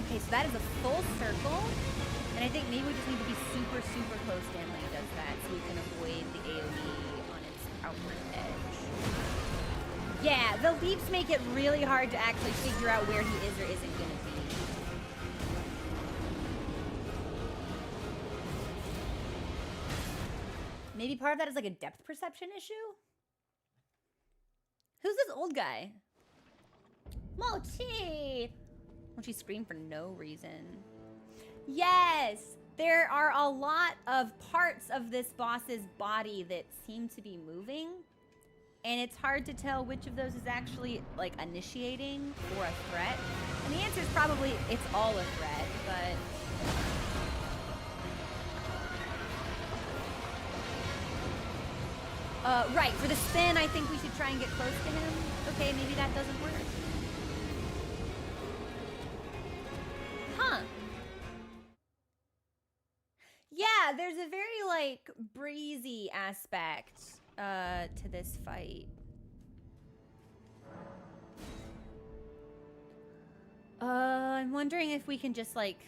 Okay, so that is a full circle. And I think maybe we just need to be super, super close to him when he does that so we can avoid the AoE on its outward edge. Yeah, the leaps make it really hard to actually figure out where he is or isn't going to be. Maybe part of that is like a depth perception issue? Who's this old guy? Mochi! Mochi screamed for no reason. Yes! There are a lot of parts of this boss's body that seem to be moving. And it's hard to tell which of those is actually, like, initiating or a threat. And the answer is probably it's all a threat, but... right, for the spin, I think we should try and get close to him. Okay, maybe that doesn't work. Huh. Yeah, there's a very, like, breezy aspect to this fight. I'm wondering if we can just, like,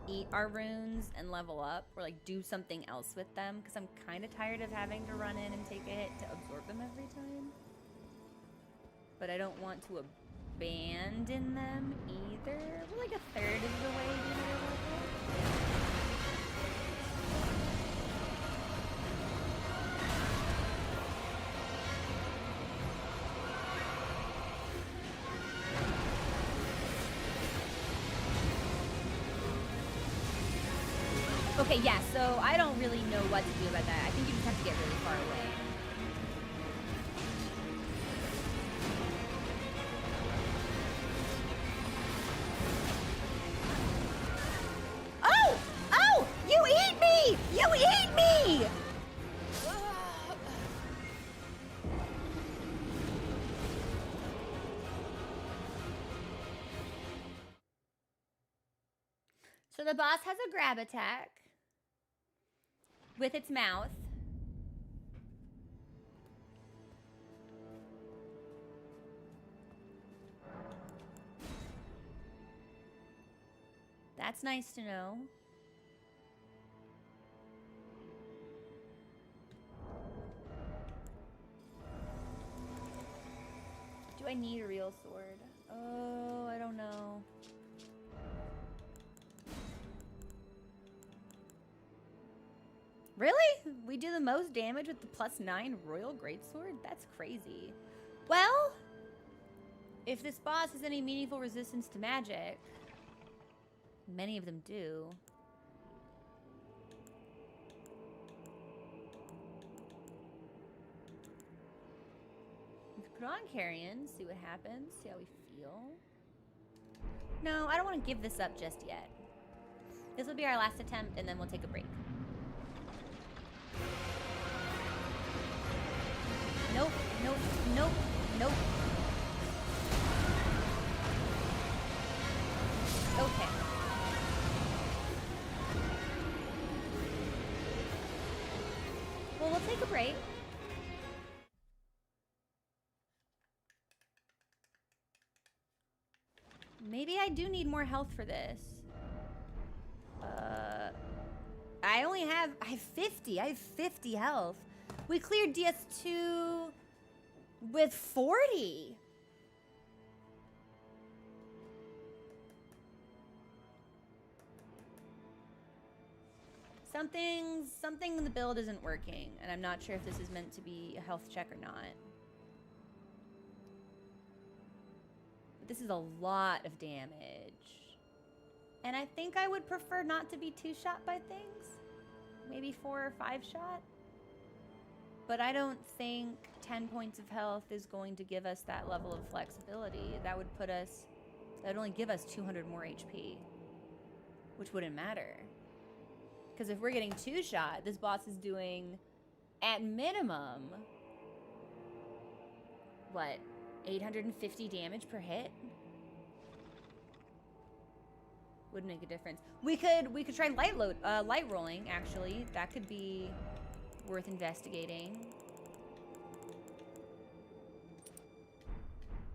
eat our runes and level up or, like, do something else with them, because I'm kind of tired of having to run in and take a hit to absorb them every time. But I don't want to abandon them either. We're like a third of the way to another level. Okay, yeah, so I don't really know what to do about that. I think you just have to get really far away. Oh! Oh! You eat me! You eat me! So the boss has a grab attack with its mouth. That's nice to know. Do I need a real sword? Oh, I don't know. Really? We do the most damage with the +9 Royal Greatsword? That's crazy. Well, if this boss has any meaningful resistance to magic, many of them do. We could put on Carrion, see what happens, see how we feel. No, I don't want to give this up just yet. This will be our last attempt, and then we'll take a break. Nope, nope, nope, nope. Okay. right. Maybe I do need more health for this. I have 50. I have 50 health. We cleared DS2 with 40. Something in the build isn't working, and I'm not sure if this is meant to be a health check or not. But this is a lot of damage. And I think I would prefer not to be 2-shot by things. Maybe 4 or 5-shot. But I don't think 10 points of health is going to give us that level of flexibility. That would only give us 200 more HP, which wouldn't matter. Because if we're getting 2-shot, this boss is doing, at minimum, what, 850 damage per hit? Would make a difference. We could try light rolling, actually. That could be worth investigating.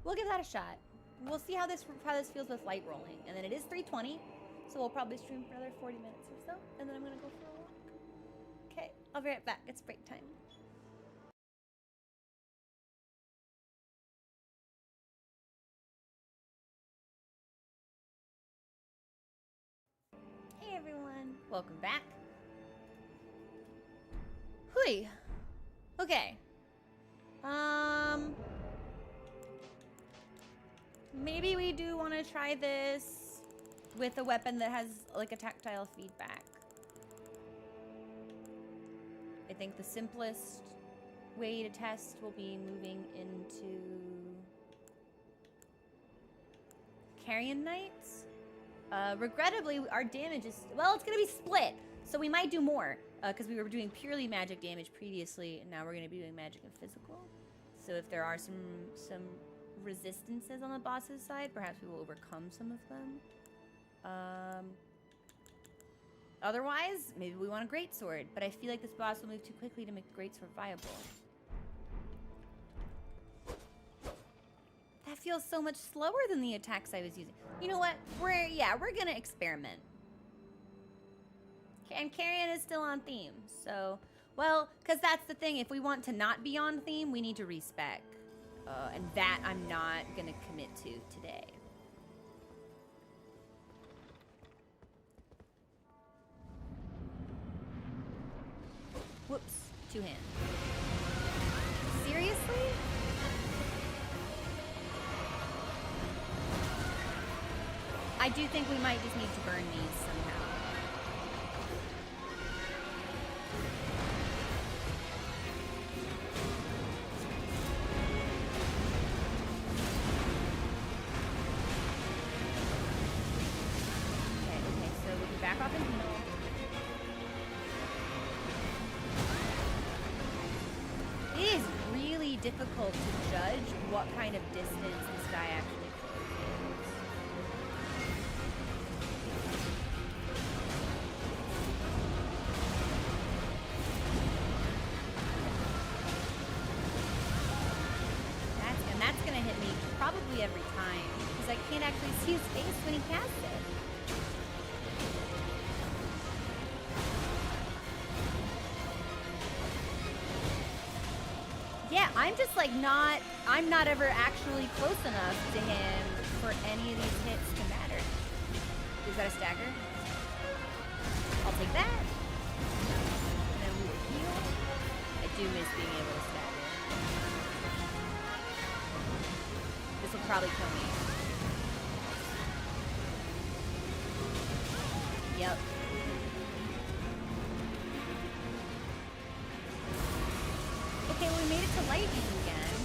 We'll give that a shot. We'll see how this feels with light rolling. And then it is 3:20, so we'll probably stream for another 40 minutes or so, and then I'm gonna go for a walk. Okay, I'll be right back. It's break time. Hey everyone, welcome back. Hui. Okay. Maybe we do want to try this with a weapon that has like a tactile feedback. I think the simplest way to test will be moving into Carrion Knights. Regrettably, our damage is, well, it's gonna be split, so we might do more, because we were doing purely magic damage previously, and now we're gonna be doing magic and physical. So if there are some resistances on the boss's side, perhaps we will overcome some of them. Otherwise, maybe we want a greatsword, but I feel like this boss will move too quickly to make the greatsword viable. That feels so much slower than the attacks I was using. You know what? We're gonna experiment. And Carrion is still on theme, so, well, because that's the thing. If we want to not be on theme, we need to respec. And that I'm not gonna commit to today. Whoops, 2-hand. Seriously? I do think we might just need to burn these somehow. Okay, so we can back off and heal. It is really difficult to judge what kind of distance this guy actually closes. That's gonna hit me probably every time, because I can't actually see his face when he casts it. Yeah, I'm just like I'm not ever actually close enough to him for any of these hits to matter. Is that a stagger? I'll take that. And then we will heal. I do miss being able to stagger. This will probably kill me. Yep. Okay, well, we made it to lightning again.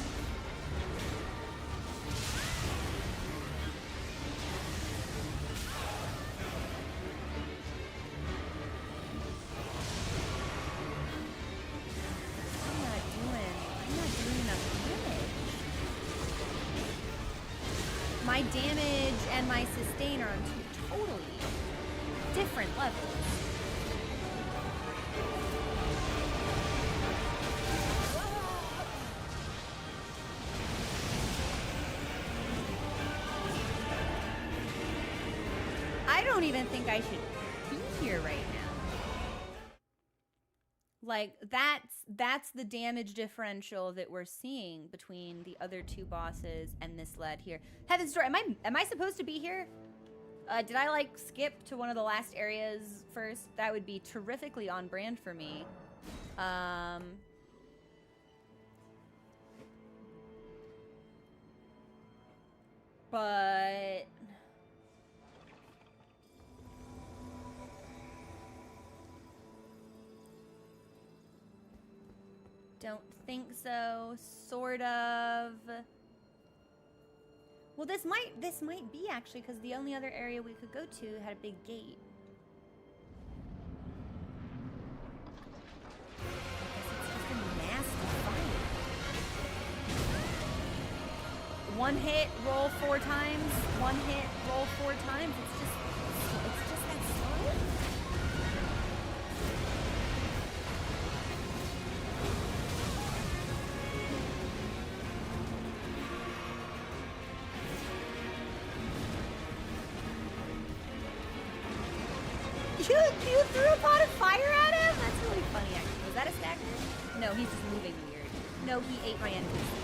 I'm not doing enough damage. My damage and my sustain are on two totally different levels. don't even think I should be here right now. Like, that's the damage differential that we're seeing between the other two bosses and this lad here. Heaven's Door, am I supposed to be here? Did I, like, skip to one of the last areas first? That would be terrifically on brand for me. But... don't think so. Sort of. Well, this might be actually, because the only other area we could go to had a big gate. I guess it's just a nasty fight. One hit, roll 4 times. One hit, roll 4 times. It's just that slow. You threw a pot of fire at him? That's really funny, actually. Was that a stack? No, he's just moving weird. No, he ate my NPC.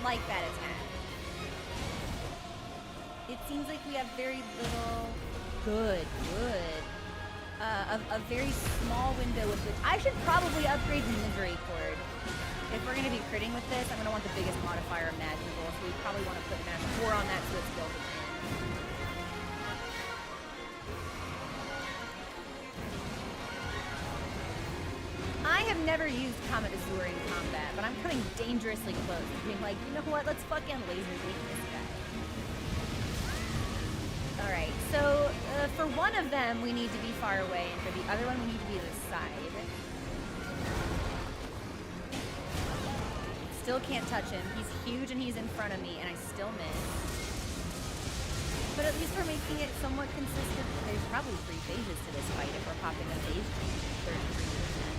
Like that attack. It seems like we have very little a very small window with which I should probably upgrade the misery cord. If we're gonna be critting with this, I'm gonna want the biggest modifier imaginable, so we probably want to put max 4 on that so it's built in. I have never used Comet Azure in combat, but I'm coming dangerously close. Being like, you know what? Let's fucking laser beam this guy. Alright, so for one of them, we need to be far away, and for the other one, we need to be to the side. Still can't touch him. He's huge and he's in front of me, and I still miss. But at least we're making it somewhat consistent. There's probably 3 phases to this fight if we're popping a phase change. 33%.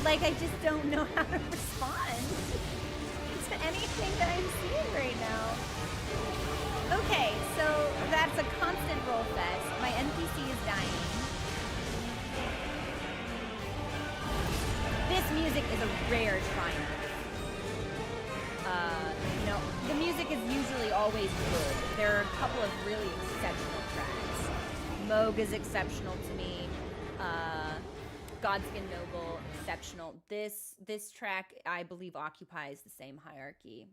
Like, I just don't know how to respond to anything that I'm seeing right now. Okay, so that's a constant roll fest. My NPC is dying. This music is a rare triumph. You know, the music is usually always good. There are a couple of really exceptional tracks. Moog is exceptional to me. Godskin Noble, exceptional. This track, I believe, occupies the same hierarchy.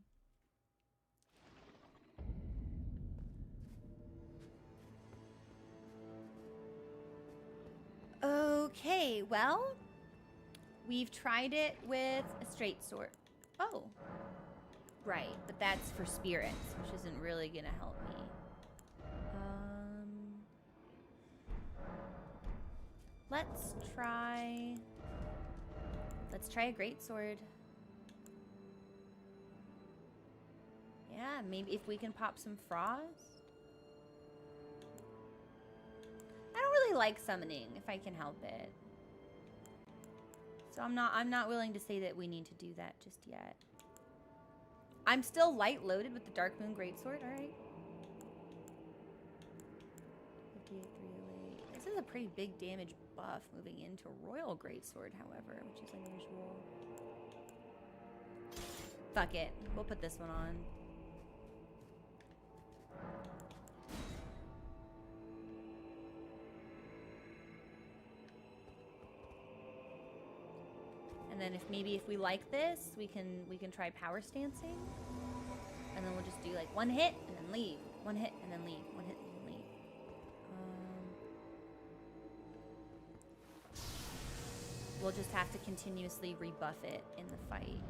Okay, well, we've tried it with a straight sword. Oh, right, but that's for spirits, which isn't really gonna help me. Let's try a greatsword. Yeah, maybe if we can pop some frost. I don't really like summoning if I can help it. So I'm not willing to say that we need to do that just yet. I'm still light loaded with the Dark Moon Greatsword, alright. 58, 308. This is a pretty big damage buff moving into Royal Greatsword, however, which is unusual. Fuck it. We'll put this one on. And then if we like this, we can try power stancing. And then we'll just do like 1 hit and then leave. 1 hit and then leave. 1 hit and then leave. We'll just have to continuously rebuff it in the fight.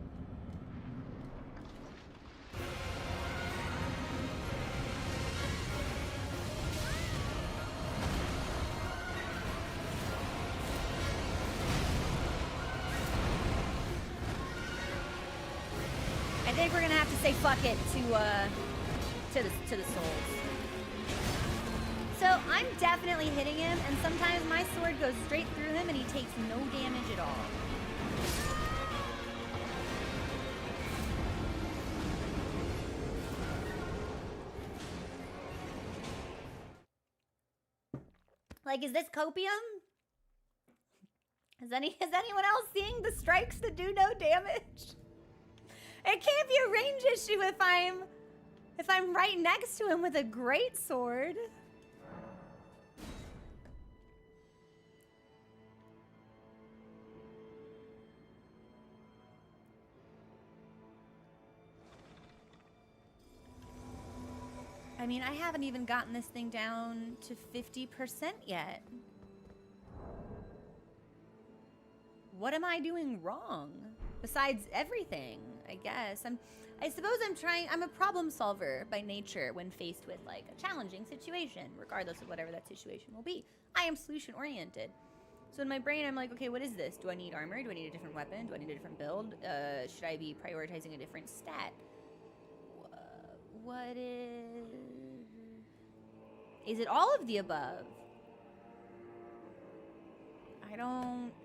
think we're gonna have to say fuck it to the souls. So I'm definitely hitting him, and sometimes my sword goes straight through him and he takes no damage at all. Like, is this copium? Is anyone else seeing the strikes that do no damage? It can't be a range issue if I'm right next to him with a great sword. I mean, I haven't even gotten this thing down to 50% yet. What am I doing wrong? Besides everything, I guess. I suppose I'm a problem solver by nature when faced with like a challenging situation, regardless of whatever that situation will be. I am solution oriented. So in my brain, I'm like, okay, what is this? Do I need armor? Do I need a different weapon? Do I need a different build? Should I be prioritizing a different stat? What is it all of the above?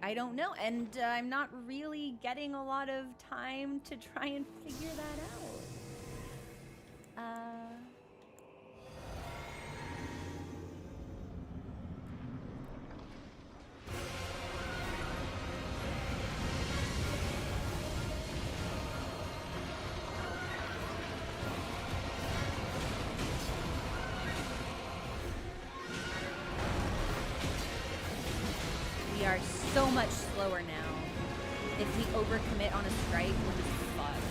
I don't know, and I'm not really getting a lot of time to try and figure that out. We are so much slower now. If we overcommit on a strike, we're just fucked.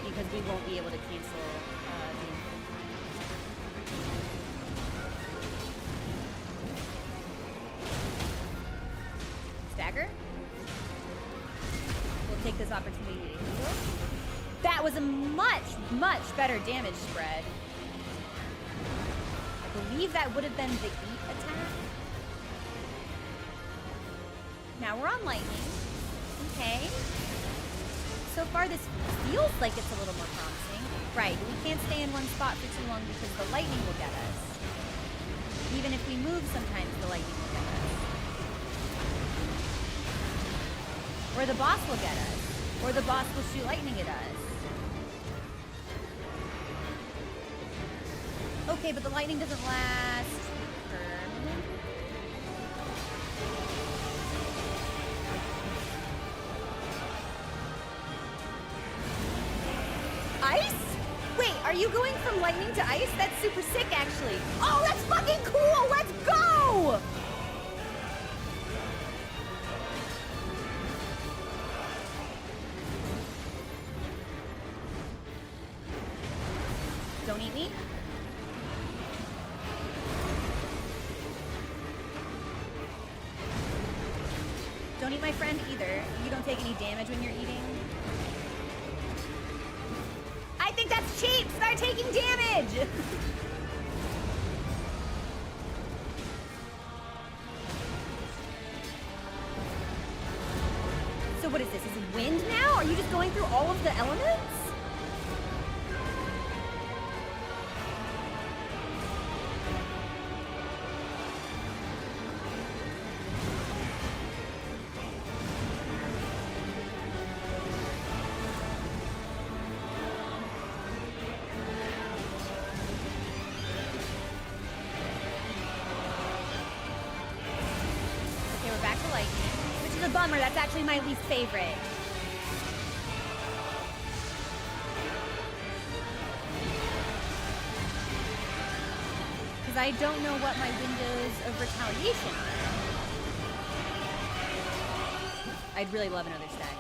Because we won't be able to cancel stagger. We'll take this opportunity to heal. That was a much, much better damage spread. I believe that would have been the eat attack. Now we're on lightning. Okay. So far this feels like it's a little more promising. Right, we can't stay in one spot for too long because the lightning will get us. Even if we move, sometimes the lightning will get us. Or the boss will get us. Or the boss will shoot lightning at us. Okay, but the lightning doesn't last permanently. Ice? Wait, are you going from lightning to ice? That's super sick, actually. Oh, that's fucking cool! Let's go! Don't eat me. Don't eat my friend either. You don't take any damage when you're eating. I think that's cheap! Start taking damage! So what is this? Is it wind now? Are you just going through all of the elements? Bummer, that's actually my least favorite. Because I don't know what my windows of retaliation are. I'd really love another stagger.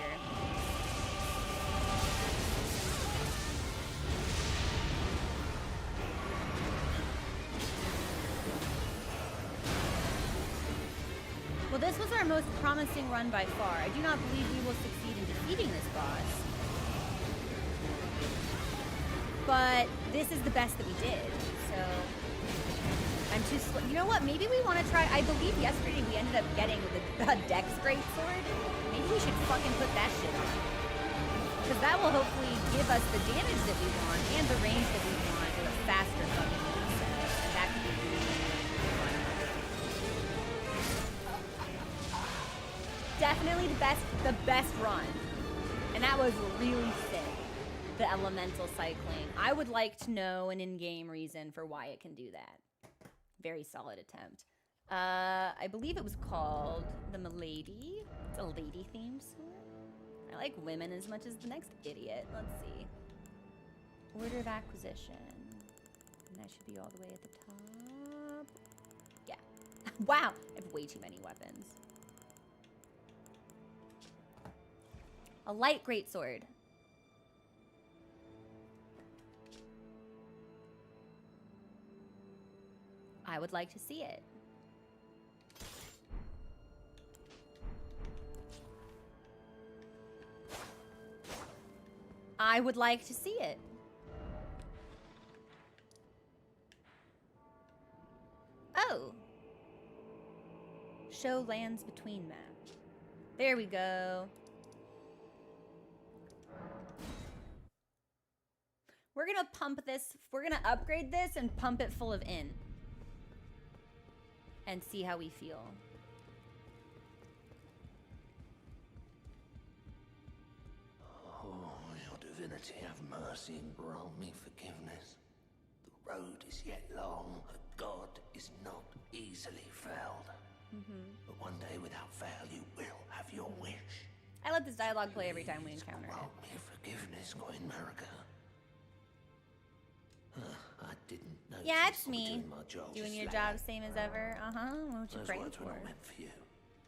Well, this was our most promising run by far. I do not believe we will succeed in defeating this boss. But this is the best that we did, so... I'm too slow. You know what? Maybe we want to try. I believe yesterday we ended up getting the Dex Greatsword. Maybe we should fucking put that shit on. Because that will hopefully give us the damage that we want and the range that we want with a faster fucking movement. And that could be really fun. Definitely the best run. And that was really sick. The elemental cycling. I would like to know an in-game reason for why it can do that. Very solid attempt. I believe it was called the Milady. It's a lady themed sword. I like women as much as the next idiot. Let's see. Order of acquisition. And that should be all the way at the top. Yeah. Wow. I have way too many weapons. A light greatsword. I would like to see it. I would like to see it. Oh. Show lands between map. There we go. We're gonna pump this. We're gonna upgrade this and pump it full of int. And see how we feel. Oh, your divinity, have mercy and grant me forgiveness. The road is yet long, but God is not easily felled. But one day, without fail, you will have your wish. I let this dialogue play every time we encounter it. Grant me forgiveness, Queen Marika. I didn't know. Yeah, it's me. Doing my job, Doing just your let job it. same as ever. Uh-huh. What you Those praying words for? were not meant for you.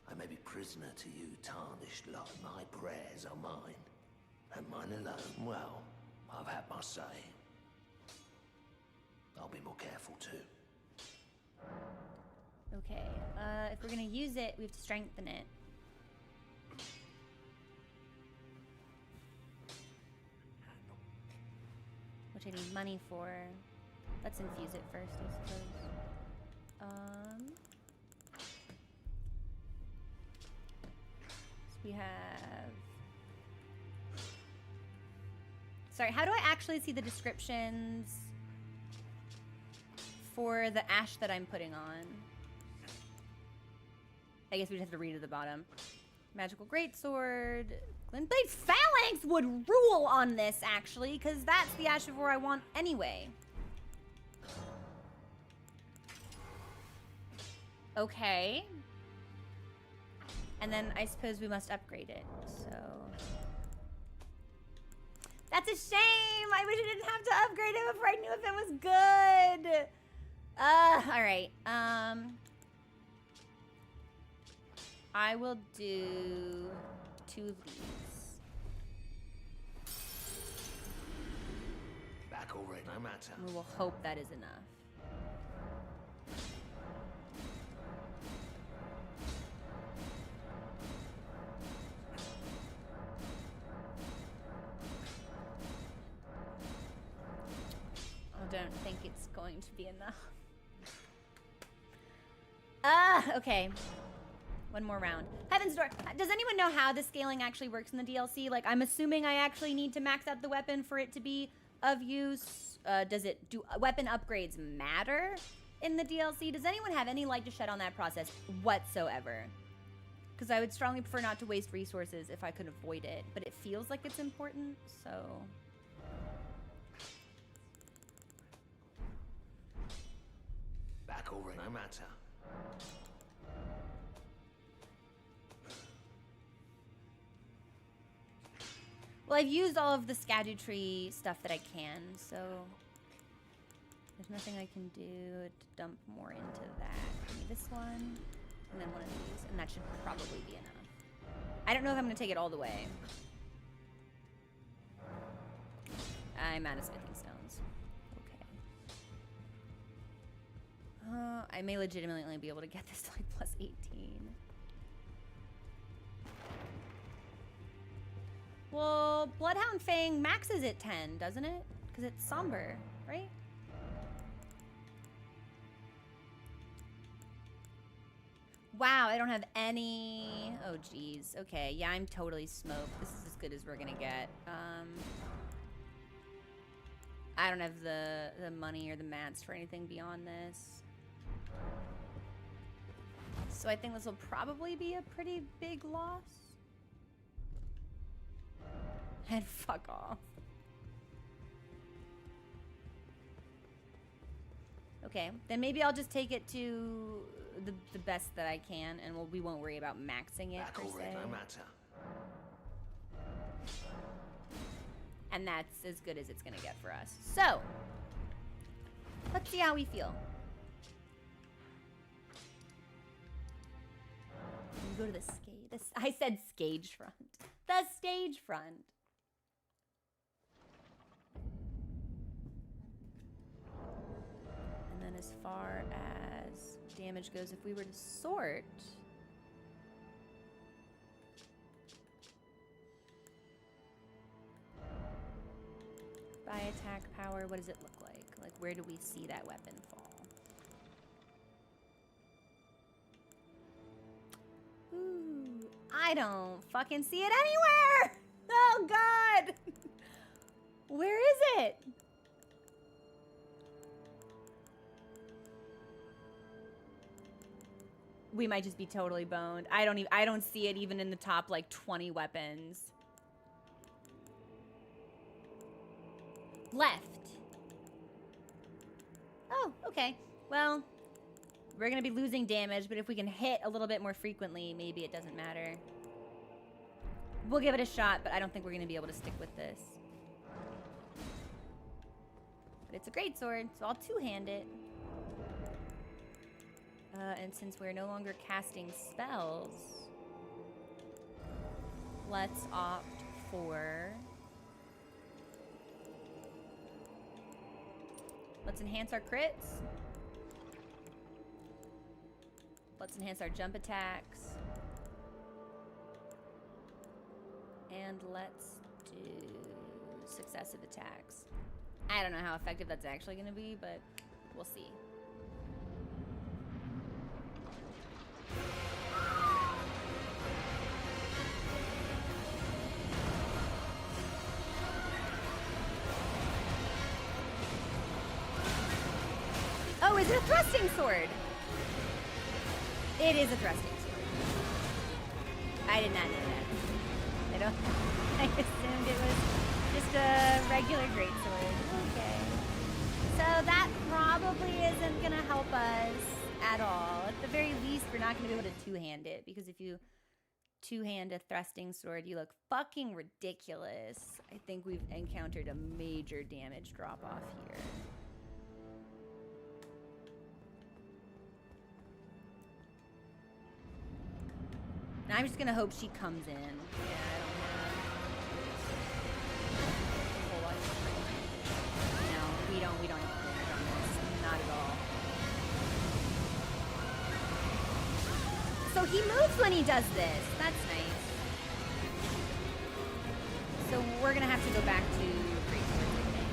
I may be prisoner to you, tarnished like my prayers are mine. And mine alone, well, I've had my say. I'll be more careful too. Okay. If we're gonna use it, we have to strengthen it. Which I need money for. Let's infuse it first, I suppose. So we have... Sorry, how do I actually see the descriptions for the ash that I'm putting on? I guess we just have to read at the bottom. Magical Greatsword. Glintblade Phalanx would rule on this, actually, because that's the Ash of War I want anyway. Okay. And then I suppose we must upgrade it, so... That's a shame! I wish I didn't have to upgrade it before I knew if it was good! Alright, I will do 2 of these. Back already, no matter. We will hope that is enough. I don't think it's going to be enough. Okay. One more round. Heaven's Door. Does anyone know how the scaling actually works in the DLC? Like, I'm assuming I actually need to max out the weapon for it to be of use. Do weapon upgrades matter in the DLC? Does anyone have any light to shed on that process whatsoever? Because I would strongly prefer not to waste resources if I could avoid it, but it feels like it's important, so... Back already, no matter. Well, I've used all of the Erdtree stuff that I can, so there's nothing I can do to dump more into that. Give me this one, and then one of these, and that should probably be enough. I don't know if I'm going to take it all the way. I'm out of smithing stones. Okay. I may legitimately only be able to get this to like plus 18. Well, Bloodhound Fang maxes at 10, doesn't it? Because it's somber, right? Wow, I don't have any... Oh, geez. Okay, yeah, I'm totally smoked. This is as good as we're gonna get. I don't have the money or the mats for anything beyond this. So I think this will probably be a pretty big loss. And fuck off. Okay, then maybe I'll just take it to the best that I can, and we won't worry about maxing it per se. No matter. And that's as good as it's gonna get for us. So, let's see how we feel. We go to the stage. I said stage front. The stage front. And then as far as damage goes, if we were to sort... by attack power, what does it look like? Like, where do we see that weapon fall? Ooh, I don't fucking see it anywhere! Oh, God! Where is it? We might just be totally boned. I don't see it even in the top, like, 20 weapons. Left. Oh, okay. Well, we're gonna be losing damage, but if we can hit a little bit more frequently, maybe it doesn't matter. We'll give it a shot, but I don't think we're gonna be able to stick with this. But it's a great sword, so I'll two-hand it. And since we're no longer casting spells, let's opt for... Let's enhance our crits. Let's enhance our jump attacks. And let's do successive attacks. I don't know how effective that's actually going to be, but we'll see. Oh, is it a thrusting sword? It is a thrusting sword. I did not know that. I assumed it was just a regular greatsword. Okay. So that probably isn't gonna help us at all. At the very least, we're not gonna be able to two-hand it, because if you two-hand a thrusting sword, you look fucking ridiculous. I think we've encountered a major damage drop-off here. I'm just gonna hope she comes in. Yeah, I don't have a whole lot of... No, we don't have damage on this. Not at all. So he moves when he does this. That's nice. So we're gonna have to go back to greatswords, I think.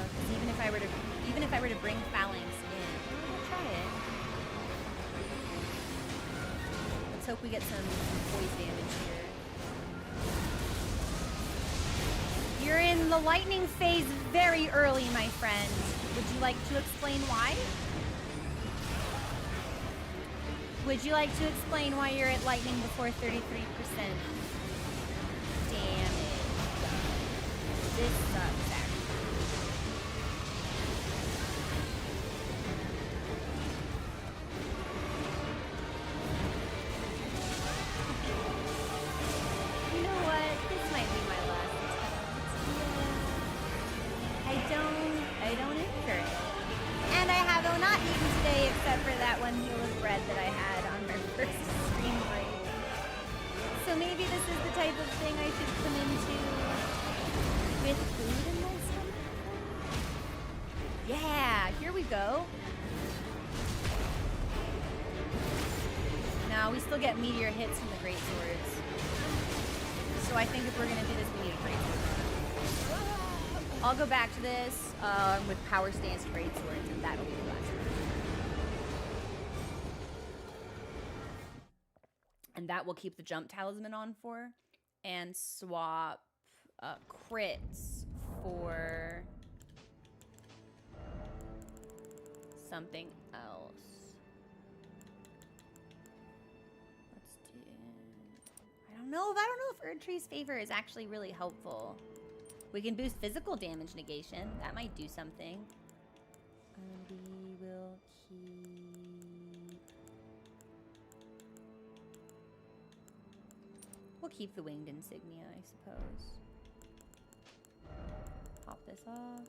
Because even if I were to bring phalanx in, we'll try it. Let's hope we get some poise damage here. You're in the lightning phase very early, my friend. Would you like to explain why? Would you like to explain why you're at lightning before 33% damage? This sucks, actually. You know what? This might be my last attempt. I don't enjoy it. And I have not eaten today except for that one meal of bread that I had on my first stream break. So maybe this is the type of thing I should come into with food in my stomach. Yeah, here we go. No, we still get meteor hits from the greatswords. So I think if we're gonna do this, we need a greatsword. I'll go back to this with power stance greatswords, and that'll be the last one. And that will keep the jump talisman on for, and swap crits for something else. Let's do. I don't know if Erdtree's favor is actually really helpful. We can boost physical damage negation. That might do something. We will keep. We'll keep the winged insignia, I suppose. Pop this off.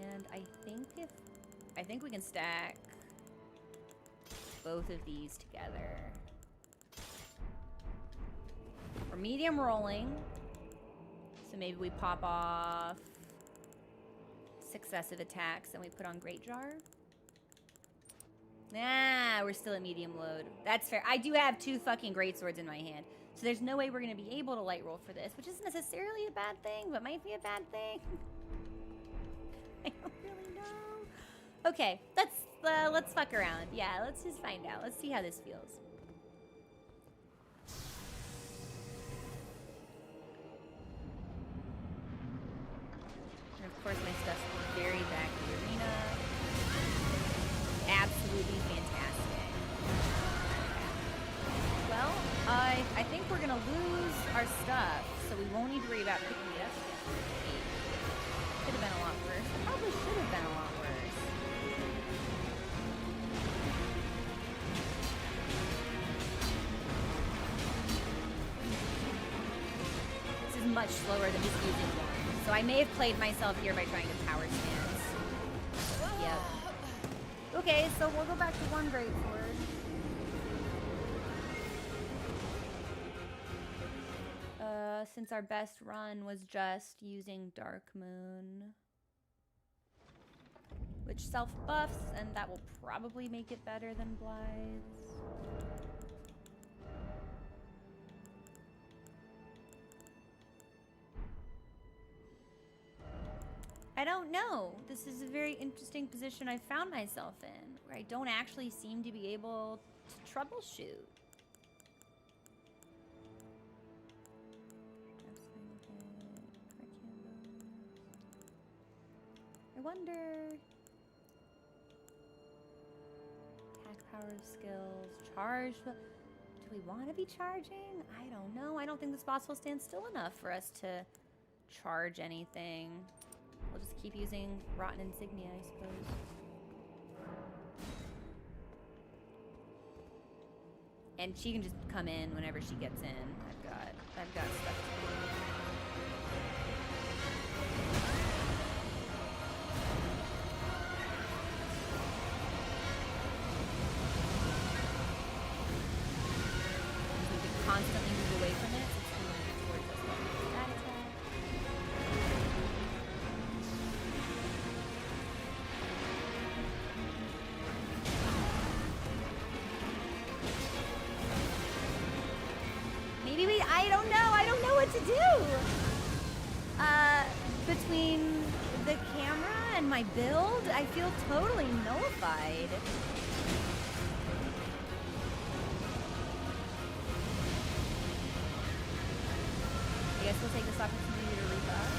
And I think we can stack both of these together. We're medium rolling. So maybe we pop off successive attacks and we put on Great Jar. Nah, we're still at medium load. That's fair. I do have 2 fucking greatswords in my hand. So there's no way we're going to be able to light roll for this, which isn't necessarily a bad thing, but might be a bad thing. I don't really know. Okay, let's fuck around. Yeah, let's just find out. Let's see how this feels. And of course, my stuff's very back in the arena. Absolutely fantastic. Well, I think we're gonna lose our stuff, so we won't need to worry about picking it up again. Could have been a lot worse. It probably should have been a lot worse. This is much slower than just using one. So I may have played myself here by trying to power stance. Yep. Okay, so we'll go back to 1 greatsword. Since our best run was just using Dark Moon, which self-buffs, and that will probably make it better than Blythe's. I don't know. This is a very interesting position I found myself in, where I don't actually seem to be able to troubleshoot. I wonder. Attack power skills, charge. Do we want to be charging? I don't know. I don't think this boss will stand still enough for us to charge anything. We'll just keep using Rotten Insignia, I suppose. And she can just come in whenever she gets in. I've got stuff to do. We can constantly move away from it. It's moving towards us with that attack. Maybe I don't know what to do. Between the camera and my build, I feel totally nullified. I guess we'll take this opportunity to rebuff.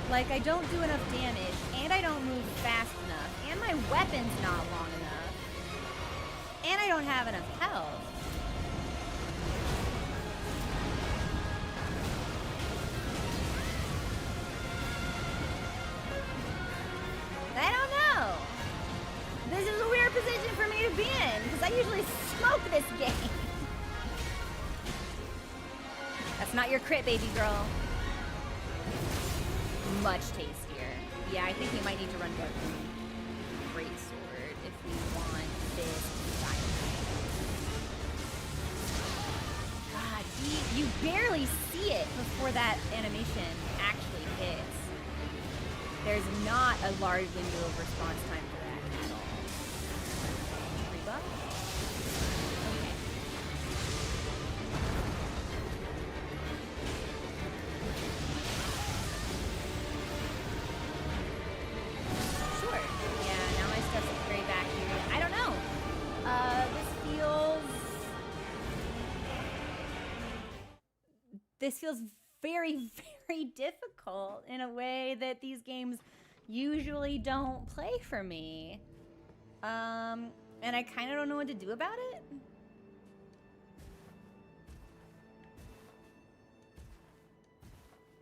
Like, I don't do enough damage, and I don't move fast enough, and my weapon's not long enough, and I don't have enough health. I don't know. This is a weird position for me to be in, because I usually smoke this game. That's not your crit, baby girl. Much tastier. Yeah, I think we might need to run Dark Moon Greatsword if we want this dynamite. God, you barely see it before that animation actually hits. There's not a large window of response time for that at all. Rebuff? Okay. this feels very, very difficult in a way that these games usually don't play for me. And I kind of don't know what to do about it.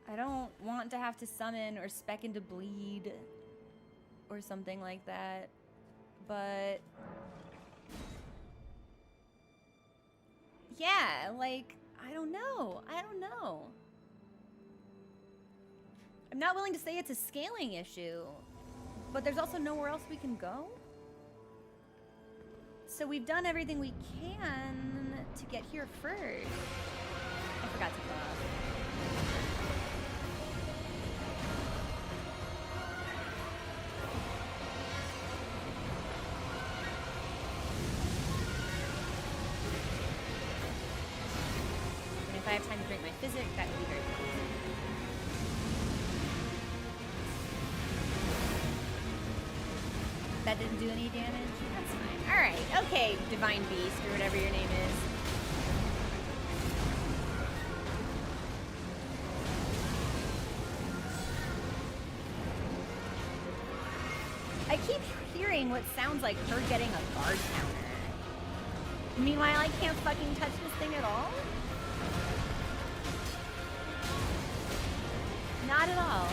I don't want to have to summon or spec into bleed or something like that, but yeah, like, I don't know. I'm not willing to say it's a scaling issue, but there's also nowhere else we can go. So we've done everything we can to get here first. I forgot to pause. And if I have time to drink my physic, that would be very cool. That didn't do any damage? That's fine. Alright, okay, Divine Beast, or whatever your name is. I keep hearing what sounds like her getting a guard counter. Meanwhile, I can't fucking touch this thing at all? Not at all.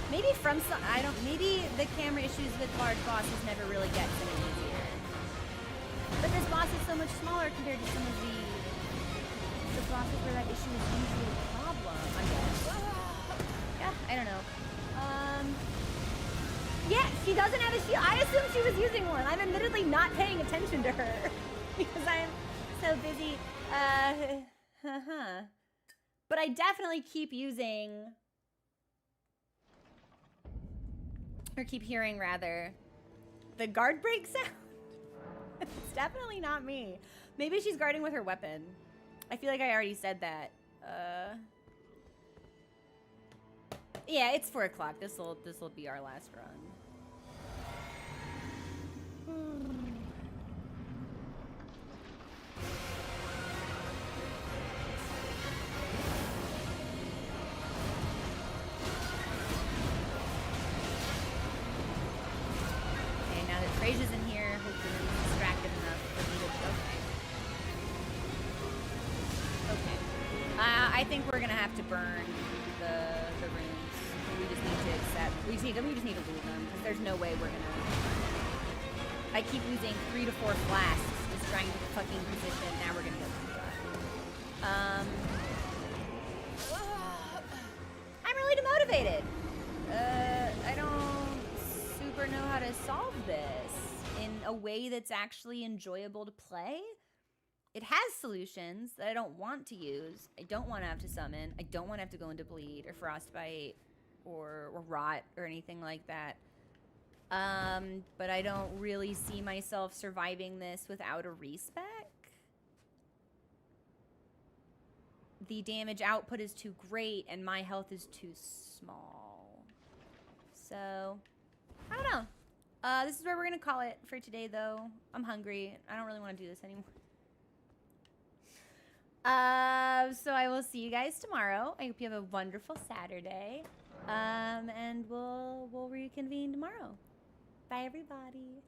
Maybe from some, maybe the camera issues with large bosses never really get any easier. But this boss is so much smaller compared to some of the bosses where that issue is usually a problem, I guess. Yeah, I don't know. Yeah, she doesn't have a shield. I assumed she was using one. I'm admittedly not paying attention to her because I'm so busy. But I definitely keep using, or keep hearing rather, the guard break sound. It's definitely not me. Maybe she's guarding with her weapon. I feel like I already said that. Yeah, it's 4 o'clock. This'll be our last run. Okay, now that Frasia's in here, hopefully he's distracted enough for me to. Okay. I think we're gonna have to burn the runes. We just need to accept. We just need to lose them because there's no way we're gonna. I keep losing 3 to 4 flasks just trying to fucking position. Now we're gonna go through that. I'm really demotivated. I don't super know how to solve this in a way that's actually enjoyable to play. It has solutions that I don't want to use. I don't want to have to summon. I don't want to have to go into bleed or frostbite or rot or anything like that. But I don't really see myself surviving this without a respec. The damage output is too great and my health is too small. So, I don't know. This is where we're gonna call it for today though. I'm hungry. I don't really want to do this anymore. So I will see you guys tomorrow. I hope you have a wonderful Saturday. And we'll reconvene tomorrow. Bye, everybody.